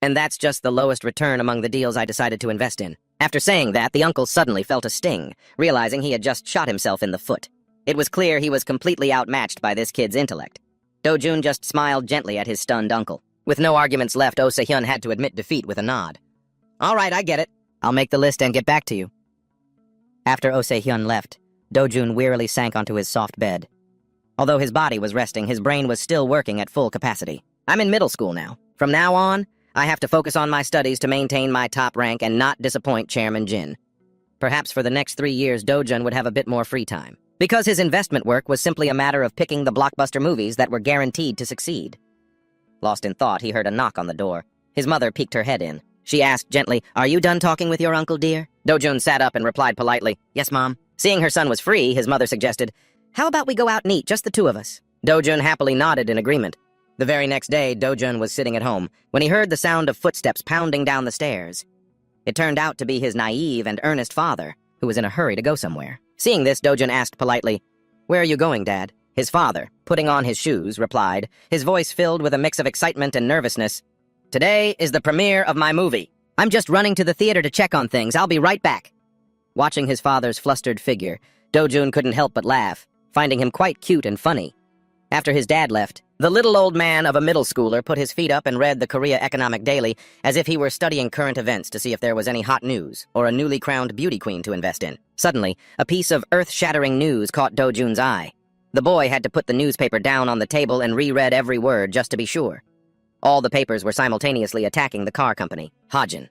"And that's just the lowest return among the deals I decided to invest in." After saying that, the uncle suddenly felt a sting, realizing he had just shot himself in the foot. It was clear he was completely outmatched by this kid's intellect. Dojun just smiled gently at his stunned uncle. With no arguments left, Oh Se-hyun had to admit defeat with a nod. "All right, I get it. I'll make the list and get back to you." After Oh Se-hyun left, Dojun wearily sank onto his soft bed. Although his body was resting, his brain was still working at full capacity. "I'm in middle school now. From now on, I have to focus on my studies to maintain my top rank and not disappoint Chairman Jin. Perhaps for the next 3 years, Dojun would have a bit more free time, because his investment work was simply a matter of picking the blockbuster movies that were guaranteed to succeed." Lost in thought, he heard a knock on the door. His mother peeked her head in. She asked gently, "Are you done talking with your uncle, dear?" Dojun sat up and replied politely, "Yes, Mom." Seeing her son was free, his mother suggested, "How about we go out and eat, just the two of us?" Dojun happily nodded in agreement. The very next day, Dojun was sitting at home when he heard the sound of footsteps pounding down the stairs. It turned out to be his naive and earnest father, who was in a hurry to go somewhere. Seeing this, Dojun asked politely, "Where are you going, Dad?" His father, putting on his shoes, replied, his voice filled with a mix of excitement and nervousness, "Today is the premiere of my movie. I'm just running to the theater to check on things. I'll be right back." Watching his father's flustered figure, Dojun couldn't help but laugh, finding him quite cute and funny. After his dad left, the little old man of a middle schooler put his feet up and read the Korea Economic Daily as if he were studying current events to see if there was any hot news or a newly crowned beauty queen to invest in. Suddenly, a piece of earth-shattering news caught Dojun's eye. The boy had to put the newspaper down on the table and reread every word just to be sure. All the papers were simultaneously attacking the car company, Hajin.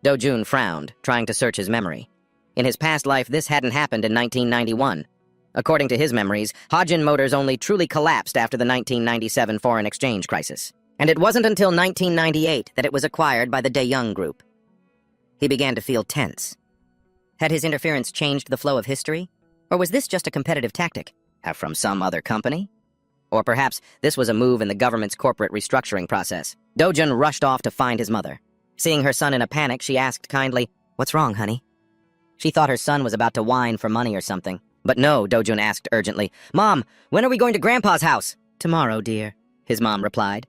Dojun frowned, trying to search his memory. In his past life, this hadn't happened in 1991. According to his memories, Hajin Motors only truly collapsed after the 1997 foreign exchange crisis. And it wasn't until 1998 that it was acquired by the Daeyoung Group. He began to feel tense. Had his interference changed the flow of history? Or was this just a competitive tactic? From some other company? Or perhaps this was a move in the government's corporate restructuring process. Dojun rushed off to find his mother. Seeing her son in a panic, she asked kindly, "What's wrong, honey?" She thought her son was about to whine for money or something. But no, Dojun asked urgently. "Mom, when are we going to Grandpa's house?" "Tomorrow, dear," his mom replied.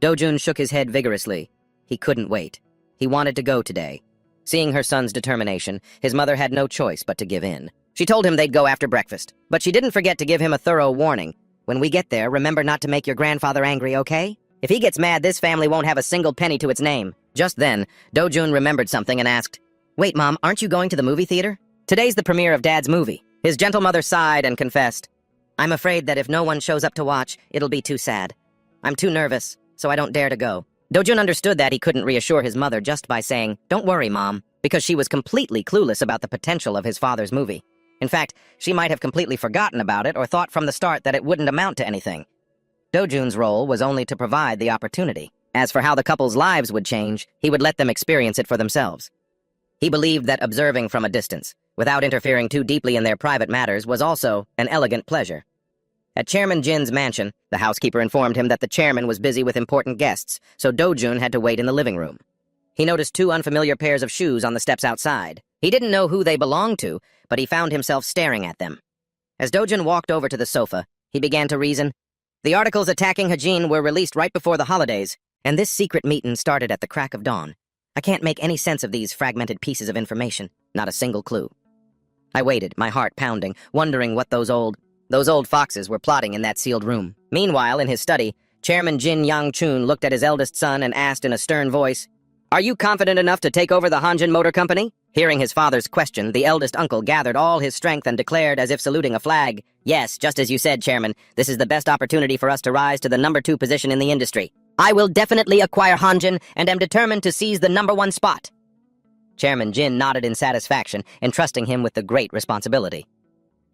Dojun shook his head vigorously. He couldn't wait. He wanted to go today. Seeing her son's determination, his mother had no choice but to give in. She told him they'd go after breakfast, but she didn't forget to give him a thorough warning. "When we get there, remember not to make your grandfather angry, okay? If he gets mad, this family won't have a single penny to its name." Just then, Dojun remembered something and asked, "Wait, Mom, aren't you going to the movie theater? Today's the premiere of Dad's movie." His gentle mother sighed and confessed, "I'm afraid that if no one shows up to watch, it'll be too sad. I'm too nervous, so I don't dare to go." Dojun understood that he couldn't reassure his mother just by saying, "Don't worry, Mom," because she was completely clueless about the potential of his father's movie. In fact, she might have completely forgotten about it or thought from the start that it wouldn't amount to anything. Dojun's role was only to provide the opportunity. As for how the couple's lives would change, he would let them experience it for themselves. He believed that observing from a distance, without interfering too deeply in their private matters, was also an elegant pleasure. At Chairman Jin's mansion, the housekeeper informed him that the chairman was busy with important guests, so Do-jun had to wait in the living room. He noticed two unfamiliar pairs of shoes on the steps outside. He didn't know who they belonged to, but he found himself staring at them. As Do-jun walked over to the sofa, he began to reason. The articles attacking Hajin were released right before the holidays, and this secret meeting started at the crack of dawn. I can't make any sense of these fragmented pieces of information, not a single clue. I waited, my heart pounding, wondering what those old foxes were plotting in that sealed room. Meanwhile, in his study, Chairman Jin Yang-chun looked at his eldest son and asked in a stern voice, "Are you confident enough to take over the Hanjin Motor Company?" Hearing his father's question, the eldest uncle gathered all his strength and declared as if saluting a flag, "Yes, just as you said, Chairman, this is the best opportunity for us to rise to the #2 position in the industry. I will definitely acquire Hanjin and am determined to seize the #1 spot." Chairman Jin nodded in satisfaction, entrusting him with the great responsibility.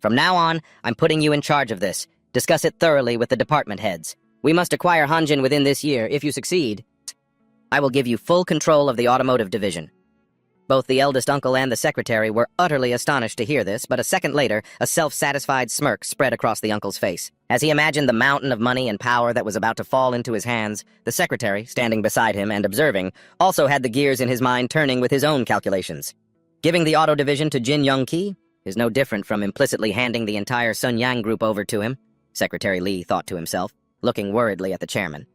"From now on, I'm putting you in charge of this. Discuss it thoroughly with the department heads. We must acquire Hanjin within this year. If you succeed, I will give you full control of the automotive division." Both the eldest uncle and the secretary were utterly astonished to hear this, but a second later, a self-satisfied smirk spread across the uncle's face. As he imagined the mountain of money and power that was about to fall into his hands, the secretary, standing beside him and observing, also had the gears in his mind turning with his own calculations. Giving the auto division to Jin Young-ki is no different from implicitly handing the entire Sun Yang Group over to him, Secretary Lee thought to himself, looking worriedly at the chairman.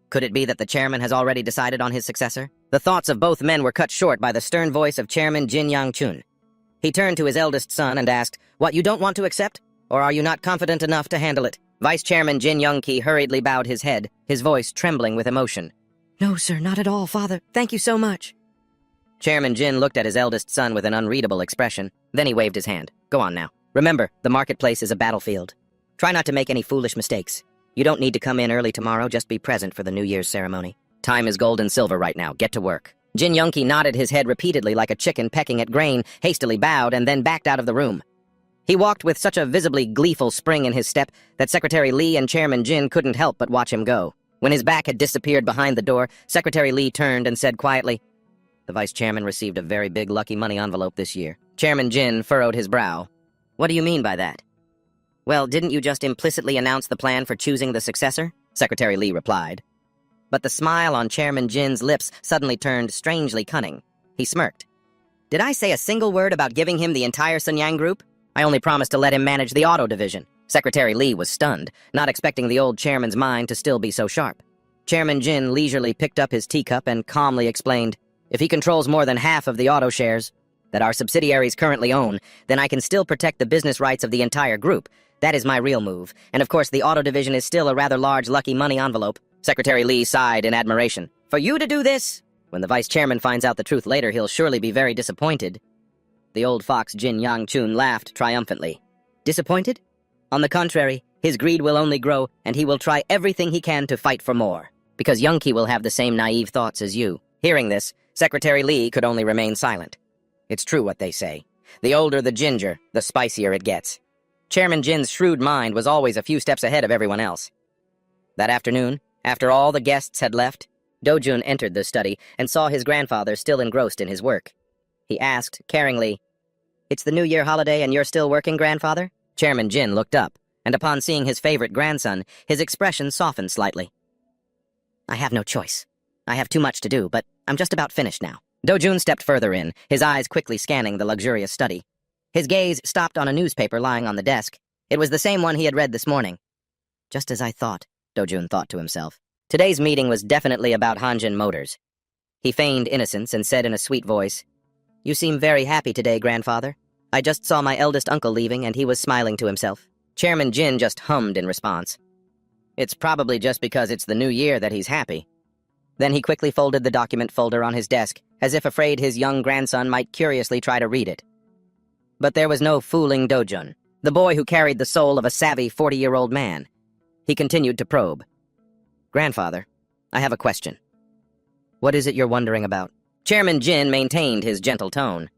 Could it be that the chairman has already decided on his successor? The thoughts of both men were cut short by the stern voice of Chairman Jin Yang-chun. He turned to his eldest son and asked, "What, you don't want to accept? Or are you not confident enough to handle it?" Vice Chairman Jin Young-ki hurriedly bowed his head, his voice trembling with emotion. "No, sir, not at all, father. Thank you so much." Chairman Jin looked at his eldest son with an unreadable expression. Then he waved his hand. "Go on now. Remember, the marketplace is a battlefield. Try not to make any foolish mistakes. You don't need to come in early tomorrow, just be present for the New Year's ceremony. Time is gold and silver right now. Get to work." Jin Young-ki nodded his head repeatedly like a chicken pecking at grain, hastily bowed, and then backed out of the room. He walked with such a visibly gleeful spring in his step that Secretary Lee and Chairman Jin couldn't help but watch him go. When his back had disappeared behind the door, Secretary Lee turned and said quietly, "The vice chairman received a very big lucky money envelope this year." Chairman Jin furrowed his brow. "What do you mean by that?" "Well, didn't you just implicitly announce the plan for choosing the successor?" Secretary Lee replied. But the smile on Chairman Jin's lips suddenly turned strangely cunning. He smirked. "Did I say a single word about giving him the entire Sun Yang Group? I only promised to let him manage the auto division." Secretary Lee was stunned, not expecting the old chairman's mind to still be so sharp. Chairman Jin leisurely picked up his teacup and calmly explained, "If he controls more than half of the auto shares that our subsidiaries currently own, then I can still protect the business rights of the entire group. That is my real move. And of course, the auto division is still a rather large lucky money envelope." Secretary Lee sighed in admiration. "For you to do this? When the vice chairman finds out the truth later, he'll surely be very disappointed." The old fox Jin Yang-chun laughed triumphantly. "Disappointed? On the contrary, his greed will only grow, and he will try everything he can to fight for more. Because Young-ki will have the same naive thoughts as you." Hearing this, Secretary Lee could only remain silent. It's true what they say. The older the ginger, the spicier it gets. Chairman Jin's shrewd mind was always a few steps ahead of everyone else. That afternoon, after all the guests had left, Do-jun entered the study and saw his grandfather still engrossed in his work. He asked, caringly, "It's the New Year holiday and you're still working, grandfather?" Chairman Jin looked up, and upon seeing his favorite grandson, his expression softened slightly. "I have no choice. I have too much to do, but I'm just about finished now." Do-jun stepped further in, his eyes quickly scanning the luxurious study. His gaze stopped on a newspaper lying on the desk. It was the same one he had read this morning. "Just as I thought," Do-jun thought to himself. Today's meeting was definitely about Hanjin Motors. He feigned innocence and said in a sweet voice, "You seem very happy today, grandfather. I just saw my eldest uncle leaving and he was smiling to himself." Chairman Jin just hummed in response. "It's probably just because it's the new year that he's happy." Then he quickly folded the document folder on his desk, as if afraid his young grandson might curiously try to read it. But there was no fooling Do-jun, the boy who carried the soul of a savvy 40-year-old man. He continued to probe. "Grandfather, I have a question." "What is it you're wondering about?" Chairman Jin maintained his gentle tone.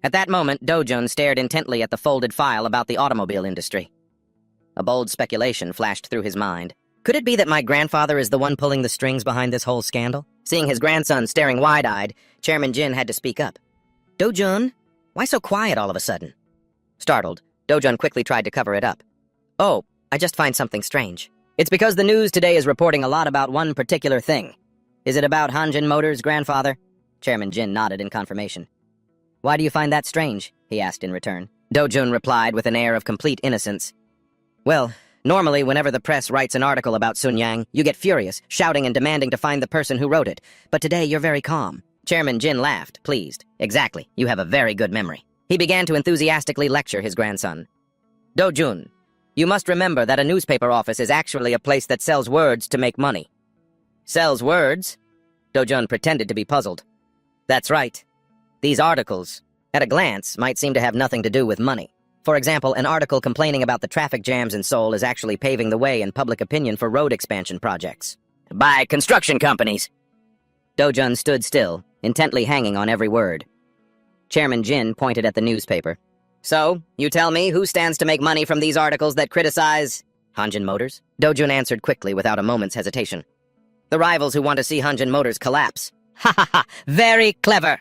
At that moment, Do-jun stared intently at the folded file about the automobile industry. A bold speculation flashed through his mind. Could it be that my grandfather is the one pulling the strings behind this whole scandal? Seeing his grandson staring wide-eyed, Chairman Jin had to speak up. "Do-jun, Why so quiet all of a sudden? Startled, Dojun quickly tried to cover it up. Oh, I just find something strange. It's because the news today is reporting a lot about one particular thing. Is it about Hanjin Motors' grandfather? Chairman Jin nodded in confirmation. Why do you find that strange? He asked in return. Dojun replied with an air of complete innocence. Well, normally whenever the press writes an article about Sun Yang, you get furious, shouting and demanding to find the person who wrote it. But today you're very calm. Chairman Jin laughed, pleased. Exactly, you have a very good memory. He began to enthusiastically lecture his grandson. Dojun, you must remember that a newspaper office is actually a place that sells words to make money. Sells words? Dojun pretended to be puzzled. That's right. These articles, at a glance, might seem to have nothing to do with money. For example, an article complaining about the traffic jams in Seoul is actually paving the way in public opinion for road expansion projects. By construction companies. Dojun stood still, intently hanging on every word. Chairman Jin pointed at the newspaper. So, you tell me who stands to make money from these articles that criticize Hanjin Motors? Dojun answered quickly without a moment's hesitation. The rivals who want to see Hanjin Motors collapse. Ha ha ha! Very clever!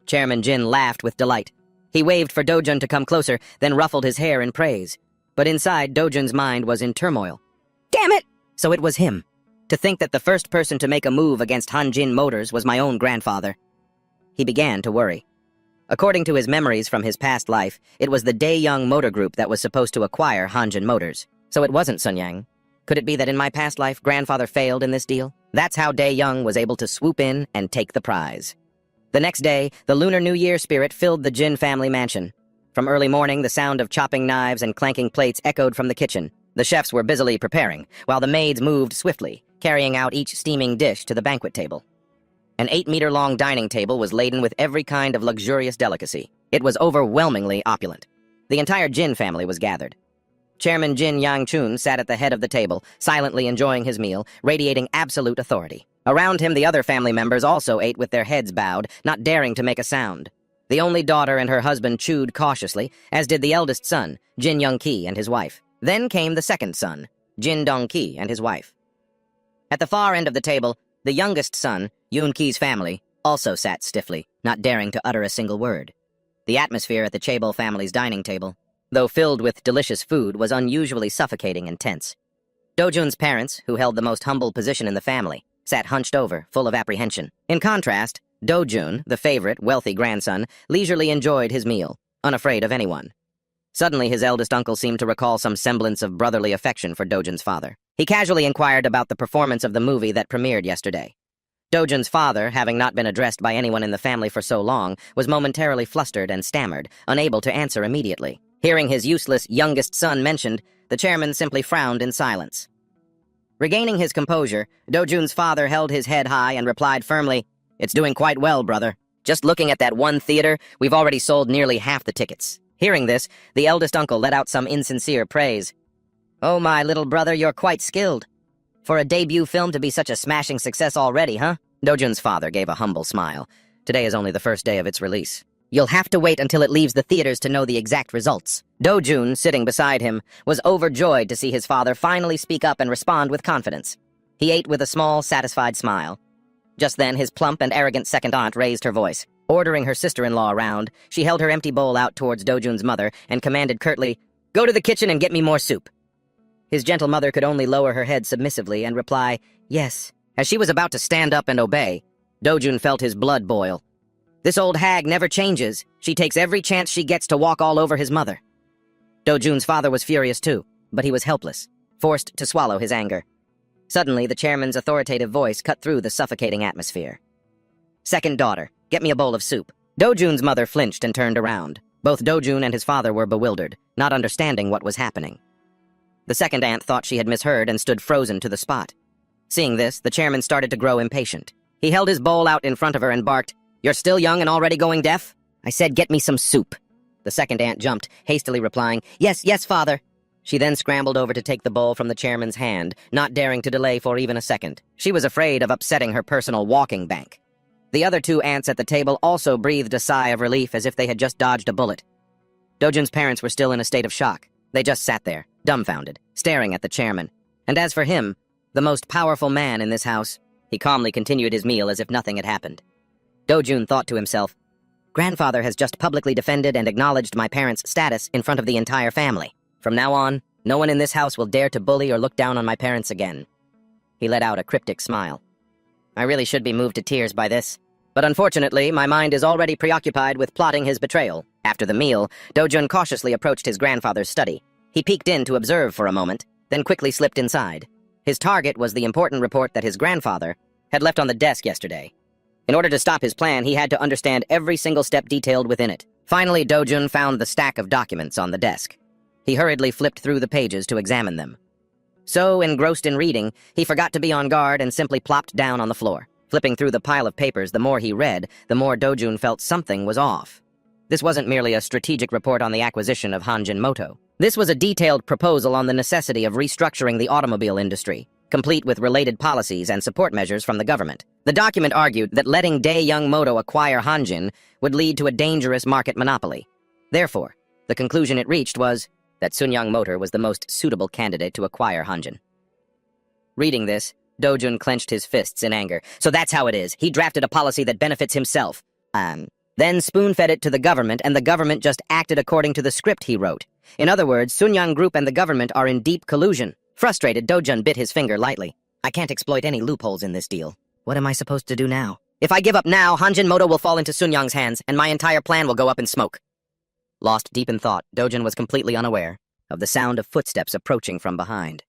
Chairman Jin laughed with delight. He waved for Dojun to come closer, then ruffled his hair in praise. But inside, Dojun's mind was in turmoil. Damn it! So it was him. To think that the first person to make a move against Hanjin Motors was my own grandfather. He began to worry. According to his memories from his past life, it was the Dae-young Motor Group that was supposed to acquire Hanjin Motors. So it wasn't Sun Yang. Could it be that in my past life, grandfather failed in this deal? That's how Dae-young was able to swoop in and take the prize. The next day, the Lunar New Year spirit filled the Jin family mansion. From early morning, the sound of chopping knives and clanking plates echoed from the kitchen. The chefs were busily preparing, while the maids moved swiftly, carrying out each steaming dish to the banquet table. An 8-meter-long dining table was laden with every kind of luxurious delicacy. It was overwhelmingly opulent. The entire Jin family was gathered. Chairman Jin Yang-chun sat at the head of the table, silently enjoying his meal, radiating absolute authority. Around him, the other family members also ate with their heads bowed, not daring to make a sound. The only daughter and her husband chewed cautiously, as did the eldest son, Jin Young-ki and his wife. Then came the second son, Jin Dong-ki and his wife. At the far end of the table, the youngest son, Yoon-ki's family, also sat stiffly, not daring to utter a single word. The atmosphere at the Chaebol family's dining table, though filled with delicious food, was unusually suffocating and tense. Dojun's parents, who held the most humble position in the family, sat hunched over, full of apprehension. In contrast, Dojun, the favorite, wealthy grandson, leisurely enjoyed his meal, unafraid of anyone. Suddenly, his eldest uncle seemed to recall some semblance of brotherly affection for Dojun's father. He casually inquired about the performance of the movie that premiered yesterday. Dojun's father, having not been addressed by anyone in the family for so long, was momentarily flustered and stammered, unable to answer immediately. Hearing his useless youngest son mentioned, the chairman simply frowned in silence. Regaining his composure, Dojun's father held his head high and replied firmly, "It's doing quite well, brother. Just looking at that one theater, we've already sold nearly half the tickets." Hearing this, the eldest uncle let out some insincere praise. "Oh, my little brother, you're quite skilled. For a debut film to be such a smashing success already, huh?" Dojun's father gave a humble smile. Today is only the first day of its release. "You'll have to wait until it leaves the theaters to know the exact results." Dojun, sitting beside him, was overjoyed to see his father finally speak up and respond with confidence. He ate with a small, satisfied smile. Just then, his plump and arrogant second aunt raised her voice. Ordering her sister-in-law around, she held her empty bowl out towards Dojun's mother and commanded curtly, "Go to the kitchen and get me more soup." His gentle mother could only lower her head submissively and reply, "Yes." As she was about to stand up and obey, Dojun felt his blood boil. This old hag never changes. She takes every chance she gets to walk all over his mother. Dojun's father was furious too, but he was helpless, forced to swallow his anger. Suddenly, the chairman's authoritative voice cut through the suffocating atmosphere. "Second daughter, get me a bowl of soup." Dojun's mother flinched and turned around. Both Dojun and his father were bewildered, not understanding what was happening. The second aunt thought she had misheard and stood frozen to the spot. Seeing this, the chairman started to grow impatient. He held his bowl out in front of her and barked, "You're still young and already going deaf? I said get me some soup." The second aunt jumped, hastily replying, "Yes, yes, father." She then scrambled over to take the bowl from the chairman's hand, not daring to delay for even a second. She was afraid of upsetting her personal walking bank. The other two aunts at the table also breathed a sigh of relief as if they had just dodged a bullet. Dojun's parents were still in a state of shock. They just sat there, dumbfounded, staring at the chairman. And as for him, the most powerful man in this house, he calmly continued his meal as if nothing had happened. Dojun thought to himself, Grandfather has just publicly defended and acknowledged my parents' status in front of the entire family. From now on, no one in this house will dare to bully or look down on my parents again." He let out a cryptic smile. I really should be moved to tears by this, but unfortunately, my mind is already preoccupied with plotting his betrayal. After the meal, Dojun cautiously approached his grandfather's study. He peeked in to observe for a moment, then quickly slipped inside. His target was the important report that his grandfather had left on the desk yesterday. In order to stop his plan, he had to understand every single step detailed within it. Finally, Dojun found the stack of documents on the desk. He hurriedly flipped through the pages to examine them. So, engrossed in reading, he forgot to be on guard and simply plopped down on the floor. Flipping through the pile of papers, the more he read, the more Dojun felt something was off. This wasn't merely a strategic report on the acquisition of Hanjin Moto. This was a detailed proposal on the necessity of restructuring the automobile industry, complete with related policies and support measures from the government. The document argued that letting Dae-Young Moto acquire Hanjin would lead to a dangerous market monopoly. Therefore, the conclusion it reached was that Sunyang Motor was the most suitable candidate to acquire Hanjin. Reading this, Dojun clenched his fists in anger. So that's how it is. He drafted a policy that benefits himself. Then spoon-fed it to the government, and the government just acted according to the script he wrote. In other words, Sunyang Group and the government are in deep collusion. Frustrated, Dojun bit his finger lightly. I can't exploit any loopholes in this deal. What am I supposed to do now? If I give up now, Hanjin Moto will fall into Sunyang's hands, and my entire plan will go up in smoke. Lost deep in thought, Dojun was completely unaware of the sound of footsteps approaching from behind.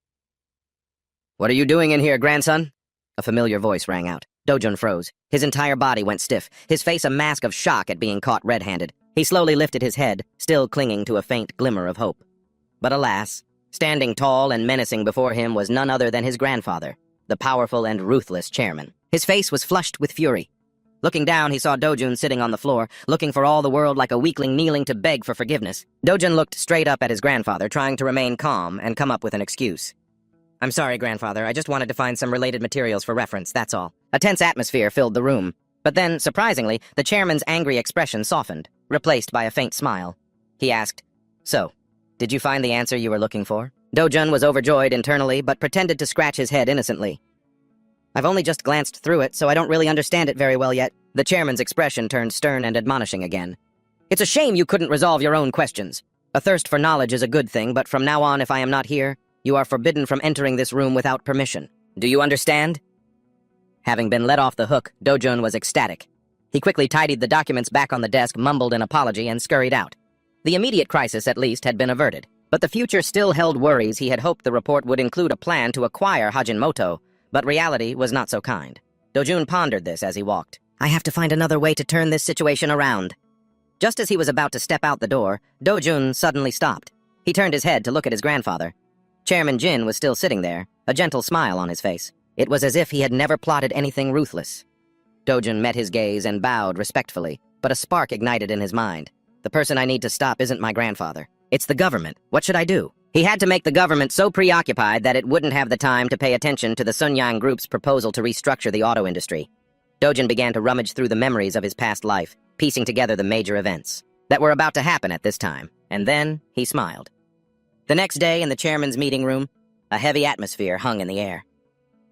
"What are you doing in here, grandson?" A familiar voice rang out. Dojun froze. His entire body went stiff, his face a mask of shock at being caught red-handed. He slowly lifted his head, still clinging to a faint glimmer of hope. But alas, standing tall and menacing before him was none other than his grandfather, the powerful and ruthless chairman. His face was flushed with fury. Looking down, he saw Dojun sitting on the floor, looking for all the world like a weakling kneeling to beg for forgiveness. Dojun looked straight up at his grandfather, trying to remain calm and come up with an excuse. "I'm sorry, grandfather. I just wanted to find some related materials for reference, that's all." A tense atmosphere filled the room. But then, surprisingly, the chairman's angry expression softened, replaced by a faint smile. He asked, "So, did you find the answer you were looking for?" Dojun was overjoyed internally, but pretended to scratch his head innocently. "I've only just glanced through it, so I don't really understand it very well yet." The chairman's expression turned stern and admonishing again. "It's a shame you couldn't resolve your own questions. A thirst for knowledge is a good thing, but from now on, if I am not here, you are forbidden from entering this room without permission. Do you understand?" Having been let off the hook, Dojun was ecstatic. He quickly tidied the documents back on the desk, mumbled an apology, and scurried out. The immediate crisis, at least, had been averted. But the future still held worries. He had hoped the report would include a plan to acquire Hanjin Moto, but reality was not so kind. Dojun pondered this as he walked. "I have to find another way to turn this situation around." Just as he was about to step out the door, Dojun suddenly stopped. He turned his head to look at his grandfather. Chairman Jin was still sitting there, a gentle smile on his face. It was as if he had never plotted anything ruthless. Dojun met his gaze and bowed respectfully, but a spark ignited in his mind. The person I need to stop isn't my grandfather. It's the government. What should I do? He had to make the government so preoccupied that it wouldn't have the time to pay attention to the Sunyang Group's proposal to restructure the auto industry. Dojun began to rummage through the memories of his past life, piecing together the major events that were about to happen at this time, and then he smiled. The next day in the chairman's meeting room, a heavy atmosphere hung in the air.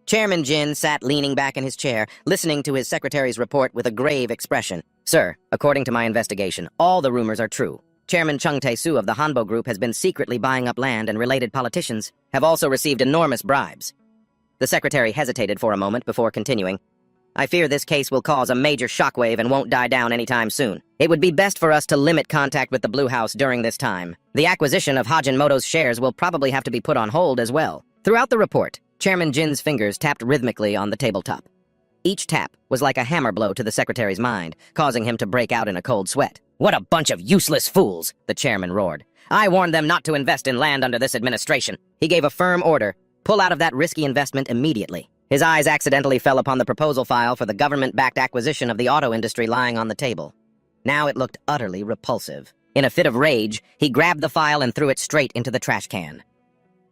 Chairman Jin sat leaning back in his chair, listening to his secretary's report with a grave expression. "Sir, according to my investigation, all the rumors are true. Chairman Chung Tae-soo of the Hanbo Group has been secretly buying up land, and related politicians have also received enormous bribes." The secretary hesitated for a moment before continuing. "I fear this case will cause a major shockwave and won't die down anytime soon. It would be best for us to limit contact with the Blue House during this time. The acquisition of Hanjin Moto's shares will probably have to be put on hold as well." Throughout the report, Chairman Jin's fingers tapped rhythmically on the tabletop. Each tap was like a hammer blow to the secretary's mind, causing him to break out in a cold sweat. "What a bunch of useless fools!" the chairman roared. "I warned them not to invest in land under this administration." He gave a firm order: pull out of that risky investment immediately. His eyes accidentally fell upon the proposal file for the government-backed acquisition of the auto industry lying on the table. Now it looked utterly repulsive. In a fit of rage, he grabbed the file and threw it straight into the trash can.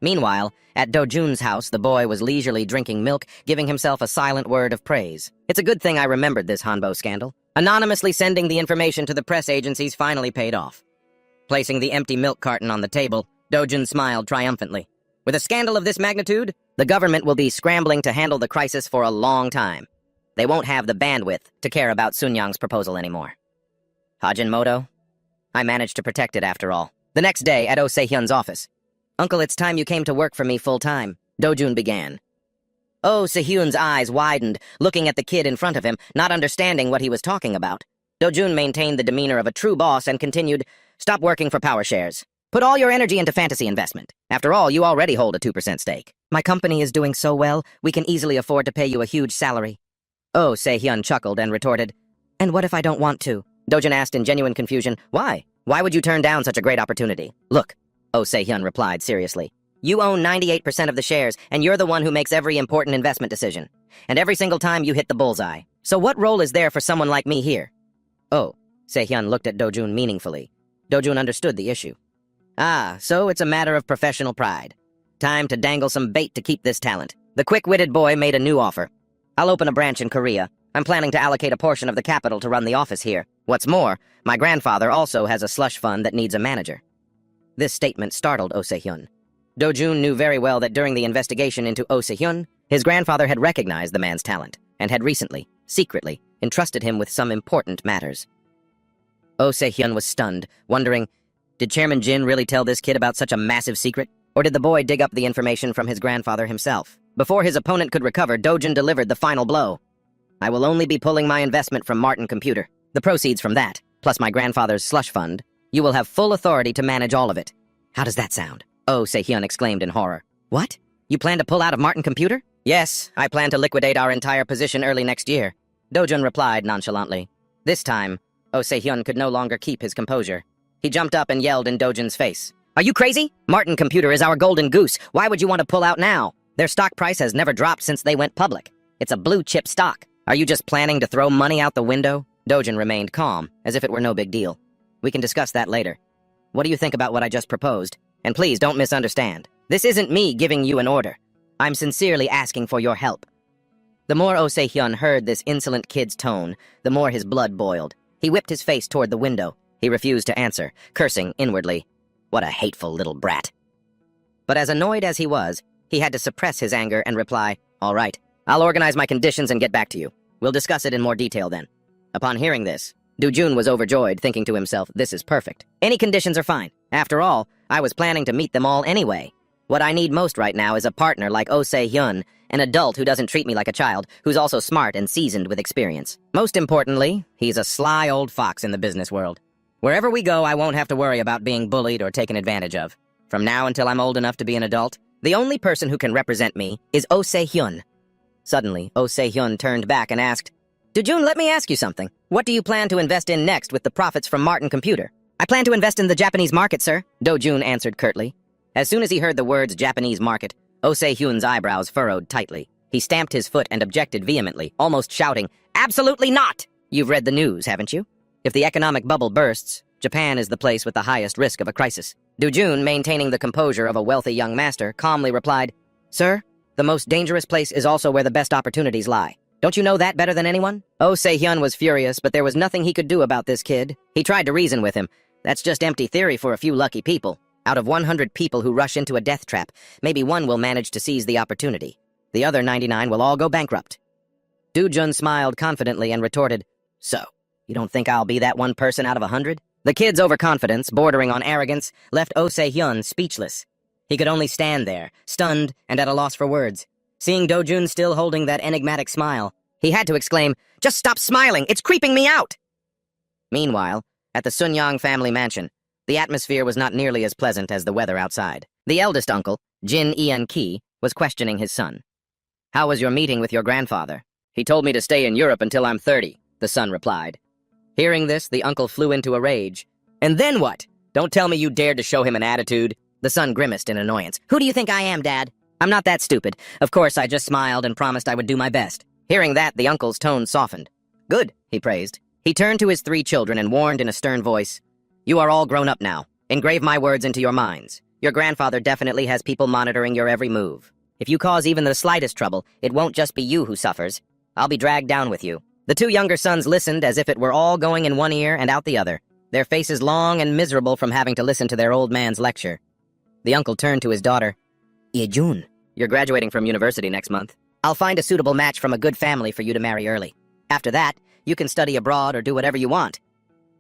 Meanwhile, at Dojun's house, the boy was leisurely drinking milk, giving himself a silent word of praise. "It's a good thing I remembered this Hanbo scandal. Anonymously sending the information to the press agencies finally paid off." Placing the empty milk carton on the table, Dojun smiled triumphantly. "With a scandal of this magnitude, the government will be scrambling to handle the crisis for a long time. They won't have the bandwidth to care about Sunyang's proposal anymore." Hajinmoto? I managed to protect it after all. The next day, at Oh Se-hyun's office. Uncle, it's time you came to work for me full-time, Do-jun began. Oh Se-hyun's eyes widened, looking at the kid in front of him, not understanding what he was talking about. Do-jun maintained the demeanor of a true boss and continued, "Stop working for power shares. Put all your energy into fantasy investment. After all, you already hold a 2% stake. My company is doing so well, we can easily afford to pay you a huge salary." Oh Se-hyun chuckled and retorted, "And what if I don't want to?" Do-jun asked in genuine confusion, "Why? Why would you turn down such a great opportunity?" "Look," Oh Se-hyun replied seriously, "you own 98% of the shares, and you're the one who makes every important investment decision. And every single time you hit the bullseye. So what role is there for someone like me here?" Oh, Se-hyun looked at Do-jun meaningfully. Do-jun understood the issue. "Ah, so it's a matter of professional pride. Time to dangle some bait to keep this talent." The quick-witted boy made a new offer. "I'll open a branch in Korea. I'm planning to allocate a portion of the capital to run the office here. What's more, my grandfather also has a slush fund that needs a manager." This statement startled Oh Se-hyun. Do-jun knew very well that during the investigation into Oh Se-hyun, his grandfather had recognized the man's talent and had recently, secretly, entrusted him with some important matters. Oh Se-hyun was stunned, wondering, did Chairman Jin really tell this kid about such a massive secret? Or did the boy dig up the information from his grandfather himself? Before his opponent could recover, Do-jun delivered the final blow. "I will only be pulling my investment from Martin Computer. The proceeds from that, plus my grandfather's slush fund, you will have full authority to manage all of it." "How does that sound?" Oh Se-hyun exclaimed in horror. "What? You plan to pull out of Martin Computer?" "Yes, I plan to liquidate our entire position early next year," Do-jun replied nonchalantly. This time, Oh Se-hyun could no longer keep his composure. He jumped up and yelled in Do-jun's face. "Are you crazy? Martin Computer is our golden goose. Why would you want to pull out now? Their stock price has never dropped since they went public. It's a blue-chip stock. Are you just planning to throw money out the window?" Do-jun remained calm, as if it were no big deal. "We can discuss that later. What do you think about what I just proposed? And please don't misunderstand. This isn't me giving you an order. I'm sincerely asking for your help." The more Oh Se-hyun heard this insolent kid's tone, the more his blood boiled. He whipped his face toward the window. He refused to answer, cursing inwardly. What a hateful little brat. But as annoyed as he was, he had to suppress his anger and reply, "All right, I'll organize my conditions and get back to you. We'll discuss it in more detail then." Upon hearing this, Do-jun was overjoyed, thinking to himself, "This is perfect. Any conditions are fine. After all, I was planning to meet them all anyway. What I need most right now is a partner like Oh Se-hyun, an adult who doesn't treat me like a child, who's also smart and seasoned with experience. Most importantly, he's a sly old fox in the business world. Wherever we go, I won't have to worry about being bullied or taken advantage of. From now until I'm old enough to be an adult, the only person who can represent me is Oh Se-hyun." Suddenly, Oh Se-hyun turned back and asked, "Do-jun, let me ask you something. What do you plan to invest in next with the profits from Martin Computer?" "I plan to invest in the Japanese market, sir," Do-jun answered curtly. As soon as he heard the words Japanese market, Oh Se-hyun's eyebrows furrowed tightly. He stamped his foot and objected vehemently, almost shouting, "Absolutely not! You've read the news, haven't you? If the economic bubble bursts, Japan is the place with the highest risk of a crisis." Do-jun, maintaining the composure of a wealthy young master, calmly replied, "Sir, the most dangerous place is also where the best opportunities lie. Don't you know that better than anyone?" Oh Se-hyun was furious, but there was nothing he could do about this kid. He tried to reason with him. That's just empty theory for a few lucky people. Out of 100 people who rush into a death trap, maybe one will manage to seize the opportunity. The other 99 will all go bankrupt. Do-jun smiled confidently and retorted, "So, you don't think I'll be that one person out of 100? The kid's overconfidence, bordering on arrogance, left Oh Se-hyun speechless. He could only stand there, stunned and at a loss for words. Seeing Do-jun still holding that enigmatic smile, he had to exclaim, "Just stop smiling! It's creeping me out!" Meanwhile, at the Sunyang family mansion, the atmosphere was not nearly as pleasant as the weather outside. The eldest uncle, Jin Ian-ki, was questioning his son. "How was your meeting with your grandfather?" "He told me to stay in Europe until I'm 30, the son replied. Hearing this, the uncle flew into a rage. "And then what? Don't tell me you dared to show him an attitude." The son grimaced in annoyance. "Who do you think I am, Dad? I'm not that stupid. Of course, I just smiled and promised I would do my best." Hearing that, the uncle's tone softened. "Good," he praised. He turned to his 3 children and warned in a stern voice, "You are all grown up now. Engrave my words into your minds. Your grandfather definitely has people monitoring your every move. If you cause even the slightest trouble, it won't just be you who suffers. I'll be dragged down with you." The 2 younger sons listened as if it were all going in one ear and out the other, their faces long and miserable from having to listen to their old man's lecture. The uncle turned to his daughter. "Ye-jun, you're graduating from university next month. I'll find a suitable match from a good family for you to marry early. After that, you can study abroad or do whatever you want."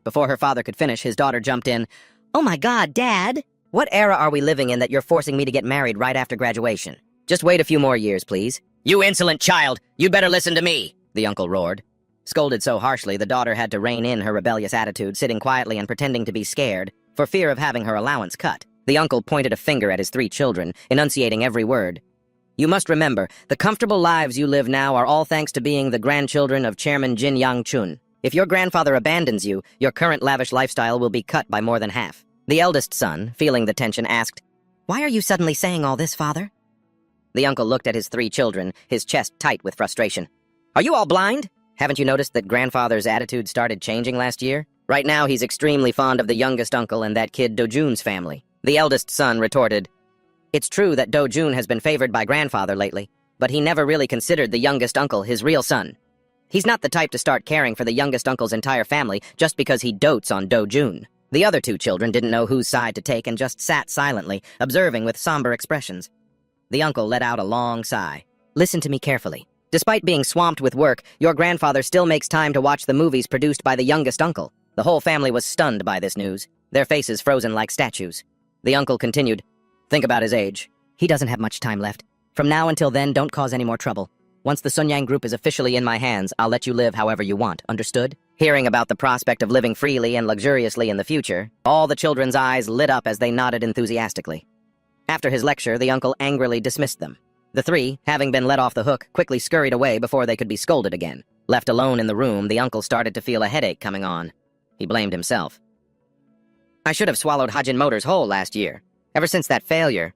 Before her father could finish, his daughter jumped in. "Oh my God, Dad! What era are we living in that you're forcing me to get married right after graduation? Just wait a few more years, please." "You insolent child! You'd better listen to me!" the uncle roared. Scolded so harshly, the daughter had to rein in her rebellious attitude, sitting quietly and pretending to be scared, for fear of having her allowance cut. The uncle pointed a finger at his 3 children, enunciating every word. "You must remember, the comfortable lives you live now are all thanks to being the grandchildren of Chairman Jin Yang-chun. If your grandfather abandons you, your current lavish lifestyle will be cut by more than half." The eldest son, feeling the tension, asked, "Why are you suddenly saying all this, father?" The uncle looked at his 3 children, his chest tight with frustration. "Are you all blind? Haven't you noticed that grandfather's attitude started changing last year? Right now he's extremely fond of the youngest uncle and that kid Do-jun's family." The eldest son retorted, "It's true that Do-jun has been favored by grandfather lately, but he never really considered the youngest uncle his real son. He's not the type to start caring for the youngest uncle's entire family just because he dotes on Do-jun." The other 2 children didn't know whose side to take and just sat silently, observing with somber expressions. The uncle let out a long sigh. "Listen to me carefully. Despite being swamped with work, your grandfather still makes time to watch the movies produced by the youngest uncle." The whole family was stunned by this news, their faces frozen like statues. The uncle continued, "Think about his age. He doesn't have much time left. From now until then, don't cause any more trouble. Once the Sunyang Group is officially in my hands, I'll let you live however you want, understood?" Hearing about the prospect of living freely and luxuriously in the future, all the children's eyes lit up as they nodded enthusiastically. After his lecture, the uncle angrily dismissed them. The 3, having been let off the hook, quickly scurried away before they could be scolded again. Left alone in the room, the uncle started to feel a headache coming on. He blamed himself. "I should have swallowed Hajin Motors whole last year. Ever since that failure,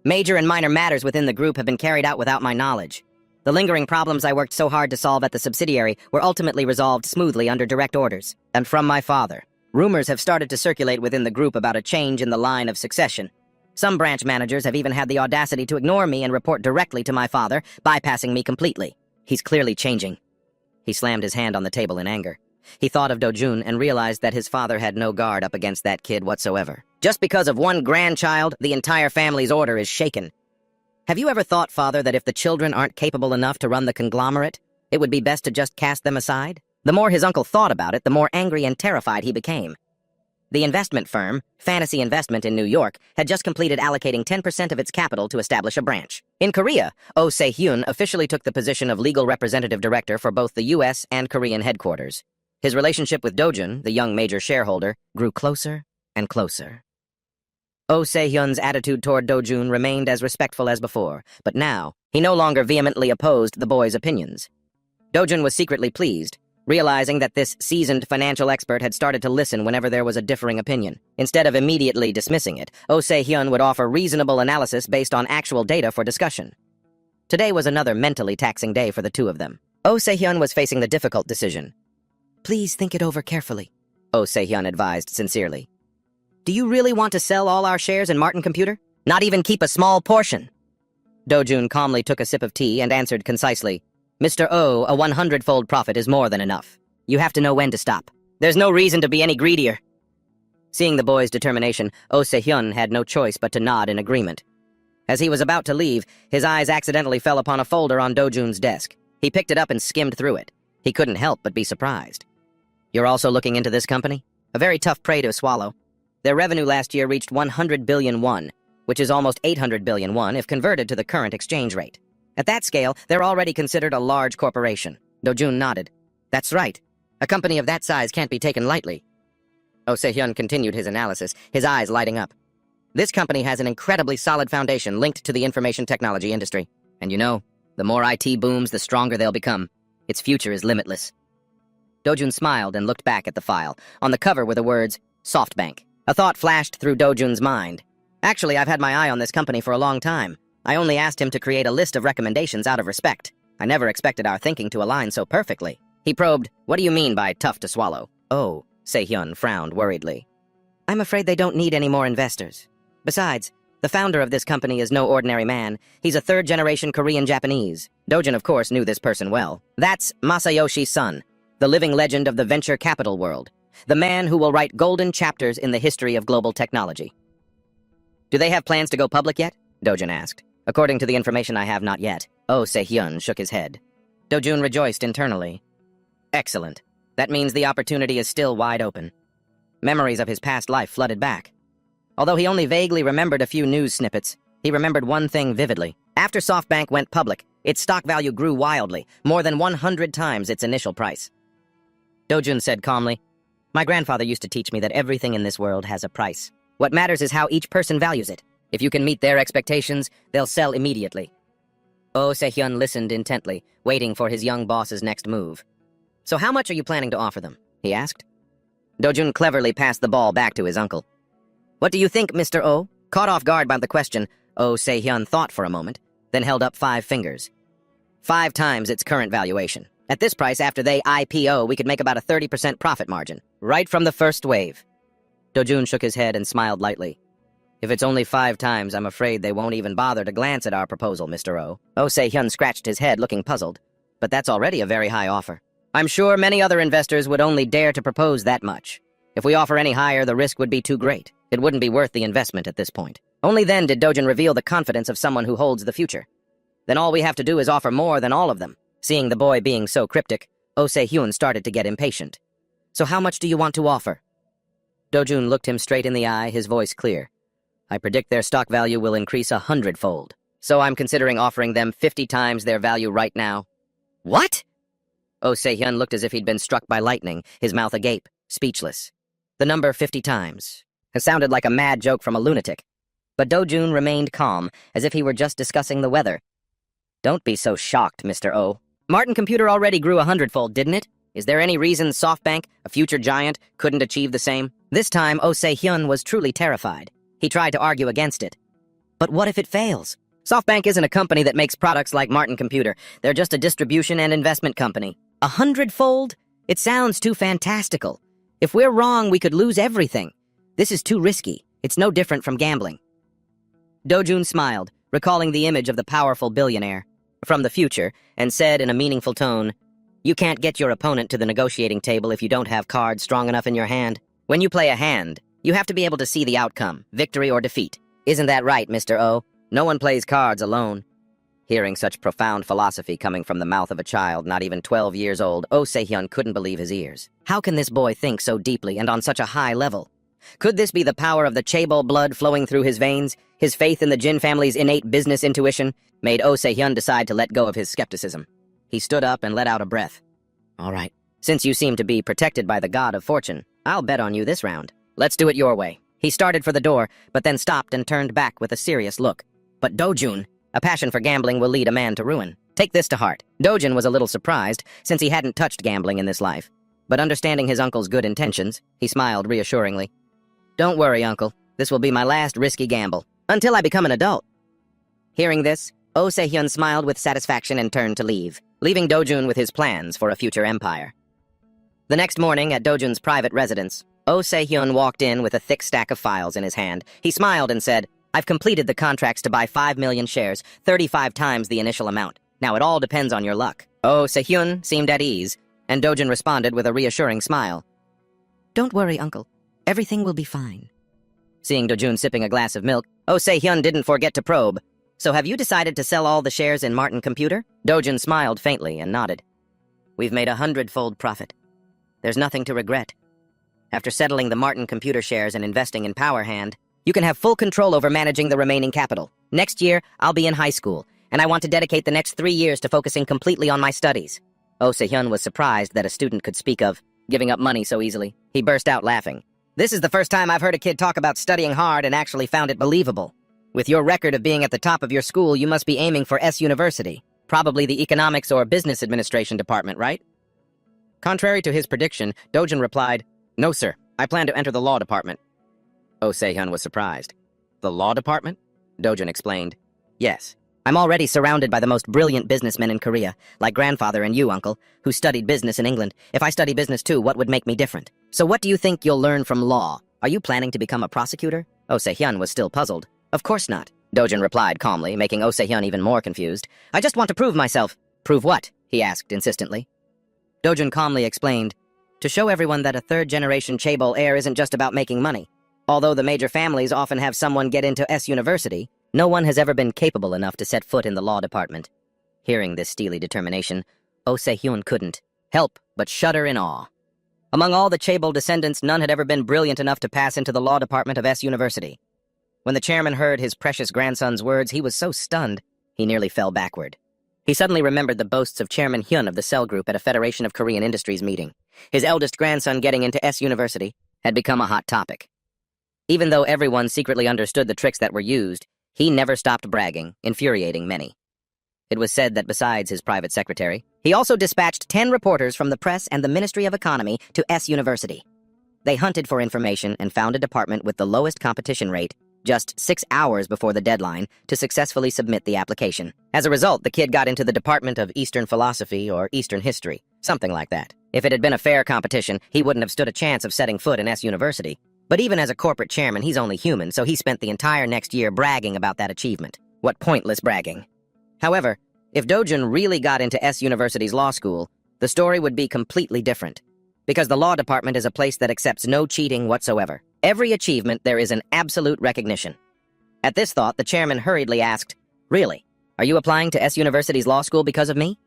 major and minor matters within the group have been carried out without my knowledge. The lingering problems I worked so hard to solve at the subsidiary were ultimately resolved smoothly under direct orders, and from my father. Rumors have started to circulate within the group about a change in the line of succession. Some branch managers have even had the audacity to ignore me and report directly to my father, bypassing me completely. He's clearly changing." He slammed his hand on the table in anger. He thought of Do-jun and realized that his father had no guard up against that kid whatsoever. Just because of one grandchild, the entire family's order is shaken. "Have you ever thought, father, that if the children aren't capable enough to run the conglomerate, it would be best to just cast them aside?" The more his uncle thought about it, the more angry and terrified he became. The investment firm, Fantasy Investment in New York, had just completed allocating 10% of its capital to establish a branch. In Korea, Oh Se-hyun officially took the position of legal representative director for both the U.S. and Korean headquarters. His relationship with Do-jun, the young major shareholder, grew closer and closer. Oh Se-hyun's attitude toward Do-jun remained as respectful as before, but now he no longer vehemently opposed the boy's opinions. Do-jun was secretly pleased, realizing that this seasoned financial expert had started to listen whenever there was a differing opinion. Instead of immediately dismissing it, Oh Se-hyun would offer reasonable analysis based on actual data for discussion. Today was another mentally taxing day for the 2 of them. Oh Se-hyun was facing the difficult decision. "Please think it over carefully," Oh Se-hyun advised sincerely. "Do you really want to sell all our shares in Martin Computer? Not even keep a small portion?" Do-jun calmly took a sip of tea and answered concisely, "Mr. Oh, a 100-fold profit is more than enough. You have to know when to stop. There's no reason to be any greedier." Seeing the boy's determination, Oh Se-hyun had no choice but to nod in agreement. As he was about to leave, his eyes accidentally fell upon a folder on Do-jun's desk. He picked it up and skimmed through it. He couldn't help but be surprised. "You're also looking into this company? A very tough prey to swallow. Their revenue last year reached 100 billion won, which is almost 800 billion won if converted to the current exchange rate. At that scale, they're already considered a large corporation." Do-jun nodded. "That's right. A company of that size can't be taken lightly." Oh Se-hyun continued his analysis, his eyes lighting up. "This company has an incredibly solid foundation linked to the information technology industry. And you know, the more IT booms, the stronger they'll become. Its future is limitless." Do-jun smiled and looked back at the file. On the cover were the words, "SoftBank." A thought flashed through Do-jun's mind. "Actually, I've had my eye on this company for a long time. I only asked him to create a list of recommendations out of respect. I never expected our thinking to align so perfectly." He probed, "What do you mean by tough to swallow?" "Oh," Se-hyun frowned worriedly. "I'm afraid they don't need any more investors. Besides, the founder of this company is no ordinary man. He's a 3rd-generation Korean-Japanese. Do-jun, of course, knew this person well. That's Masayoshi Son, the living legend of the venture capital world. The man who will write golden chapters in the history of global technology." "Do they have plans to go public yet?" Do-jun asked. "According to the information I have, not yet." Oh Se-hyun shook his head. Do-jun rejoiced internally. "Excellent. That means the opportunity is still wide open. Memories of his past life flooded back. Although he only vaguely remembered a few news snippets, he remembered one thing vividly. After SoftBank went public, its stock value grew wildly, more than 100 times its initial price. Dojun said calmly, "My grandfather used to teach me that everything in this world has a price. What matters is how each person values it. If you can meet their expectations, they'll sell immediately." Oh Se-hyun listened intently, waiting for his young boss's next move. "So how much are you planning to offer them?" he asked. Dojun cleverly passed the ball back to his uncle. "What do you think, Mr. Oh?" Caught off guard by the question, Oh Se-hyun thought for a moment, then held up 5 fingers. 5 times its current valuation. At this price, after they IPO, we could make about a 30% profit margin, right from the first wave. Dojun shook his head and smiled lightly. "If it's only 5 times, I'm afraid they won't even bother to glance at our proposal, Mr. Oh." Oh Se-hyun scratched his head, looking puzzled. "But that's already a very high offer. I'm sure many other investors would only dare to propose that much. If we offer any higher, the risk would be too great. It wouldn't be worth the investment at this point." Only then did Dojun reveal the confidence of someone who holds the future. "Then all we have to do is offer more than all of them." Seeing the boy being so cryptic, Oh Se-hyun started to get impatient. "So how much do you want to offer?" Dojun looked him straight in the eye, his voice clear. "I predict their stock value will increase 100-fold. So I'm considering offering them 50 times their value right now." "What?" Oh Se-hyun looked as if he'd been struck by lightning, his mouth agape, speechless. The number 50 times. It sounded like a mad joke from a lunatic. But Dojun remained calm, as if he were just discussing the weather. "Don't be so shocked, Mr. O. Martin Computer already grew 100-fold, didn't it? Is there any reason SoftBank, a future giant, couldn't achieve the same?" This time, Oh Se-hyun was truly terrified. He tried to argue against it. "But what if it fails? SoftBank isn't a company that makes products like Martin Computer. They're just a distribution and investment company. 100-fold? It sounds too fantastical. If we're wrong, we could lose everything. This is too risky. It's no different from gambling." Dojun smiled, recalling the image of the powerful billionaire from the future, and said in a meaningful tone, "You can't get your opponent to the negotiating table if you don't have cards strong enough in your hand. When you play a hand, you have to be able to see the outcome, victory or defeat. Isn't that right, Mr. O? No one plays cards alone." Hearing such profound philosophy coming from the mouth of a child not even 12 years old, Oh Se-hyun couldn't believe his ears. How can this boy think so deeply and on such a high level? Could this be the power of the chaebol blood flowing through his veins? His faith in the Jin family's innate business intuition made Oh Se-hyun decide to let go of his skepticism. He stood up and let out a breath. "All right, since you seem to be protected by the god of fortune, I'll bet on you this round. Let's do it your way." He started for the door, but then stopped and turned back with a serious look. "But Dojun, a passion for gambling will lead a man to ruin. Take this to heart." Dojun was a little surprised, since he hadn't touched gambling in this life. But understanding his uncle's good intentions, he smiled reassuringly. "Don't worry, Uncle. This will be my last risky gamble. Until I become an adult." Hearing this, Oh Se-hyun smiled with satisfaction and turned to leave, leaving Dojun with his plans for a future empire. The next morning, at Dojun's private residence, Oh Se-hyun walked in with a thick stack of files in his hand. He smiled and said, "I've completed the contracts to buy 5 million shares, 35 times the initial amount. Now it all depends on your luck." Oh Se-hyun seemed at ease, and Dojun responded with a reassuring smile. "Don't worry, Uncle. Everything will be fine." Seeing Dojun sipping a glass of milk, Oh Se-hyun didn't forget to probe. "So have you decided to sell all the shares in Martin Computer?" Dojun smiled faintly and nodded. "We've made 100-fold profit. There's nothing to regret. After settling the Martin Computer shares and investing in Power Hand, you can have full control over managing the remaining capital. Next year, I'll be in high school, and I want to dedicate the next 3 years to focusing completely on my studies." Oh Se-hyun was surprised that a student could speak of giving up money so easily. He burst out laughing. "This is the first time I've heard a kid talk about studying hard and actually found it believable. With your record of being at the top of your school, you must be aiming for S University, probably the Economics or Business Administration department, right?" Contrary to his prediction, Dojun replied, "No, sir. I plan to enter the law department." Oh Se-hyun was surprised. "The law department?" Dojun explained. "Yes. I'm already surrounded by the most brilliant businessmen in Korea, like grandfather and you, Uncle, who studied business in England. If I study business too, what would make me different? So what do you think you'll learn from law? Are you planning to become a prosecutor?" Oh Se-hyun was still puzzled. "Of course not," Dojun replied calmly, making Oh Se-hyun even more confused. "I just want to prove myself." "Prove what?" he asked insistently. Dojun calmly explained, "To show everyone that a third-generation chaebol heir isn't just about making money. Although the major families often have someone get into S University, no one has ever been capable enough to set foot in the law department." Hearing this steely determination, Oh Se-hyun couldn't help but shudder in awe. Among all the Chaebol descendants, none had ever been brilliant enough to pass into the law department of S University. When the chairman heard his precious grandson's words, he was so stunned, he nearly fell backward. He suddenly remembered the boasts of Chairman Hyun of the Cell Group at a Federation of Korean Industries meeting. His eldest grandson getting into S University had become a hot topic. Even though everyone secretly understood the tricks that were used, he never stopped bragging, infuriating many. It was said that besides his private secretary, he also dispatched 10 reporters from the press and the Ministry of Economy to S University. They hunted for information and found a department with the lowest competition rate just 6 hours before the deadline to successfully submit the application. As a result, the kid got into the Department of Eastern Philosophy or Eastern History, something like that. If it had been a fair competition, he wouldn't have stood a chance of setting foot in S University. But even as a corporate chairman, he's only human, so he spent the entire next year bragging about that achievement. What pointless bragging. However, if Dojun really got into S University's law school, the story would be completely different. Because the law department is a place that accepts no cheating whatsoever. Every achievement, there is an absolute recognition. At this thought, the chairman hurriedly asked, "Really? Are you applying to S University's law school because of me?"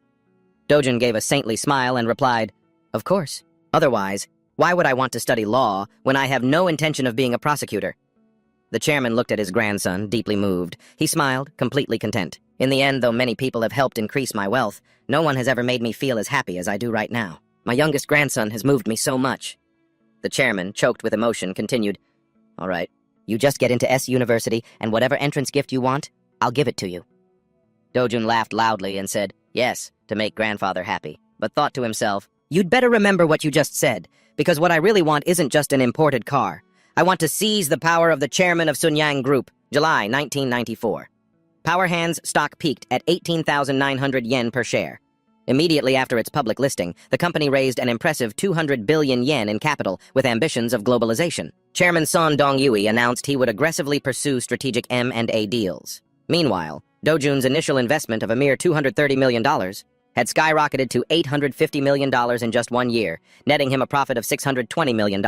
Dojun gave a saintly smile and replied, "Of course. Otherwise, why would I want to study law when I have no intention of being a prosecutor?" The chairman looked at his grandson, deeply moved. He smiled, completely content. "In the end, though many people have helped increase my wealth, no one has ever made me feel as happy as I do right now. My youngest grandson has moved me so much." The chairman, choked with emotion, continued, "All right, you just get into S University, and whatever entrance gift you want, I'll give it to you." Dojun laughed loudly and said, "Yes," to make grandfather happy, but thought to himself, "You'd better remember what you just said, because what I really want isn't just an imported car. I want to seize the power of the chairman of Sunyang Group, July 1994. Power Hand's stock peaked at 18,900 yen per share. Immediately after its public listing, the company raised an impressive 200 billion yen in capital with ambitions of globalization. Chairman Son Dong-Yui announced he would aggressively pursue strategic M&A deals. Meanwhile, Dojun's initial investment of a mere $230 million had skyrocketed to $850 million in just 1 year, netting him a profit of $620 million.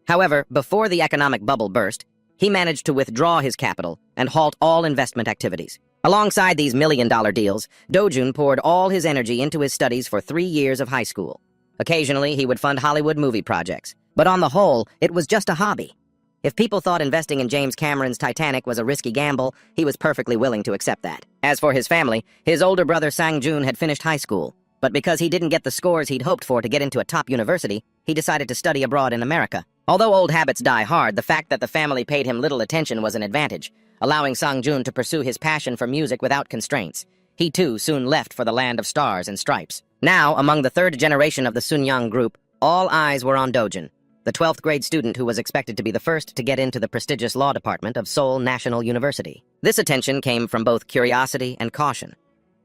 However, before the economic bubble burst, he managed to withdraw his capital and halt all investment activities. Alongside these million-dollar deals, Dojun poured all his energy into his studies for 3 years of high school. Occasionally, he would fund Hollywood movie projects, but on the whole, it was just a hobby. If people thought investing in James Cameron's Titanic was a risky gamble, he was perfectly willing to accept that. As for his family, his older brother Sang-Jun had finished high school, but because he didn't get the scores he'd hoped for to get into a top university, he decided to study abroad in America. Although old habits die hard, the fact that the family paid him little attention was an advantage, allowing Sang-Jun to pursue his passion for music without constraints. He too soon left for the land of stars and stripes. Now, among the third generation of the Sunyang Group, all eyes were on Dojun, the 12th grade student who was expected to be the first to get into the prestigious law department of Seoul National University. This attention came from both curiosity and caution.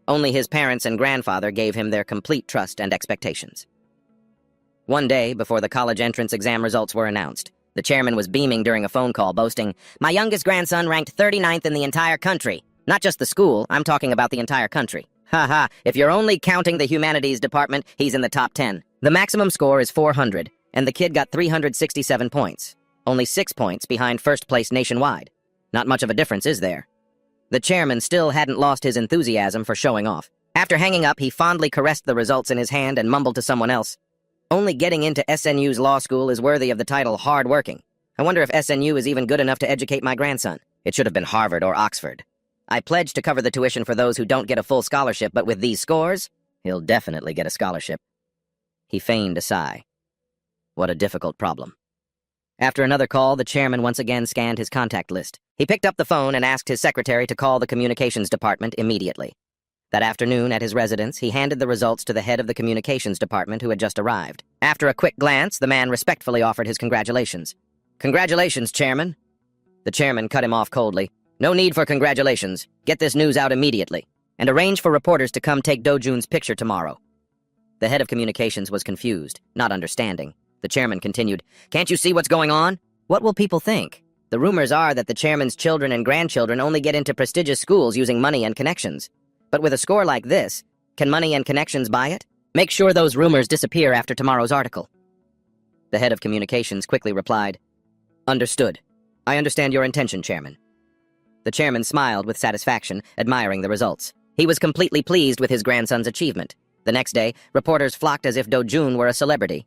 Only his parents and grandfather gave him their complete trust and expectations. One day, before the college entrance exam results were announced, the chairman was beaming during a phone call, boasting, "My youngest grandson ranked 39th in the entire country. Not just the school, I'm talking about the entire country. Ha, if you're only counting the humanities department, he's in the top 10. The maximum score is 400, and the kid got 367 points. Only 6 points behind first place nationwide. Not much of a difference, is there?" The chairman still hadn't lost his enthusiasm for showing off. After hanging up, he fondly caressed the results in his hand and mumbled to someone else, "Only getting into SNU's law school is worthy of the title hard-working. I wonder if SNU is even good enough to educate my grandson. It should have been Harvard or Oxford. I pledge to cover the tuition for those who don't get a full scholarship, but with these scores, he'll definitely get a scholarship." He feigned a sigh. What a difficult problem. After another call, the chairman once again scanned his contact list. He picked up the phone and asked his secretary to call the communications department immediately. That afternoon, at his residence, he handed the results to the head of the communications department who had just arrived. After a quick glance, the man respectfully offered his congratulations. "Congratulations, Chairman." The chairman cut him off coldly. "No need for congratulations. Get this news out immediately, and arrange for reporters to come take Dojun's picture tomorrow." The head of communications was confused, not understanding. The chairman continued, "Can't you see what's going on? What will people think? The rumors are that the chairman's children and grandchildren only get into prestigious schools using money and connections. But with a score like this, can money and connections buy it? Make sure those rumors disappear after tomorrow's article." The head of communications quickly replied, "Understood. I understand your intention, Chairman." The chairman smiled with satisfaction, admiring the results. He was completely pleased with his grandson's achievement. The next day, reporters flocked as if Dojun were a celebrity.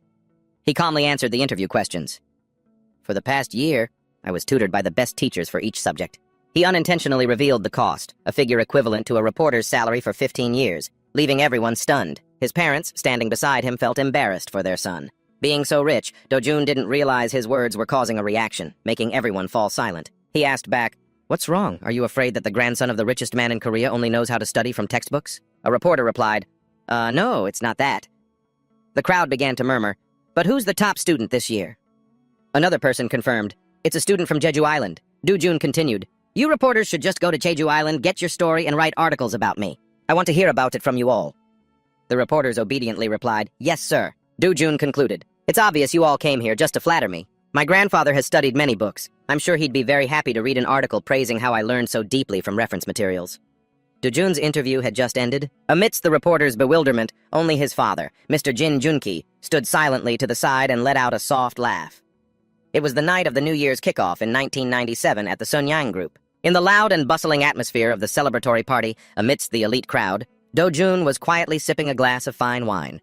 He calmly answered the interview questions. For the past year, I was tutored by the best teachers for each subject. He unintentionally revealed the cost, a figure equivalent to a reporter's salary for 15 years, leaving everyone stunned. His parents, standing beside him, felt embarrassed for their son. Being so rich, Do-jun didn't realize his words were causing a reaction, making everyone fall silent. He asked back, "What's wrong? Are you afraid that the grandson of the richest man in Korea only knows how to study from textbooks?" A reporter replied, No, it's not that." The crowd began to murmur, "But who's the top student this year?" Another person confirmed, "It's a student from Jeju Island." Do-jun continued, "You reporters should just go to Jeju Island, get your story, and write articles about me. I want to hear about it from you all." The reporters obediently replied, "Yes, sir." Do-jun concluded, "It's obvious you all came here just to flatter me. My grandfather has studied many books. I'm sure he'd be very happy to read an article praising how I learned so deeply from reference materials." Do-jun's interview had just ended. Amidst the reporter's bewilderment, only his father, Mr. Jin Junki, stood silently to the side and let out a soft laugh. It was the night of the New Year's kickoff in 1997 at the Sunyang Group. In the loud and bustling atmosphere of the celebratory party, amidst the elite crowd, Do-jun was quietly sipping a glass of fine wine.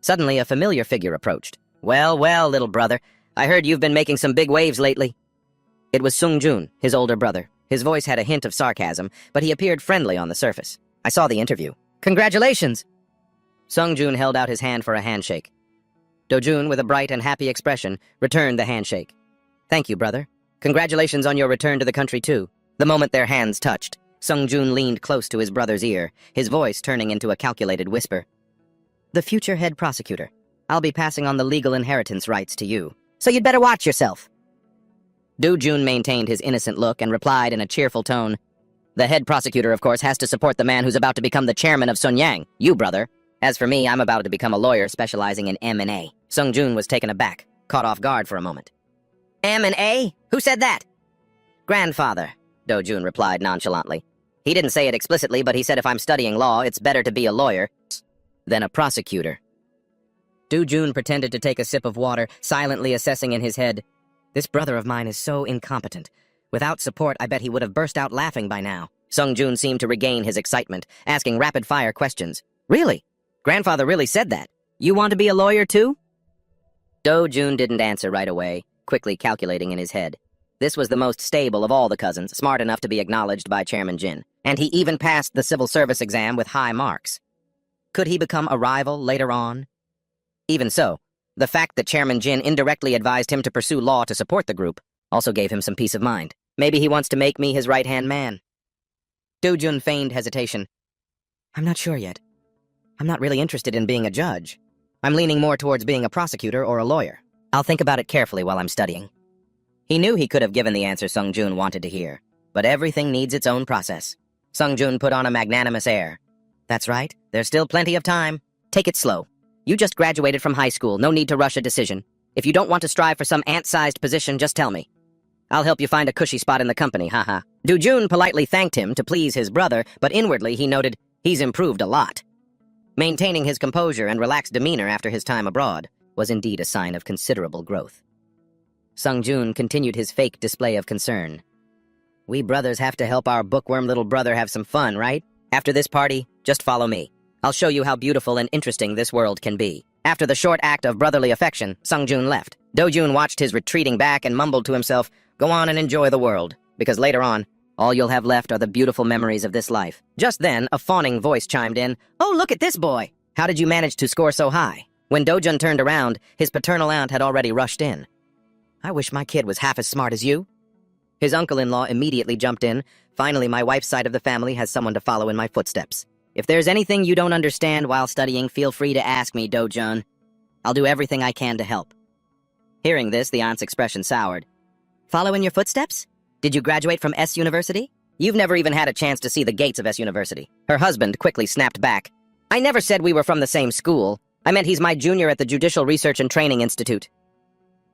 Suddenly, a familiar figure approached. Well, little brother, I heard you've been making some big waves lately." It was Sung-jun, his older brother. His voice had a hint of sarcasm, but he appeared friendly on the surface. "I saw the interview." "Congratulations!" Sung-jun held out his hand for a handshake. Do-jun, with a bright and happy expression, returned the handshake. "Thank you, brother. Congratulations on your return to the country, too." The moment their hands touched, Sung-jun leaned close to his brother's ear, his voice turning into a calculated whisper. "The future head prosecutor. I'll be passing on the legal inheritance rights to you. So you'd better watch yourself." Do-jun maintained his innocent look and replied in a cheerful tone, "The head prosecutor, of course, has to support the man who's about to become the chairman of Sunyang, you, brother. As for me, I'm about to become a lawyer specializing in M&A. Sung-jun was taken aback, caught off guard for a moment. "M&A? Who said that?" "Grandfather," Do-jun replied nonchalantly. "He didn't say it explicitly, but he said if I'm studying law, it's better to be a lawyer than a prosecutor." Do-jun pretended to take a sip of water, silently assessing in his head, "This brother of mine is so incompetent. Without support, I bet he would have burst out laughing by now." Sung-jun seemed to regain his excitement, asking rapid-fire questions. "Really? Grandfather really said that? You want to be a lawyer, too?" Do-jun didn't answer right away, quickly calculating in his head. This was the most stable of all the cousins, smart enough to be acknowledged by Chairman Jin, and he even passed the civil service exam with high marks. Could he become a rival later on? Even so, the fact that Chairman Jin indirectly advised him to pursue law to support the group also gave him some peace of mind. Maybe he wants to make me his right-hand man. Do-jun feigned hesitation. "I'm not sure yet. I'm not really interested in being a judge. I'm leaning more towards being a prosecutor or a lawyer. I'll think about it carefully while I'm studying." He knew he could have given the answer Sung-jun wanted to hear, but everything needs its own process. Sung-jun put on a magnanimous air. "That's right. There's still plenty of time. Take it slow. You just graduated from high school. No need to rush a decision. If you don't want to strive for some ant-sized position, just tell me. I'll help you find a cushy spot in the company, haha." Do-jun politely thanked him to please his brother, but inwardly he noted, he's improved a lot. Maintaining his composure and relaxed demeanor after his time abroad was indeed a sign of considerable growth. Sung-jun continued his fake display of concern. "We brothers have to help our bookworm little brother have some fun, right? After this party, just follow me. I'll show you how beautiful and interesting this world can be." After the short act of brotherly affection, Sung-jun left. Do-jun watched his retreating back and mumbled to himself, "Go on and enjoy the world, because later on, all you'll have left are the beautiful memories of this life." Just then, a fawning voice chimed in, "Oh, look at this boy! How did you manage to score so high?" When Do-jun turned around, his paternal aunt had already rushed in. "I wish my kid was half as smart as you." His uncle-in-law immediately jumped in. "Finally, my wife's side of the family has someone to follow in my footsteps. If there's anything you don't understand while studying, feel free to ask me, Do-jun. I'll do everything I can to help." Hearing this, the aunt's expression soured. "Follow in your footsteps? Did you graduate from S University? You've never even had a chance to see the gates of S University." Her husband quickly snapped back. "I never said we were from the same school. I meant he's my junior at the Judicial Research and Training Institute."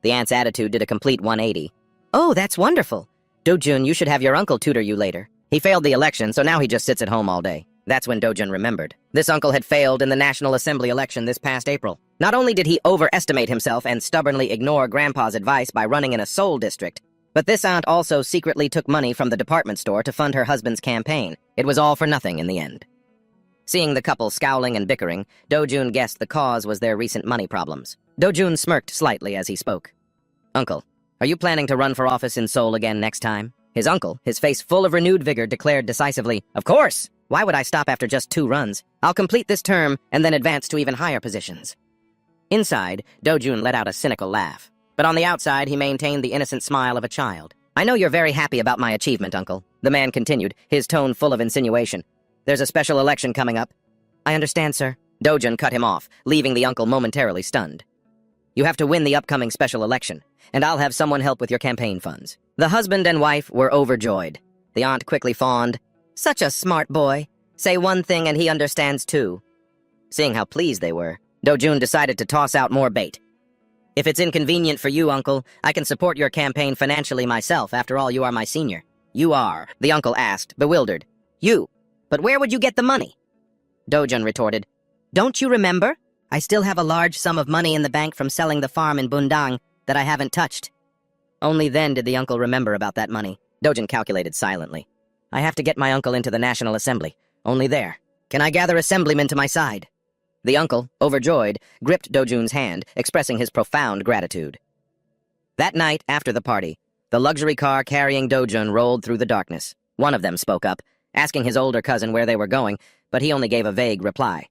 The aunt's attitude did a complete 180. "Oh, that's wonderful. Do-jun, you should have your uncle tutor you later. He failed the election, so now he just sits at home all day." That's when Do-jun remembered. This uncle had failed in the National Assembly election this past April. Not only did he overestimate himself and stubbornly ignore Grandpa's advice by running in a Seoul district, but this aunt also secretly took money from the department store to fund her husband's campaign. It was all for nothing in the end. Seeing the couple scowling and bickering, Do-jun guessed the cause was their recent money problems. Do-jun smirked slightly as he spoke. "Uncle, are you planning to run for office in Seoul again next time?" His uncle, his face full of renewed vigor, declared decisively, "Of course! Why would I stop after just 2 runs? I'll complete this term and then advance to even higher positions." Inside, Do-jun let out a cynical laugh. But on the outside, he maintained the innocent smile of a child. "I know you're very happy about my achievement, Uncle," the man continued, his tone full of insinuation. "There's a special election coming up." "I understand, sir." Do-jun cut him off, leaving the uncle momentarily stunned. "You have to win the upcoming special election, and I'll have someone help with your campaign funds." The husband and wife were overjoyed. The aunt quickly fawned. "Such a smart boy. Say one thing and he understands 2. Seeing how pleased they were, Do-jun decided to toss out more bait. "If it's inconvenient for you, Uncle, I can support your campaign financially myself. After all, you are my senior." "You are?" the uncle asked, bewildered. "You? But where would you get the money?" Do-jun retorted. "Don't you remember? I still have a large sum of money in the bank from selling the farm in Bundang that I haven't touched." Only then did the uncle remember about that money. Do-jun calculated silently. "I have to get my uncle into the National Assembly. Only there can I gather assemblymen to my side." The uncle, overjoyed, gripped Do-jun's hand, expressing his profound gratitude. That night, after the party, the luxury car carrying Do-jun rolled through the darkness. One of them spoke up, asking his older cousin where they were going, but he only gave a vague reply.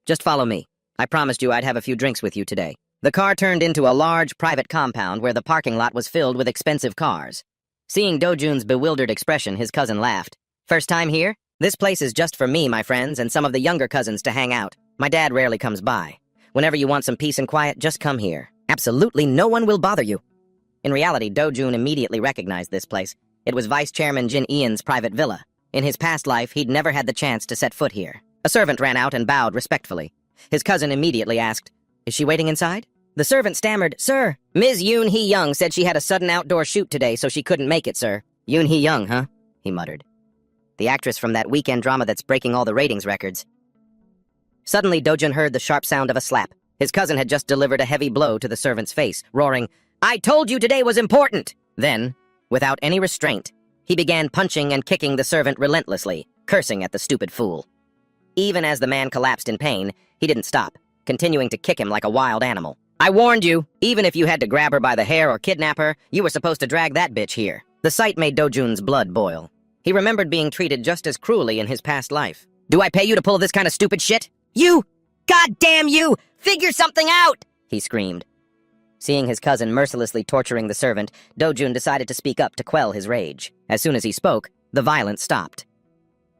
"Just follow me. I promised you I'd have a few drinks with you today." The car turned into a large private compound where the parking lot was filled with expensive cars. Seeing Do-jun's bewildered expression, his cousin laughed. "First time here? This place is just for me, my friends, and some of the younger cousins to hang out. My dad rarely comes by. Whenever you want some peace and quiet, just come here. Absolutely no one will bother you." In reality, Do-jun immediately recognized this place. It was Vice Chairman Jin Ian's private villa. In his past life, he'd never had the chance to set foot here. A servant ran out and bowed respectfully. His cousin immediately asked, "Is she waiting inside?" The servant stammered, "Sir, Ms. Yoon Hee-young said she had a sudden outdoor shoot today, so she couldn't make it, sir." "Yoon Hee-young, huh?" he muttered. "The actress from that weekend drama that's breaking all the ratings records." Suddenly, Do-jun heard the sharp sound of a slap. His cousin had just delivered a heavy blow to the servant's face, roaring, "I told you today was important!" Then, without any restraint, he began punching and kicking the servant relentlessly, cursing at the stupid fool. Even as the man collapsed in pain, he didn't stop, continuing to kick him like a wild animal. "I warned you! Even if you had to grab her by the hair or kidnap her, you were supposed to drag that bitch here." The sight made Do-jun's blood boil. He remembered being treated just as cruelly in his past life. "Do I pay you to pull this kind of stupid shit?" "You! Goddamn you! Figure something out!" he screamed. Seeing his cousin mercilessly torturing the servant, Do-jun decided to speak up to quell his rage. As soon as he spoke, the violence stopped.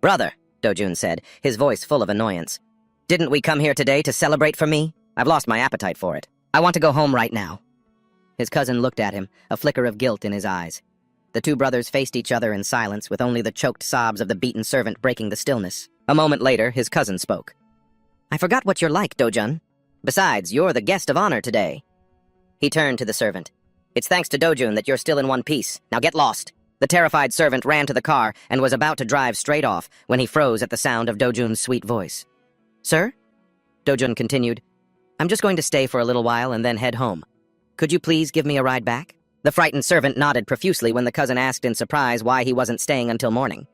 "Brother," Do-jun said, his voice full of annoyance, "didn't we come here today to celebrate for me? I've lost my appetite for it. I want to go home right now." His cousin looked at him, a flicker of guilt in his eyes. The two brothers faced each other in silence, with only the choked sobs of the beaten servant breaking the stillness. A moment later, his cousin spoke. "I forgot what you're like, Do-jun. Besides, you're the guest of honor today." He turned to the servant. "It's thanks to Do-jun that you're still in one piece. Now get lost." The terrified servant ran to the car and was about to drive straight off when he froze at the sound of Do-jun's sweet voice. "Sir?" Do-jun continued, "I'm just going to stay for a little while and then head home. Could you please give me a ride back?" The frightened servant nodded profusely when the cousin asked in surprise why he wasn't staying until morning.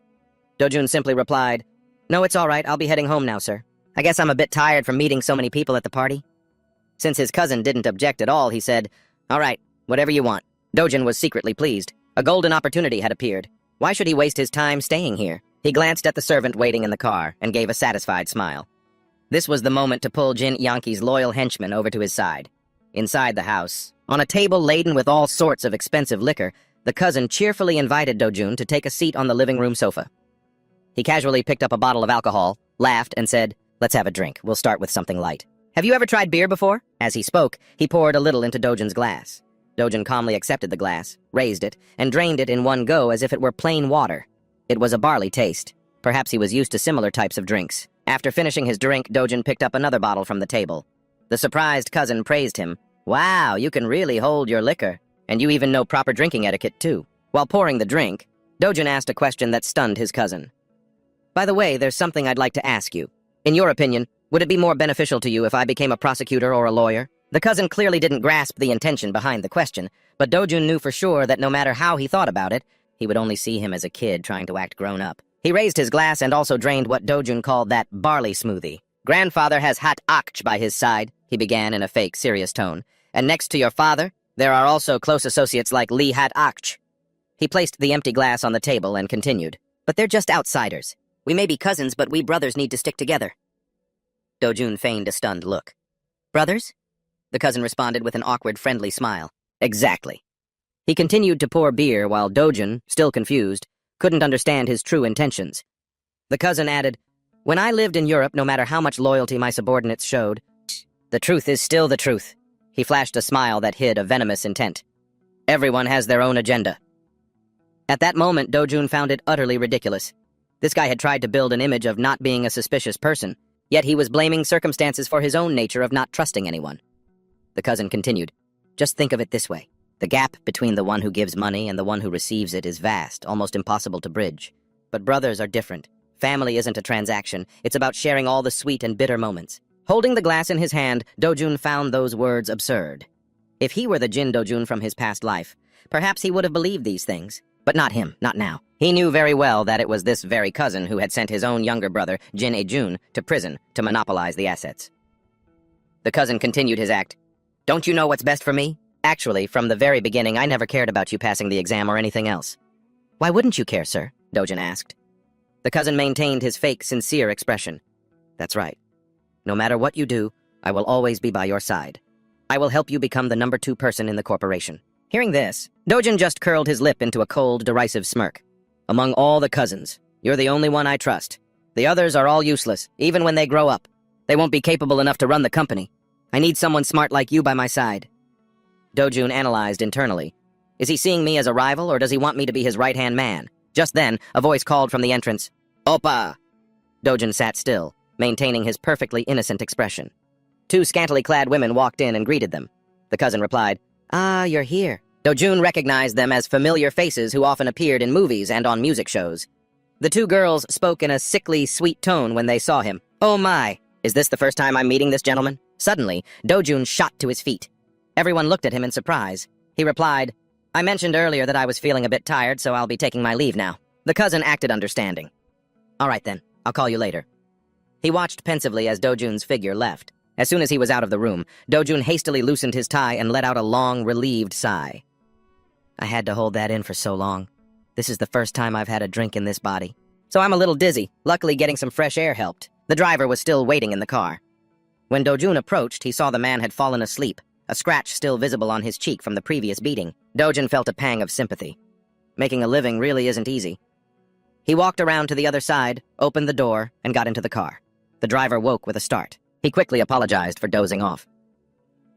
Do-jun simply replied, "No, it's all right. I'll be heading home now, sir. I guess I'm a bit tired from meeting so many people at the party." Since his cousin didn't object at all, he said, "All right, whatever you want." Do-jun was secretly pleased. A golden opportunity had appeared. Why should he waste his time staying here? He glanced at the servant waiting in the car and gave a satisfied smile. This was the moment to pull Jin Yanki's loyal henchman over to his side. Inside the house, on a table laden with all sorts of expensive liquor, the cousin cheerfully invited Do-jun to take a seat on the living room sofa. He casually picked up a bottle of alcohol, laughed, and said, "Let's have a drink. We'll start with something light. Have you ever tried beer before?" As he spoke, he poured a little into Do-jun's glass. Do-jun calmly accepted the glass, raised it, and drained it in one go as if it were plain water. It was a barley taste. Perhaps he was used to similar types of drinks. After finishing his drink, Do-jun picked up another bottle from the table. The surprised cousin praised him. "Wow, you can really hold your liquor. And you even know proper drinking etiquette, too." While pouring the drink, Do-jun asked a question that stunned his cousin. "By the way, there's something I'd like to ask you. In your opinion, would it be more beneficial to you if I became a prosecutor or a lawyer?" The cousin clearly didn't grasp the intention behind the question, but Do-jun knew for sure that no matter how he thought about it, he would only see him as a kid trying to act grown up. He raised his glass and also drained what Dojun called that barley smoothie. Grandfather has hat akch by his side, he began in a fake, serious tone. And next to your father, there are also close associates like Lee hat akch. He placed the empty glass on the table and continued. But they're just outsiders. We may be cousins, but we brothers need to stick together. Dojun feigned a stunned look. Brothers? The cousin responded with an awkward, friendly smile. Exactly. He continued to pour beer while Dojun, still confused, couldn't understand his true intentions. The cousin added, When I lived in Europe, no matter how much loyalty my subordinates showed, the truth is still the truth. He flashed a smile that hid a venomous intent. Everyone has their own agenda. At that moment, Dojun found it utterly ridiculous. This guy had tried to build an image of not being a suspicious person, yet he was blaming circumstances for his own nature of not trusting anyone. The cousin continued, Just think of it this way. The gap between the one who gives money and the one who receives it is vast, almost impossible to bridge. But brothers are different. Family isn't a transaction. It's about sharing all the sweet and bitter moments. Holding the glass in his hand, Dojun found those words absurd. If he were the Jin Dojun from his past life, perhaps he would have believed these things. But not him, not now. He knew very well that it was this very cousin who had sent his own younger brother, Jin Ejun, to prison to monopolize the assets. The cousin continued his act. Don't you know what's best for me? Actually, from the very beginning, I never cared about you passing the exam or anything else. Why wouldn't you care, sir? Dojun asked. The cousin maintained his fake, sincere expression. That's right. No matter what you do, I will always be by your side. I will help you become the number 2 person in the corporation. Hearing this, Dojun just curled his lip into a cold, derisive smirk. Among all the cousins, you're the only one I trust. The others are all useless, even when they grow up. They won't be capable enough to run the company. I need someone smart like you by my side. Dojun analyzed internally. Is he seeing me as a rival, or does he want me to be his right-hand man? Just then, a voice called from the entrance. Oppa! Dojun sat still, maintaining his perfectly innocent expression. 2 scantily clad women walked in and greeted them. The cousin replied, Ah, you're here. Dojun recognized them as familiar faces who often appeared in movies and on music shows. The 2 girls spoke in a sickly, sweet tone when they saw him. Oh my, is this the first time I'm meeting this gentleman? Suddenly, Dojun shot to his feet. Everyone looked at him in surprise. He replied, I mentioned earlier that I was feeling a bit tired, so I'll be taking my leave now. The cousin acted understanding. All right then, I'll call you later. He watched pensively as Dojun's figure left. As soon as he was out of the room, Dojun hastily loosened his tie and let out a long, relieved sigh. I had to hold that in for so long. This is the first time I've had a drink in this body. So I'm a little dizzy. Luckily, getting some fresh air helped. The driver was still waiting in the car. When Dojun approached, he saw the man had fallen asleep, a scratch still visible on his cheek from the previous beating. Dojun felt a pang of sympathy. Making a living really isn't easy. He walked around to the other side, opened the door, and got into the car. The driver woke with a start. He quickly apologized for dozing off.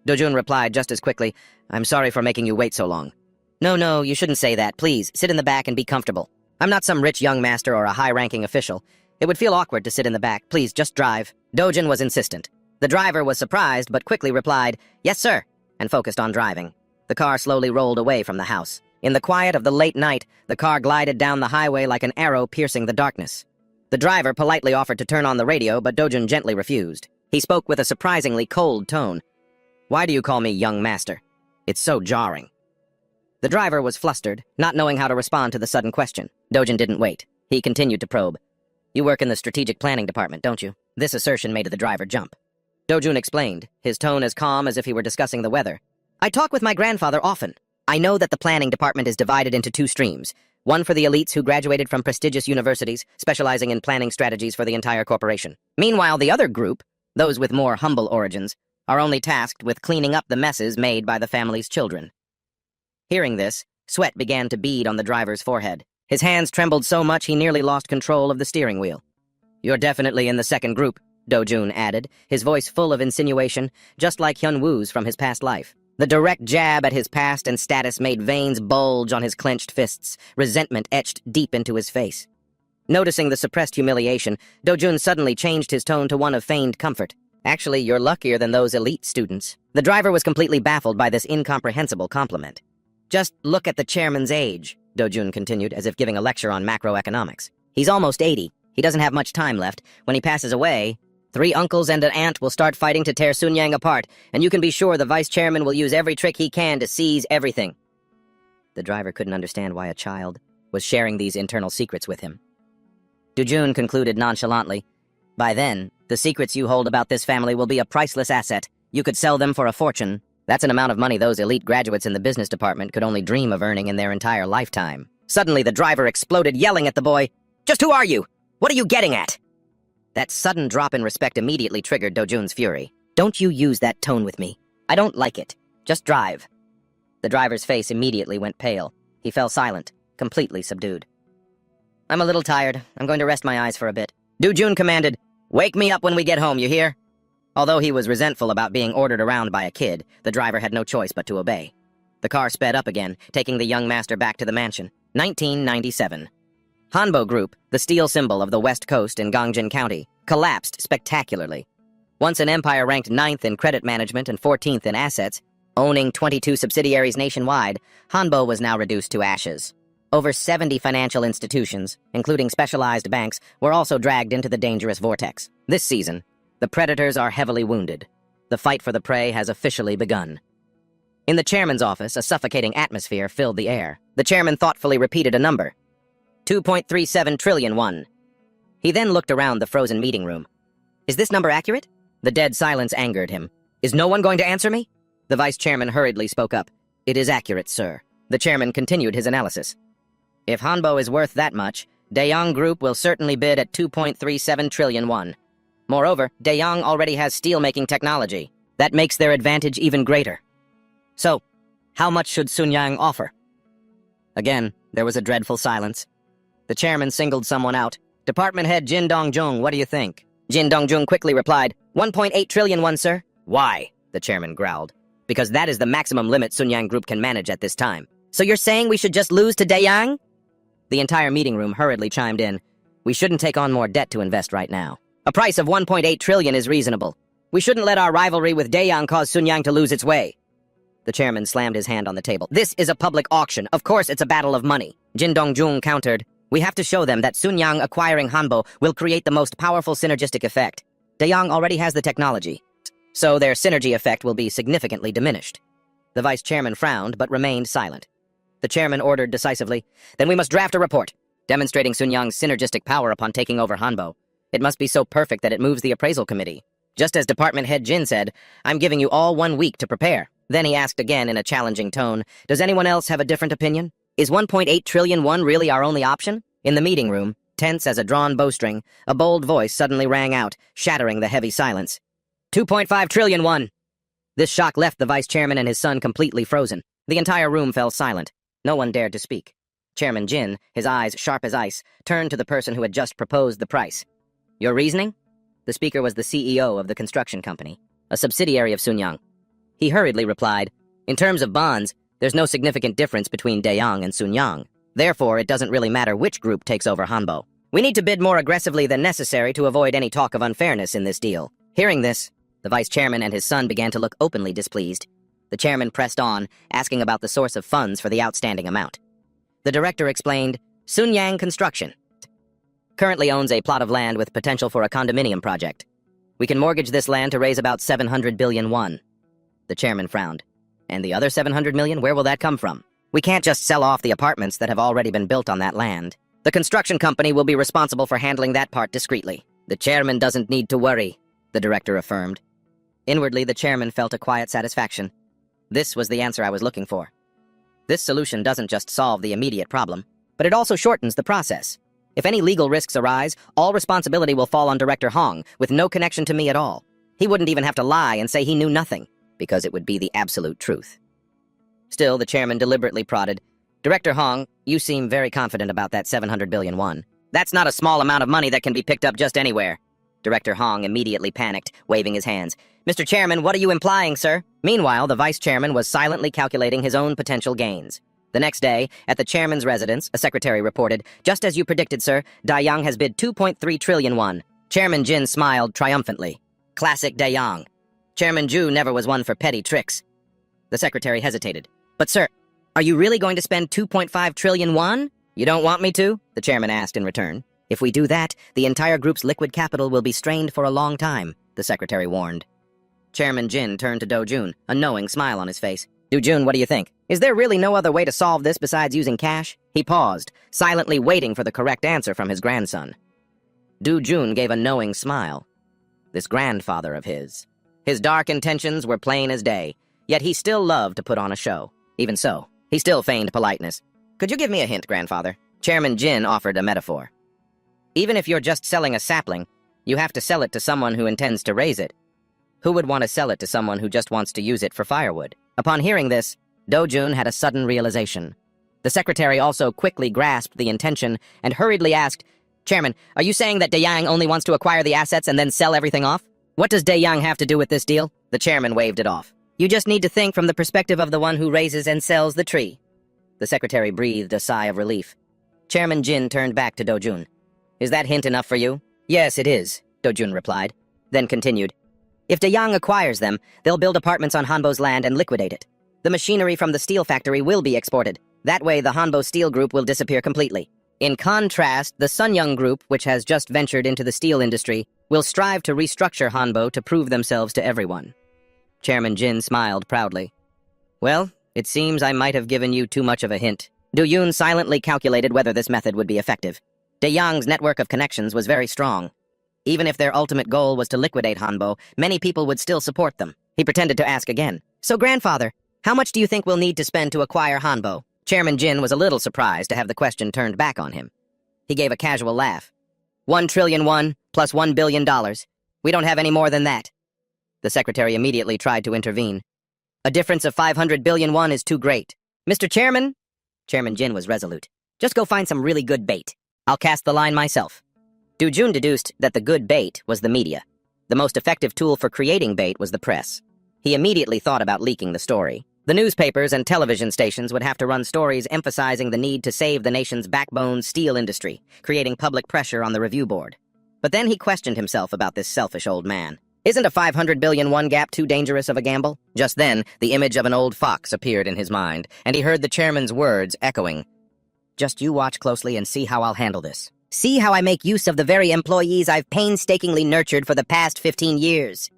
Dojun replied just as quickly, I'm sorry for making you wait so long. No, you shouldn't say that. Please, sit in the back and be comfortable. I'm not some rich young master or a high-ranking official. It would feel awkward to sit in the back. Please, just drive. Dojun was insistent. The driver was surprised, but quickly replied, Yes, sir, and focused on driving. The car slowly rolled away from the house. In the quiet of the late night, the car glided down the highway like an arrow piercing the darkness. The driver politely offered to turn on the radio, but Dojun gently refused. He spoke with a surprisingly cold tone. Why do you call me young master? It's so jarring. The driver was flustered, not knowing how to respond to the sudden question. Dojun didn't wait. He continued to probe. You work in the strategic planning department, don't you? This assertion made the driver jump. Dojun explained, his tone as calm as if he were discussing the weather. I talk with my grandfather often. I know that the planning department is divided into 2 streams. One for the elites who graduated from prestigious universities, specializing in planning strategies for the entire corporation. Meanwhile, the other group, those with more humble origins, are only tasked with cleaning up the messes made by the family's children. Hearing this, sweat began to bead on the driver's forehead. His hands trembled so much he nearly lost control of the steering wheel. You're definitely in the second group, Dojun added, his voice full of insinuation, just like Hyun-woo's from his past life. The direct jab at his past and status made veins bulge on his clenched fists, resentment etched deep into his face. Noticing the suppressed humiliation, Dojun suddenly changed his tone to one of feigned comfort. Actually, you're luckier than those elite students. The driver was completely baffled by this incomprehensible compliment. Just look at the chairman's age, Dojun continued, as if giving a lecture on macroeconomics. He's almost 80. He doesn't have much time left. When he passes away, 3 uncles and an aunt will start fighting to tear Sun Yang apart, and you can be sure the vice chairman will use every trick he can to seize everything. The driver couldn't understand why a child was sharing these internal secrets with him. Dujun concluded nonchalantly. By then, the secrets you hold about this family will be a priceless asset. You could sell them for a fortune. That's an amount of money those elite graduates in the business department could only dream of earning in their entire lifetime. Suddenly, the driver exploded, yelling at the boy, "Just who are you? What are you getting at?" That sudden drop in respect immediately triggered Dojun's fury. "Don't you use that tone with me. I don't like it. Just drive." The driver's face immediately went pale. He fell silent, completely subdued. "I'm a little tired. I'm going to rest my eyes for a bit." Dojun commanded, "Wake me up when we get home, you hear?" Although he was resentful about being ordered around by a kid, the driver had no choice but to obey. The car sped up again, taking the young master back to the mansion. 1997. Hanbo Group, the steel symbol of the West Coast in Gangjin County, collapsed spectacularly. Once an empire ranked 9th in credit management and 14th in assets, owning 22 subsidiaries nationwide, Hanbo was now reduced to ashes. Over 70 financial institutions, including specialized banks, were also dragged into the dangerous vortex. This season, the predators are heavily wounded. The fight for the prey has officially begun. In the chairman's office, a suffocating atmosphere filled the air. The chairman thoughtfully repeated a number. 2.37 trillion won. He then looked around the frozen meeting room. "Is this number accurate?" The dead silence angered him. "Is no one going to answer me?" The vice chairman hurriedly spoke up. "It is accurate, sir." The chairman continued his analysis. "If Hanbo is worth that much, Daeyang Group will certainly bid at 2.37 trillion won. Moreover, Daeyang already has steel-making technology. That makes their advantage even greater. So, how much should Sunyang offer?" Again, there was a dreadful silence. The chairman singled someone out. "Department head Jin Dongjung, what do you think?" Jin Dongjung quickly replied, 1.8 trillion won, sir." "Why?" the chairman growled. "Because that is the maximum limit Sunyang Group can manage at this time." "So you're saying we should just lose to Daeyang?" The entire meeting room hurriedly chimed in. "We shouldn't take on more debt to invest right now. A price of 1.8 trillion is reasonable. We shouldn't let our rivalry with Daeyang cause Sunyang to lose its way." The chairman slammed his hand on the table. "This is a public auction. Of course it's a battle of money." Jin Dongjung countered, "We have to show them that Sunyang acquiring Hanbo will create the most powerful synergistic effect. Daeyang already has the technology, so their synergy effect will be significantly diminished." The vice chairman frowned, but remained silent. The chairman ordered decisively, "Then we must draft a report, demonstrating Sunyang's synergistic power upon taking over Hanbo. It must be so perfect that it moves the appraisal committee. Just as department head Jin said, I'm giving you all 1 week to prepare." Then he asked again in a challenging tone, "Does anyone else have a different opinion? Is 1.8 trillion won really our only option?" In the meeting room, tense as a drawn bowstring, a bold voice suddenly rang out, shattering the heavy silence. 2.5 trillion won. This shock left the vice chairman and his son completely frozen. The entire room fell silent. No one dared to speak. Chairman Jin, his eyes sharp as ice, turned to the person who had just proposed the price. "Your reasoning?" The speaker was the CEO of the construction company, a subsidiary of Sunyang. He hurriedly replied, "In terms of bonds, there's no significant difference between Daeyang and Sunyang. Therefore, it doesn't really matter which group takes over Hanbo. We need to bid more aggressively than necessary to avoid any talk of unfairness in this deal." Hearing this, the vice chairman and his son began to look openly displeased. The chairman pressed on, asking about the source of funds for the outstanding amount. The director explained, "Sunyang Construction currently owns a plot of land with potential for a condominium project. We can mortgage this land to raise about 700 billion won." The chairman frowned. "And the other 700 million, where will that come from? We can't just sell off the apartments that have already been built on that land. The construction company will be responsible for handling that part discreetly." "The chairman doesn't need to worry," the director affirmed. Inwardly, the chairman felt a quiet satisfaction. This was the answer I was looking for. This solution doesn't just solve the immediate problem, but it also shortens the process. If any legal risks arise, all responsibility will fall on Director Hong, with no connection to me at all. He wouldn't even have to lie and say he knew nothing, because it would be the absolute truth. Still, the chairman deliberately prodded, "Director Hong, you seem very confident about that 700 billion won. That's not a small amount of money that can be picked up just anywhere." Director Hong immediately panicked, waving his hands. "Mr. Chairman, what are you implying, sir?" Meanwhile, the vice chairman was silently calculating his own potential gains. The next day, at the chairman's residence, a secretary reported, "Just as you predicted, sir, Daeyang has bid 2.3 trillion won." Chairman Jin smiled triumphantly. "Classic Daeyang. Chairman Ju never was one for petty tricks." The secretary hesitated. "But sir, are you really going to spend 2.5 trillion won?" "You don't want me to?" the chairman asked in return. "If we do that, the entire group's liquid capital will be strained for a long time," the secretary warned. Chairman Jin turned to Do-jun, a knowing smile on his face. "Do-jun, what do you think? Is there really no other way to solve this besides using cash?" He paused, silently waiting for the correct answer from his grandson. Du Jun gave a knowing smile. This grandfather of his. His dark intentions were plain as day, yet he still loved to put on a show. Even so, he still feigned politeness. Could you give me a hint, grandfather? Chairman Jin offered a metaphor. Even if you're just selling a sapling, you have to sell it to someone who intends to raise it. Who would want to sell it to someone who just wants to use it for firewood? Upon hearing this, Do Jun had a sudden realization. The secretary also quickly grasped the intention and hurriedly asked, Chairman, are you saying that Dayang only wants to acquire the assets and then sell everything off? What does Dayang have to do with this deal? The chairman waved it off. You just need to think from the perspective of the one who raises and sells the tree. The secretary breathed a sigh of relief. Chairman Jin turned back to Do Jun. Is that hint enough for you? Yes, it is, Do Jun replied, then continued. If Dayang acquires them, they'll build apartments on Hanbo's land and liquidate it. The machinery from the steel factory will be exported. That way, the Hanbo Steel Group will disappear completely. In contrast, the Sunyoung Group, which has just ventured into the steel industry, will strive to restructure Hanbo to prove themselves to everyone. Chairman Jin smiled proudly. Well, it seems I might have given you too much of a hint. Du Yun silently calculated whether this method would be effective. Dayang's network of connections was very strong. Even if their ultimate goal was to liquidate Hanbo, many people would still support them. He pretended to ask again. So, grandfather, how much do you think we'll need to spend to acquire Hanbo? Chairman Jin was a little surprised to have the question turned back on him. He gave a casual laugh. 1 trillion won plus $1 billion. We don't have any more than that. The secretary immediately tried to intervene. A difference of 500 billion won is too great. Mr. Chairman? Chairman Jin was resolute. Just go find some really good bait. I'll cast the line myself. Du Jun deduced that the good bait was the media. The most effective tool for creating bait was the press. He immediately thought about leaking the story. The newspapers and television stations would have to run stories emphasizing the need to save the nation's backbone steel industry, creating public pressure on the review board. But then he questioned himself about this selfish old man. Isn't a 500 billion won gap too dangerous of a gamble? Just then, the image of an old fox appeared in his mind, and he heard the chairman's words echoing. Just you watch closely and see how I'll handle this. See how I make use of the very employees I've painstakingly nurtured for the past 15 years.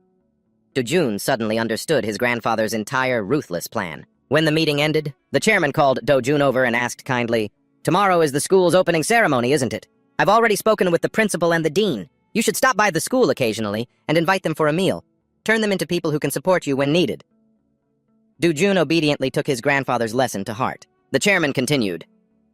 Du Jun suddenly understood his grandfather's entire ruthless plan. When the meeting ended, the chairman called Do Jun over and asked kindly, Tomorrow is the school's opening ceremony, isn't it? I've already spoken with the principal and the dean. You should stop by the school occasionally and invite them for a meal. Turn them into people who can support you when needed. Du Jun obediently took his grandfather's lesson to heart. The chairman continued,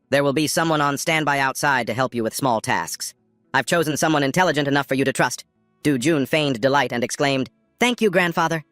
There will be someone on standby outside to help you with small tasks. I've chosen someone intelligent enough for you to trust. Du Jun feigned delight and exclaimed, Thank you, grandfather.